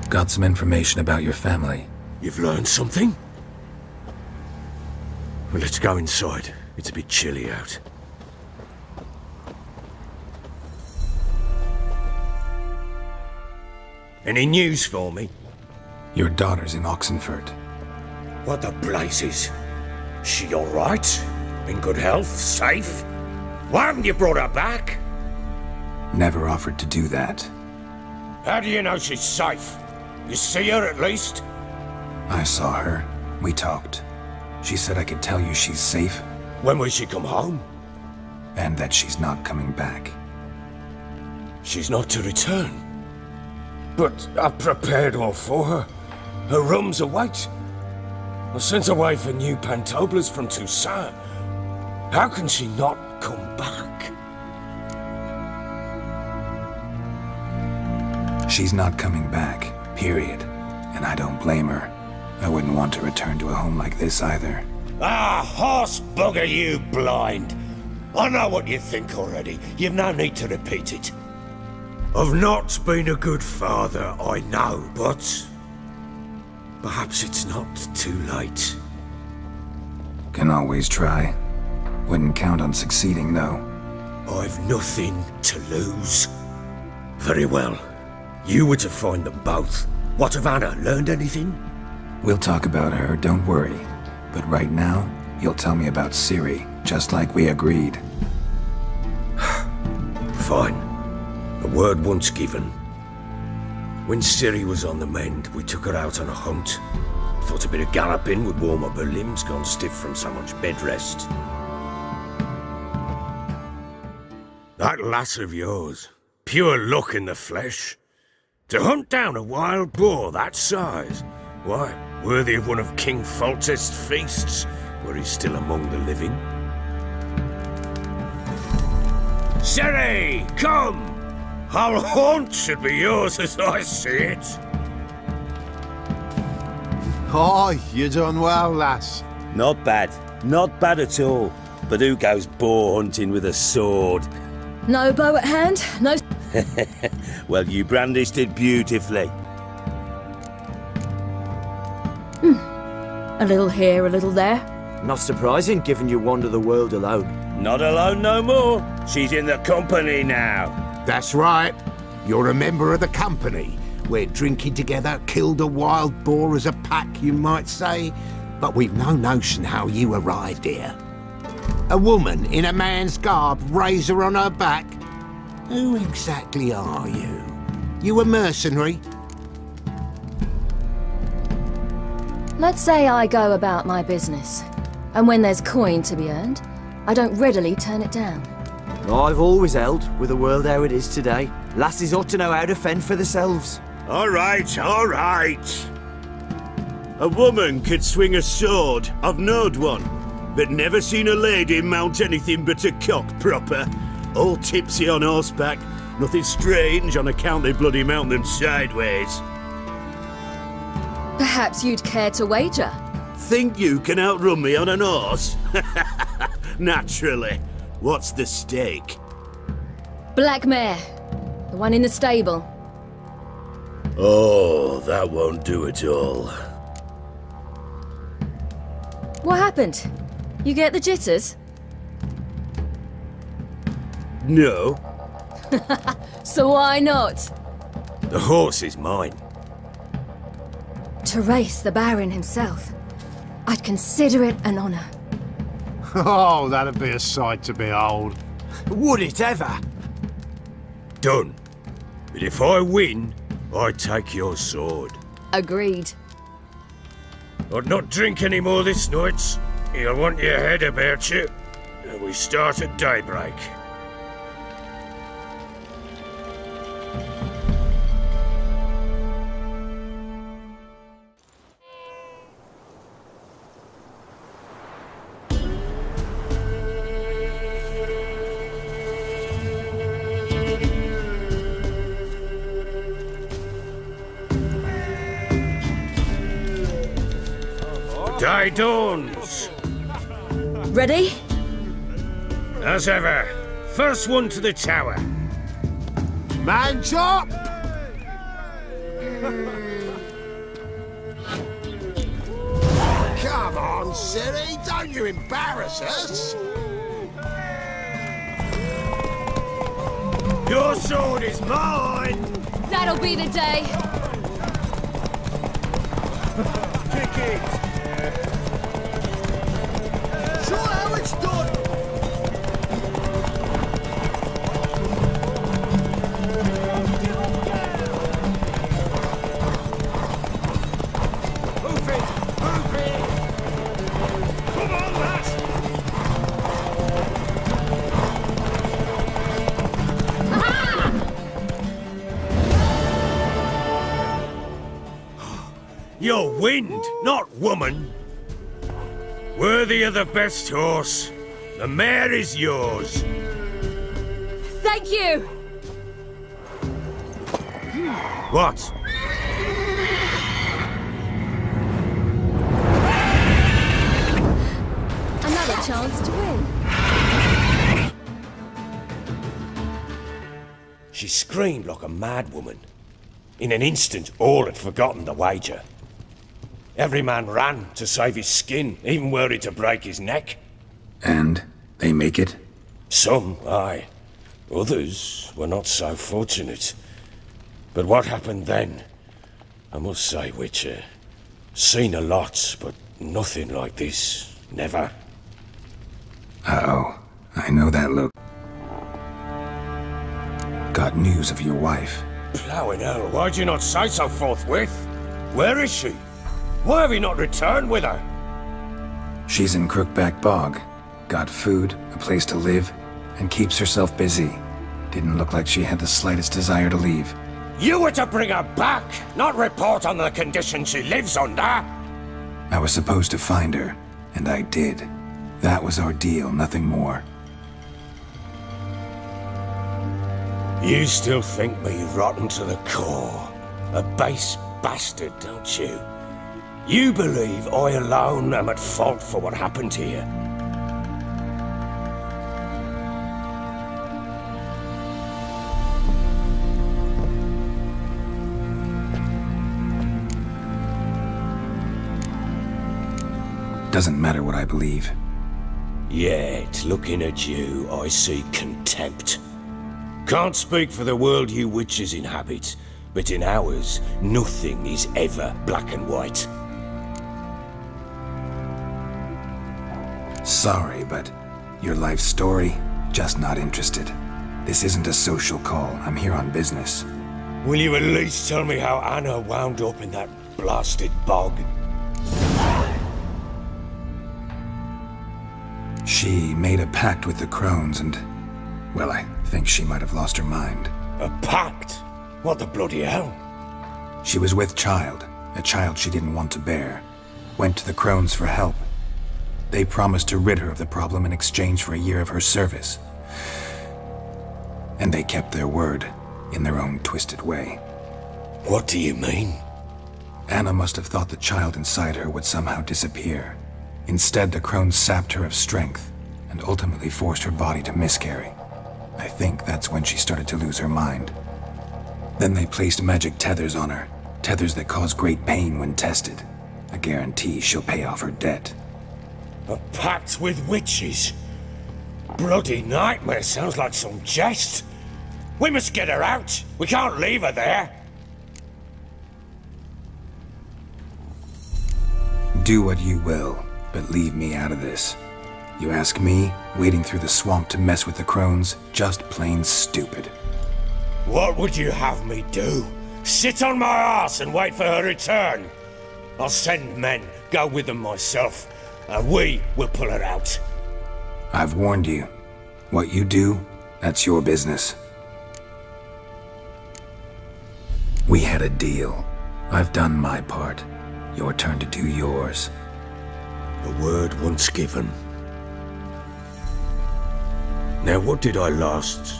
Got some information about your family. You've learned something? Well, let's go inside. It's a bit chilly out. Any news for me? Your daughter's in Oxenford. What the blazes? She all right? In good health? Safe? Why haven't you brought her back? Never offered to do that. How do you know she's safe? You see her at least? I saw her. We talked. She said I could tell you she's safe. When will she come home? And that she's not coming back. She's not to return. But I've prepared all for her. Her rum's await. I sent away for new pantoblas from Toussaint. How can she not come back? She's not coming back, period. And I don't blame her. I wouldn't want to return to a home like this either. Ah, horse bugger you, blind. I know what you think already. You've no need to repeat it. I've not been a good father, I know, but perhaps it's not too late. Can always try. Wouldn't count on succeeding, though. I've nothing to lose. Very well. You were to find them both. What of Anna? Learned anything? We'll talk about her, don't worry. But right now, you'll tell me about Ciri, just like we agreed. Fine. A word once given. When Ciri was on the mend, we took her out on a hunt. Thought a bit of galloping would warm up her limbs gone stiff from so much bed rest. That lass of yours, pure luck in the flesh. To hunt down a wild boar that size, why, worthy of one of King Foltest's feasts, were he still among the living. Ciri, come! Our haunt should be yours as I see it. Oh, you done well, lass. Not bad. Not bad at all. But who goes boar hunting with a sword? No bow at hand, no... Well, you brandished it beautifully. A little here, a little there. Not surprising, given you wander the world alone. Not alone no more. She's in the company now. That's right. You're a member of the company. We're drinking together, killed a wild boar as a pack, you might say. But we've no notion how you arrived here. A woman in a man's garb, razor on her back. Who exactly are you? You a mercenary? Let's say I go about my business. And when there's coin to be earned, I don't readily turn it down. I've always held, with the world how it is today, lasses ought to know how to fend for themselves. All right, all right. A woman could swing a sword, I've knowed one, but never seen a lady mount anything but a cock proper. All tipsy on horseback, nothing strange on account they bloody mount them sideways. Perhaps you'd care to wager? Think you can outrun me on an horse? Naturally. What's the stake? Black mare. The one in the stable. Oh, that won't do it all. What happened? You get the jitters? No. So why not? The horse is mine. To race the Baron himself. I'd consider it an honor. Oh, that'd be a sight to behold. Would it ever? Done. But if I win, I take your sword. Agreed. I'd not drink any more this night. You'll want your head about you. And we start at daybreak. Day dawns. Ready? As ever. First one to the tower. Man chop! Come on, Ciri, don't you embarrass us! Your sword is mine! That'll be the day. Kick it! Show how it's done! Move it! Move it! Come on, lass! You're wind, not woman. Worthy of the best horse. The mare is yours. Thank you! What? Another chance to win. She screamed like a mad woman. In an instant, all had forgotten the wager. Every man ran to save his skin, even worried to break his neck. And they make it? Some, aye. Others were not so fortunate. But what happened then? I must say, Witcher, seen a lot, but nothing like this. Never. Uh-oh. I know that look. Got news of your wife. Plowing hell, why'd you not say so forthwith? Where is she? Why have you not returned with her? She's in Crookback Bog. Got food, a place to live, and keeps herself busy. Didn't look like she had the slightest desire to leave. You were to bring her back, not report on the conditions she lives under. I was supposed to find her, and I did. That was our deal, nothing more. You still think me rotten to the core. A base bastard, don't you? You believe I alone am at fault for what happened here. Doesn't matter what I believe. Yet, looking at you, I see contempt. Can't speak for the world you witches inhabit, but in ours, nothing is ever black and white. Sorry, but your life story, just not interested. This isn't a social call. I'm here on business. Will you at least tell me how Anna wound up in that blasted bog? She made a pact with the crones and, well, I think she might have lost her mind. A pact? What the bloody hell? She was with child, a child she didn't want to bear. Went to the crones for help. They promised to rid her of the problem in exchange for a year of her service. And they kept their word, in their own twisted way. What do you mean? Anna must have thought the child inside her would somehow disappear. Instead, the crones sapped her of strength, and ultimately forced her body to miscarry. I think that's when she started to lose her mind. Then they placed magic tethers on her, tethers that cause great pain when tested. A guarantee she'll pay off her debt. A pact with witches? Bloody nightmare, sounds like some jest. We must get her out. We can't leave her there. Do what you will, but leave me out of this. You ask me, wading through the swamp to mess with the crones, just plain stupid. What would you have me do? Sit on my ass and wait for her return? I'll send men, go with them myself, and we will pull her out. I've warned you. What you do, that's your business. We had a deal. I've done my part. Your turn to do yours. A word once given. Now what did I last?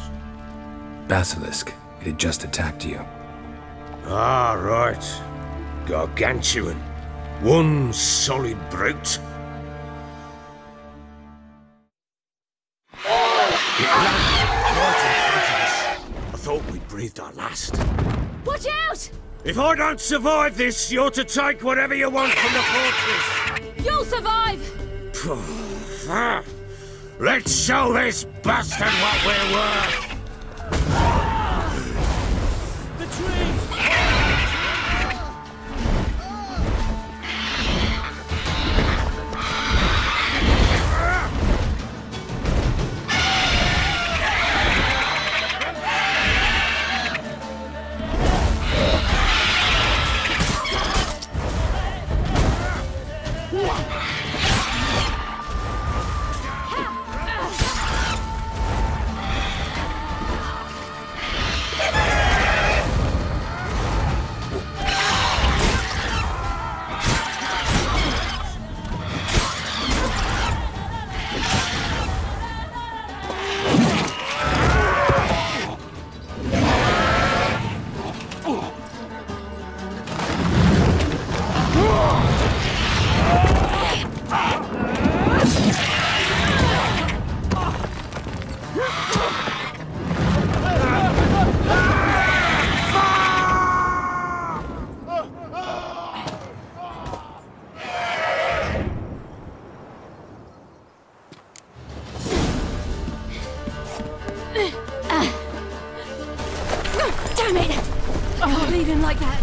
Basilisk. It had just attacked you. Ah, right. Gargantuan. One solid brute. It landed right in front of us. I thought we'd breathed our last. Watch out! If I don't survive this, you're to take whatever you want from the fortress. You'll survive! Let's show this bastard what we're worth! The trees! moving like that?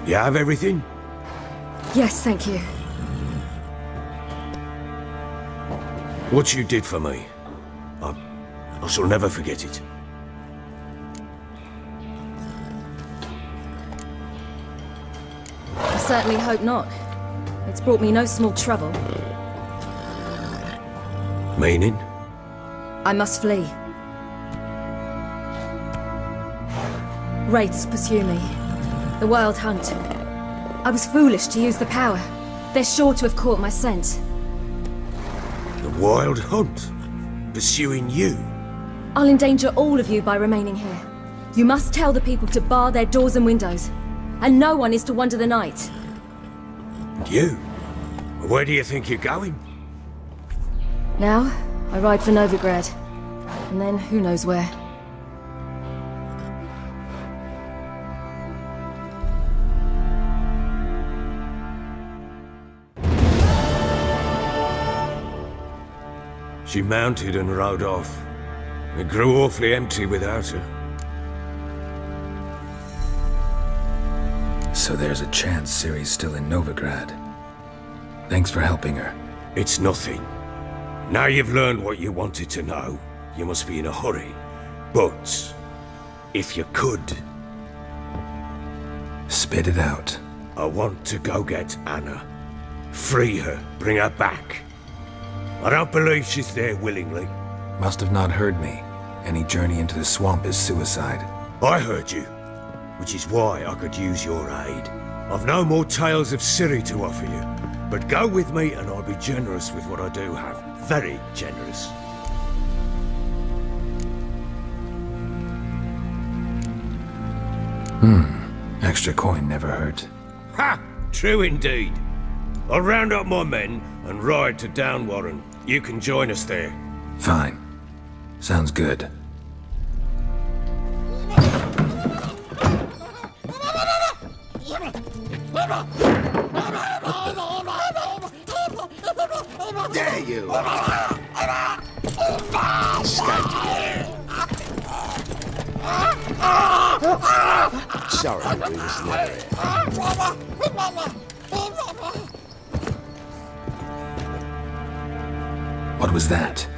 You have everything? Yes, thank you. What you did for me, I shall never forget it. I certainly hope not. It's brought me no small trouble. Meaning? I must flee. Wraiths pursue me. The Wild Hunt. I was foolish to use the power. They're sure to have caught my scent. The Wild Hunt? Pursuing you? I'll endanger all of you by remaining here. You must tell the people to bar their doors and windows. And no one is to wander the night. And you? Where do you think you're going? Now, I ride for Novigrad. And then, who knows where. She mounted and rode off. It grew awfully empty without her. So there's a chance Ciri's still in Novigrad. Thanks for helping her. It's nothing. Now you've learned what you wanted to know, you must be in a hurry. But, if you could... Spit it out. I want to go get Anna. Free her, bring her back. I don't believe she's there willingly. Must have not heard me. Any journey into the swamp is suicide. I heard you, which is why I could use your aid. I've no more tales of Ciri to offer you, but go with me and I'll be generous with what I do have. Very generous. Extra coin never hurt. Ha! True indeed. I'll round up my men and ride to Downwarren. You can join us there. Fine. Sounds good. There you are. Sorry, we was never here. What was that?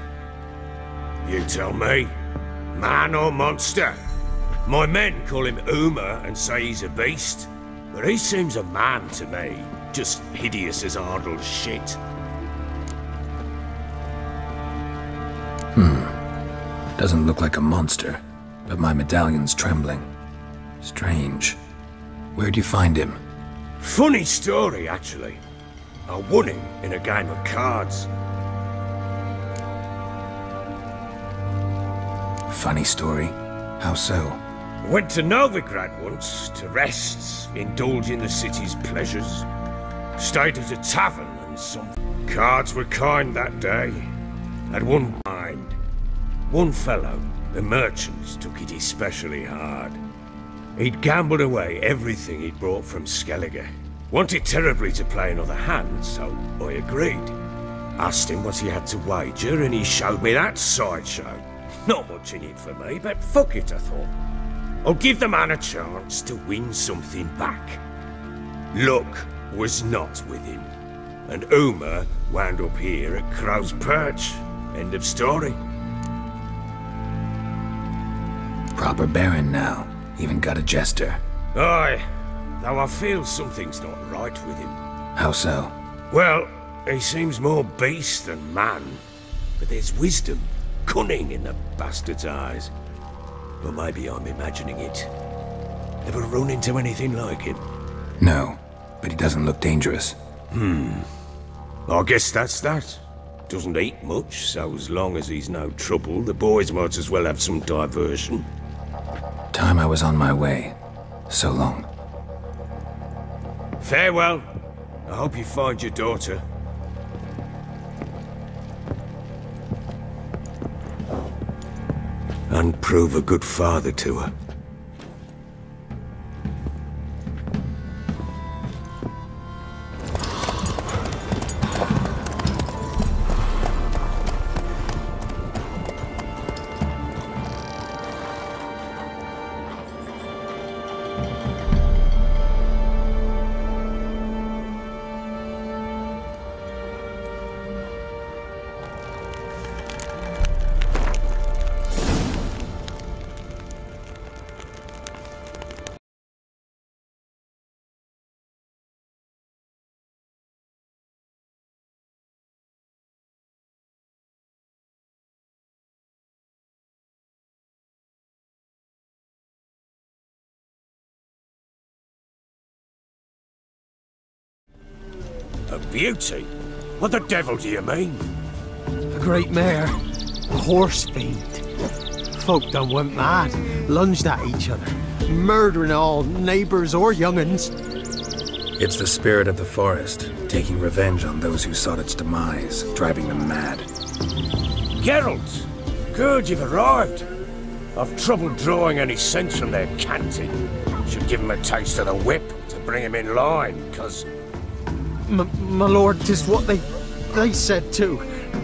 You tell me. Man or monster? My men call him Uma and say he's a beast, but he seems a man to me. Just hideous as Ardle's shit. Doesn't look like a monster, but my medallion's trembling. Strange. Where'd you find him? Funny story, actually. I won him in a game of cards. Funny story? How so? Went to Novigrad once to rest, indulge in the city's pleasures. Stayed at a tavern and some cards were kind that day. Had one mind. One fellow, the merchant, took it especially hard. He'd gambled away everything he'd brought from Skellige. Wanted terribly to play another hand, so I agreed. Asked him what he had to wager, and he showed me that sideshow. Not much in it for me, but fuck it, I thought. I'll give the man a chance to win something back. Luck was not with him, and Uma wound up here at Crow's Perch. End of story. Proper Baron now. Even got a jester. Aye, though I feel something's not right with him. How so? Well, he seems more beast than man, but there's wisdom, cunning in the bastard's eyes. Or maybe I'm imagining it. Ever run into anything like him? No, but he doesn't look dangerous. I guess that's that. Doesn't eat much, so as long as he's no trouble, the boys might as well have some diversion. Time I was on my way. So long. Farewell. I hope you find your daughter. And prove a good father to her. A beauty? What the devil do you mean? A great mare. A horse fiend. Folk done went mad, lunged at each other, murdering all neighbours or young'uns. It's the spirit of the forest, taking revenge on those who sought its demise, driving them mad. Geralt! Good, you've arrived. I've trouble drawing any sense from their canting. Should give him a taste of the whip to bring him in line, cause... My lord, 'tis what they said too,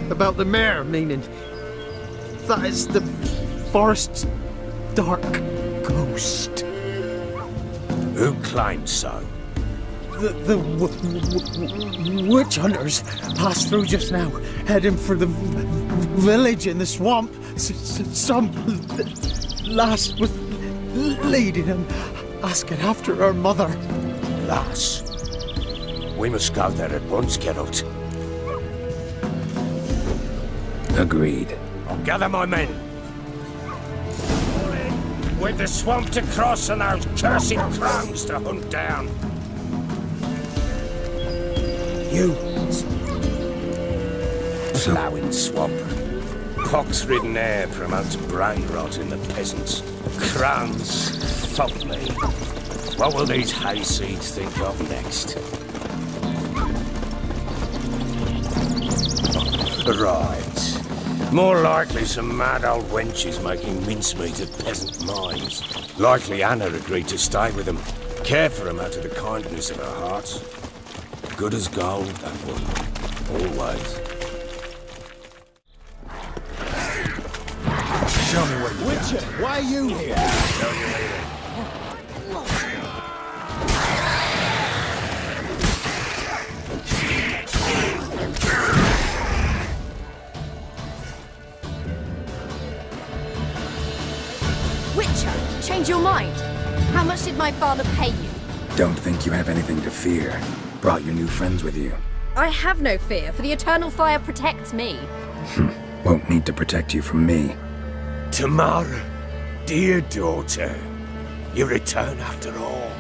about the mare, meaning that is the forest's dark ghost. Who claims so? The witch hunters passed through just now, heading for the village in the swamp. Some lass was leading them, asking after her mother. Lass? We must go there at once, Geralt. Agreed. I'll gather my men. With the swamp to cross and those cursed crows to hunt down. You. Ploughing swamp. Pox-ridden air promotes brain rot in the peasants. Crones, fuck me. What will these hayseeds think of next? Right. More likely some mad old wenches making mincemeat of peasant minds. Likely Anna agreed to stay with them, care for them out of the kindness of her heart. Good as gold, that one. Always. Show me what you got. Witcher, why are you here? Tell you later. Change your mind. How much did my father pay you? Don't think you have anything to fear. Brought your new friends with you. I have no fear, for the eternal fire protects me. Won't need to protect you from me. Tamara, dear daughter, you return after all.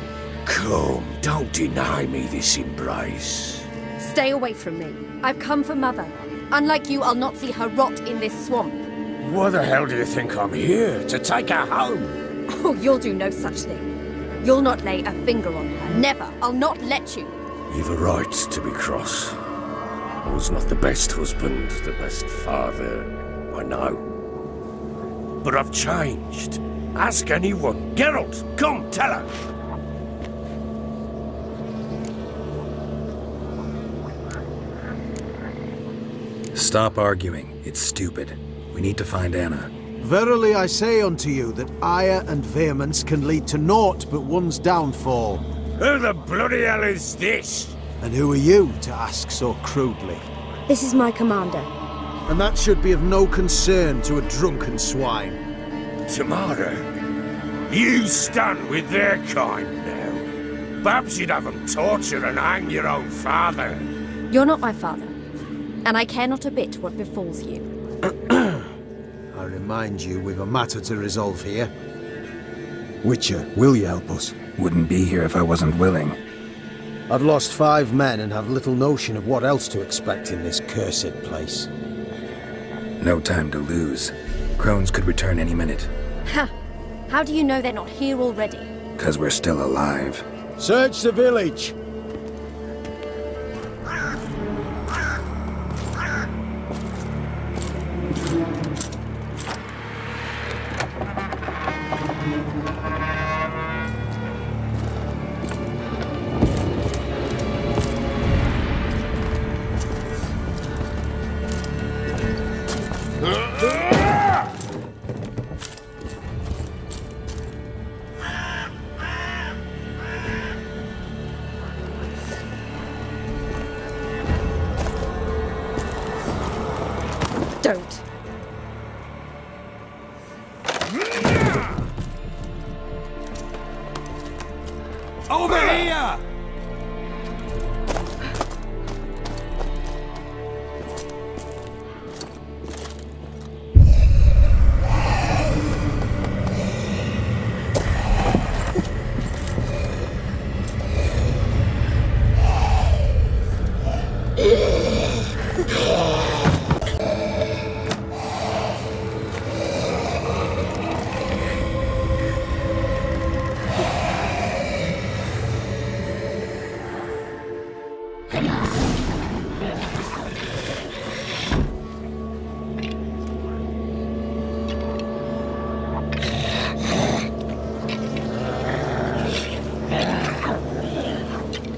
Come, don't deny me this embrace. Stay away from me. I've come for Mother. Unlike you, I'll not see her rot in this swamp. Why the hell do you think I'm here? To take her home? Oh, you'll do no such thing. You'll not lay a finger on her. Never. I'll not let you. You've a right to be cross. I was not the best husband, the best father, I know. But I've changed. Ask anyone. Geralt, come, tell her. Stop arguing. It's stupid. We need to find Anna. Verily I say unto you that ire and vehemence can lead to naught but one's downfall. Who the bloody hell is this? And who are you to ask so crudely? This is my commander. And that should be of no concern to a drunken swine. Tamara, you stand with their kind now. Perhaps you'd have them torture and hang your own father. You're not my father, and I care not a bit what befalls you. I remind you, we've a matter to resolve here. Witcher, will you help us? Wouldn't be here if I wasn't willing. I've lost 5 men and have little notion of what else to expect in this cursed place. No time to lose. Crones could return any minute. Ha! How do you know they're not here already? 'Cause we're still alive. Search the village! Don't. Over here!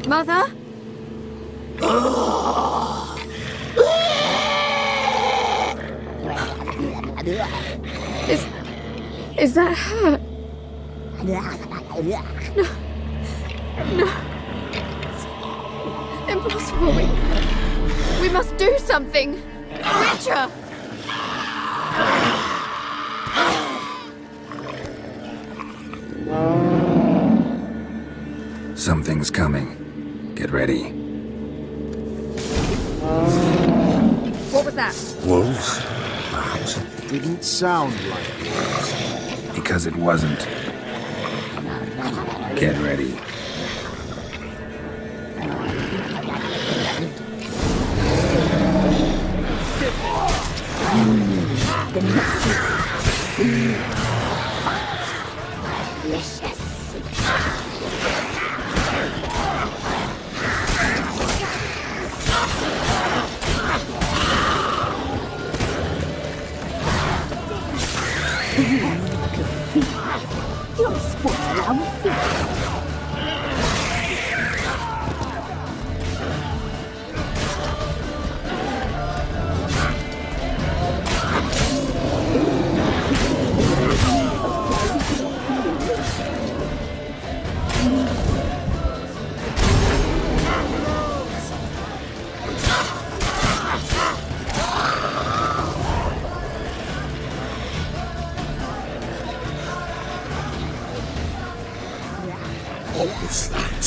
Mother? Is that her? No. No. It's impossible. We must do something. Witcher! Something's coming. Get ready. What was that? Wolves? Didn't sound like it. Because it wasn't. Get ready. You'll spoil our feast. What was that?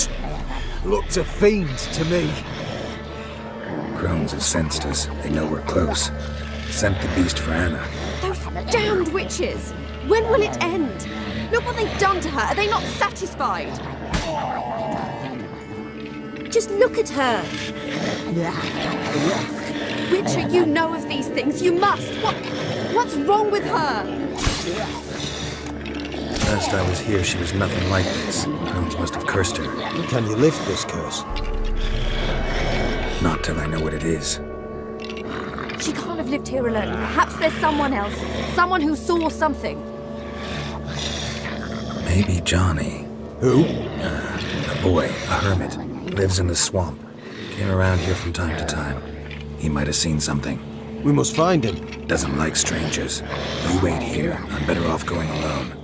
Looked a fiend to me. Crones have sensed us. They know we're close. Sent the beast for Anna. Those damned witches! When will it end? Look what they've done to her. Are they not satisfied? Just look at her. Witcher, you know of these things. You must. What's wrong with her? Last I was here, she was nothing like this. Crones must have cursed her. Can you lift this curse? Not till I know what it is. She can't have lived here alone. Perhaps there's someone else. Someone who saw something. Maybe Johnny. Who? A boy, a hermit. Lives in the swamp. Came around here from time to time. He might have seen something. We must find him. Doesn't like strangers. You wait here. I'm better off going alone.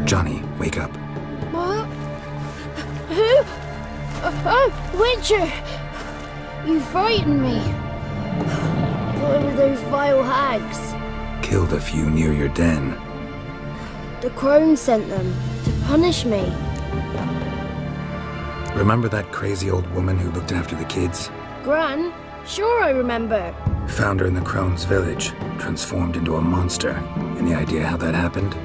Johnny, wake up. What? Who? Oh, Witcher! You frightened me. What were those vile hags? Killed a few near your den. The crone sent them to punish me. Remember that crazy old woman who looked after the kids? Gran? Sure I remember. Found her in the Crone's village, transformed into a monster. Any idea how that happened?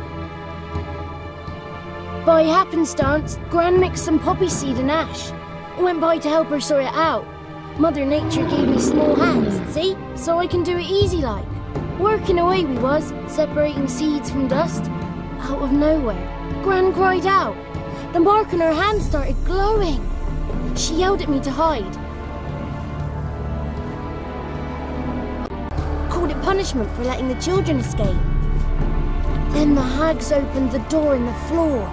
By happenstance, Gran mixed some poppy seed and ash. Went by to help her sort it out. Mother Nature gave me small hands, see? So I can do it easy like. Working away we was, separating seeds from dust. Out of nowhere, Gran cried out. The mark on her hand started glowing. She yelled at me to hide. Called it punishment for letting the children escape. Then the hags opened the door in the floor.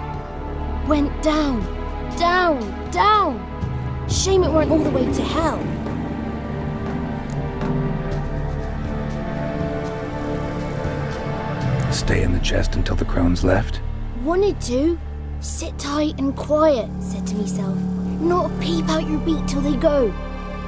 Went down, down, down. Shame it weren't all the way to hell. Stay in the chest until the crones left? Wanted to. Sit tight and quiet, said to myself. Not peep out your beat till they go.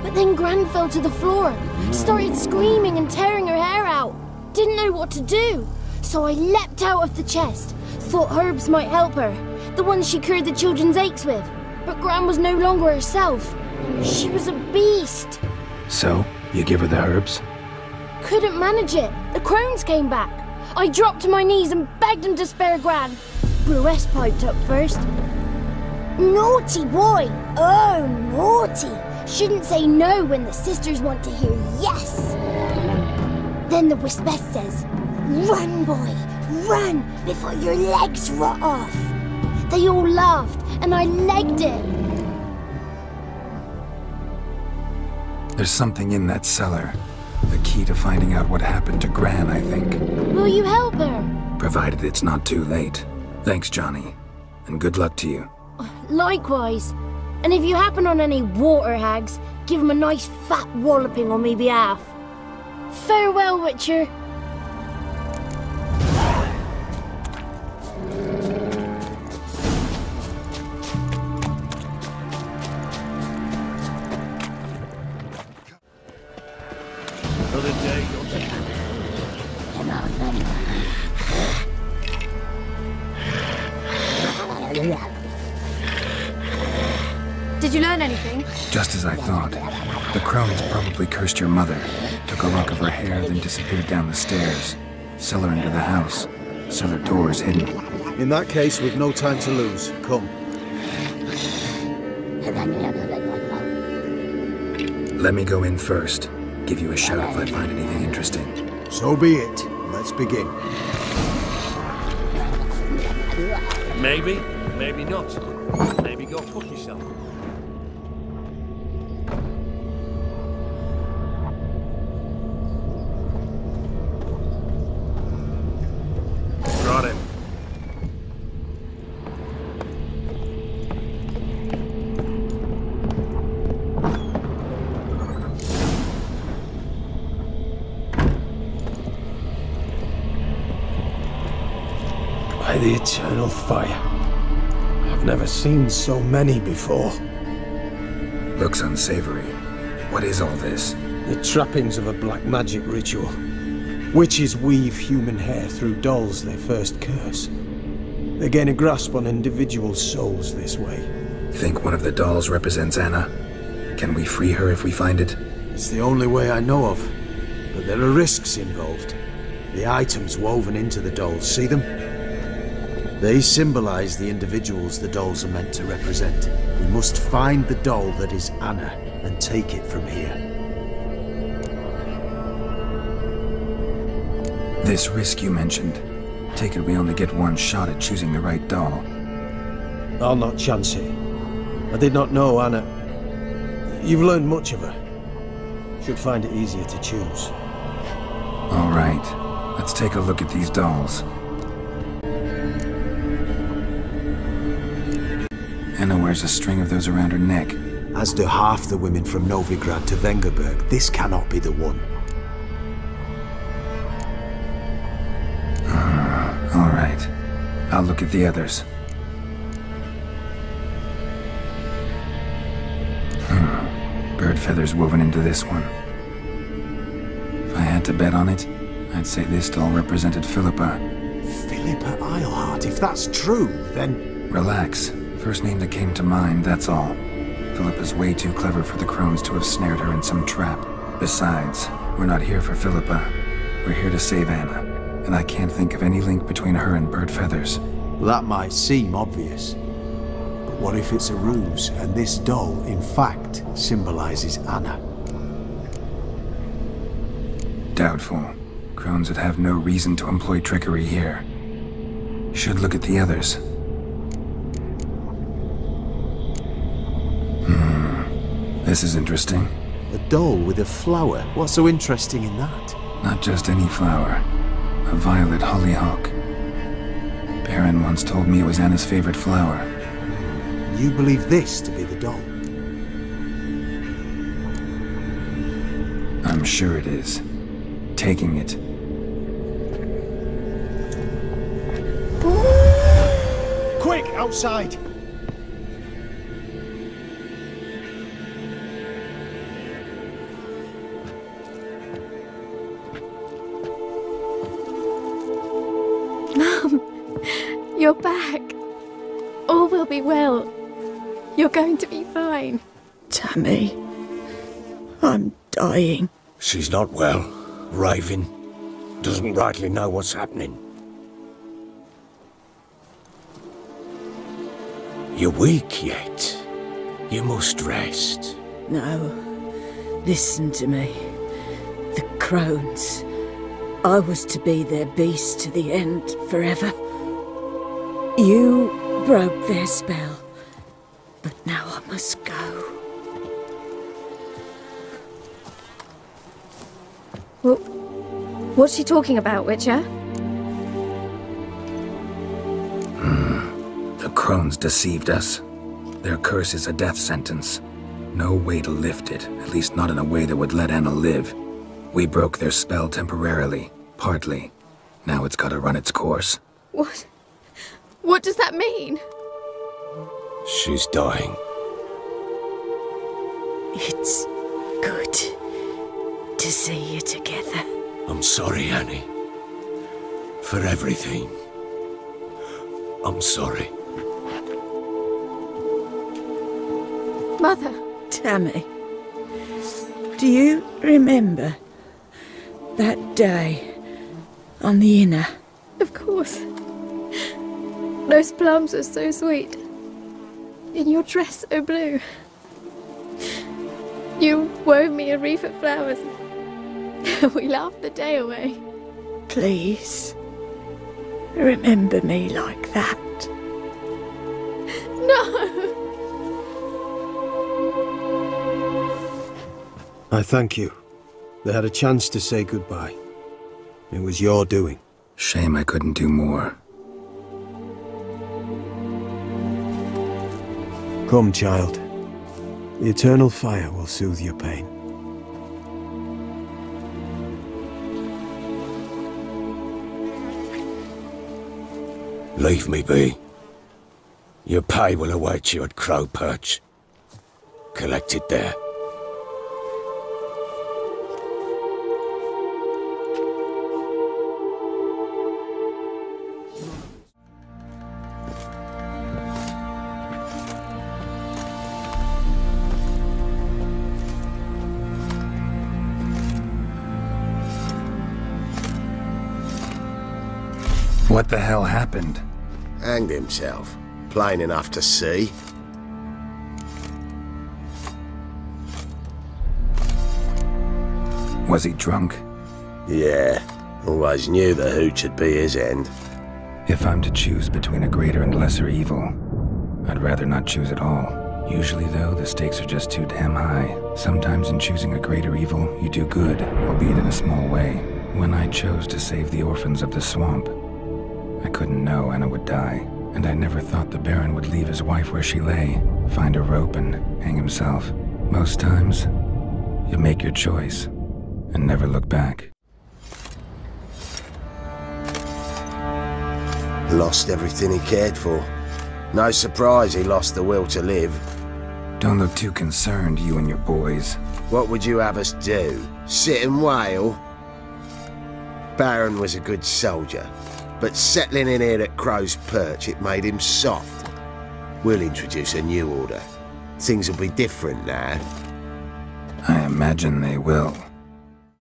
But then Gran fell to the floor, started screaming and tearing her hair out. Didn't know what to do. So I leapt out of the chest. Thought herbs might help her. The ones she cured the children's aches with. But Gran was no longer herself. She was a beast. So, you give her the herbs? Couldn't manage it. The crones came back. I dropped to my knees and begged them to spare Gran. Bruce piped up first. Naughty boy! Oh, naughty! Shouldn't say no when the sisters want to hear yes. Then the Wispeth says, run, boy, run before your legs rot off. They all laughed, and I legged it. There's something in that cellar. The key to finding out what happened to Gran, I think. Will you help her? Provided it's not too late. Thanks, Johnny. And good luck to you. Likewise. And if you happen on any water hags, give them a nice fat walloping on me behalf. Farewell, Witcher. Did you learn anything? Just as I thought. The crones probably cursed your mother, took a lock of her hair, then disappeared down the stairs. Cellar into the house. Cellar doors hidden. In that case, we've no time to lose. Come. Let me go in first. Give you a shout if I find anything interesting. So be it. Let's begin. Maybe, maybe not. Maybe go fuck yourself. Got him. By the eternal fire. I've never seen so many before. Looks unsavory. What is all this? The trappings of a black magic ritual. Witches weave human hair through dolls they first curse. They gain a grasp on individual souls this way. Think one of the dolls represents Anna? Can we free her if we find it? It's the only way I know of. But there are risks involved. The items woven into the dolls, see them? They symbolize the individuals the dolls are meant to represent. We must find the doll that is Anna and take it from here. This risk you mentioned. Take it we only get one shot at choosing the right doll. I'll not chance it. I did not know Anna. You've learned much of her. Should find it easier to choose. All right, let's take a look at these dolls. Anna wears a string of those around her neck. As do half the women from Novigrad to Vengerberg. This cannot be the one. All right, I'll look at the others. Bird feathers woven into this one. If I had to bet on it, I'd say this doll represented Philippa. Philippa Eilhart, if that's true, then... Relax. First name that came to mind, that's all. Philippa's way too clever for the crones to have snared her in some trap. Besides, we're not here for Philippa. We're here to save Anna, and I can't think of any link between her and bird feathers. That might seem obvious. But what if it's a ruse, and this doll, in fact, symbolizes Anna? Doubtful. Crones would have no reason to employ trickery here. Should look at the others. This is interesting. A doll with a flower? What's so interesting in that? Not just any flower. A violet hollyhock. Baron once told me it was Anna's favorite flower. You believe this to be the doll? I'm sure it is. Taking it. Quick, outside! You're back. All will be well. You're going to be fine. Tammy, I'm dying. She's not well. Raving. Doesn't rightly know what's happening. You're weak yet. You must rest. No. Listen to me. The crones. I was to be their beast to the end, forever. You broke their spell, but now I must go. Well, what's she talking about, Witcher? The crones deceived us. Their curse is a death sentence. No way to lift it, at least not in a way that would let Anna live. We broke their spell temporarily, partly. Now it's gotta run its course. What? What does that mean? She's dying. It's good to see you together. I'm sorry, Annie. For everything. I'm sorry. Mother. Tammy, do you remember that day on the Inner? Of course. Those plums are so sweet. In your dress so blue. You wove me a wreath of flowers. We laughed the day away. Please, remember me like that. No! I thank you. They had a chance to say goodbye. It was your doing. Shame I couldn't do more. Come, child. The eternal fire will soothe your pain. Leave me be. Your pay will await you at Crow Perch. Collect it there. What the hell happened? Hanged himself. Plain enough to see. Was he drunk? Yeah. Always knew the hooch would be his end. If I'm to choose between a greater and lesser evil, I'd rather not choose at all. Usually, though, the stakes are just too damn high. Sometimes in choosing a greater evil, you do good, albeit in a small way. When I chose to save the orphans of the swamp, I couldn't know Anna would die, and I never thought the Baron would leave his wife where she lay, find a rope and hang himself. Most times, you make your choice and never look back. Lost everything he cared for. No surprise he lost the will to live. Don't look too concerned, you and your boys. What would you have us do? Sit and wail? Baron was a good soldier, but settling in here at Crow's Perch, it made him soft. We'll introduce a new order. Things will be different now. I imagine they will.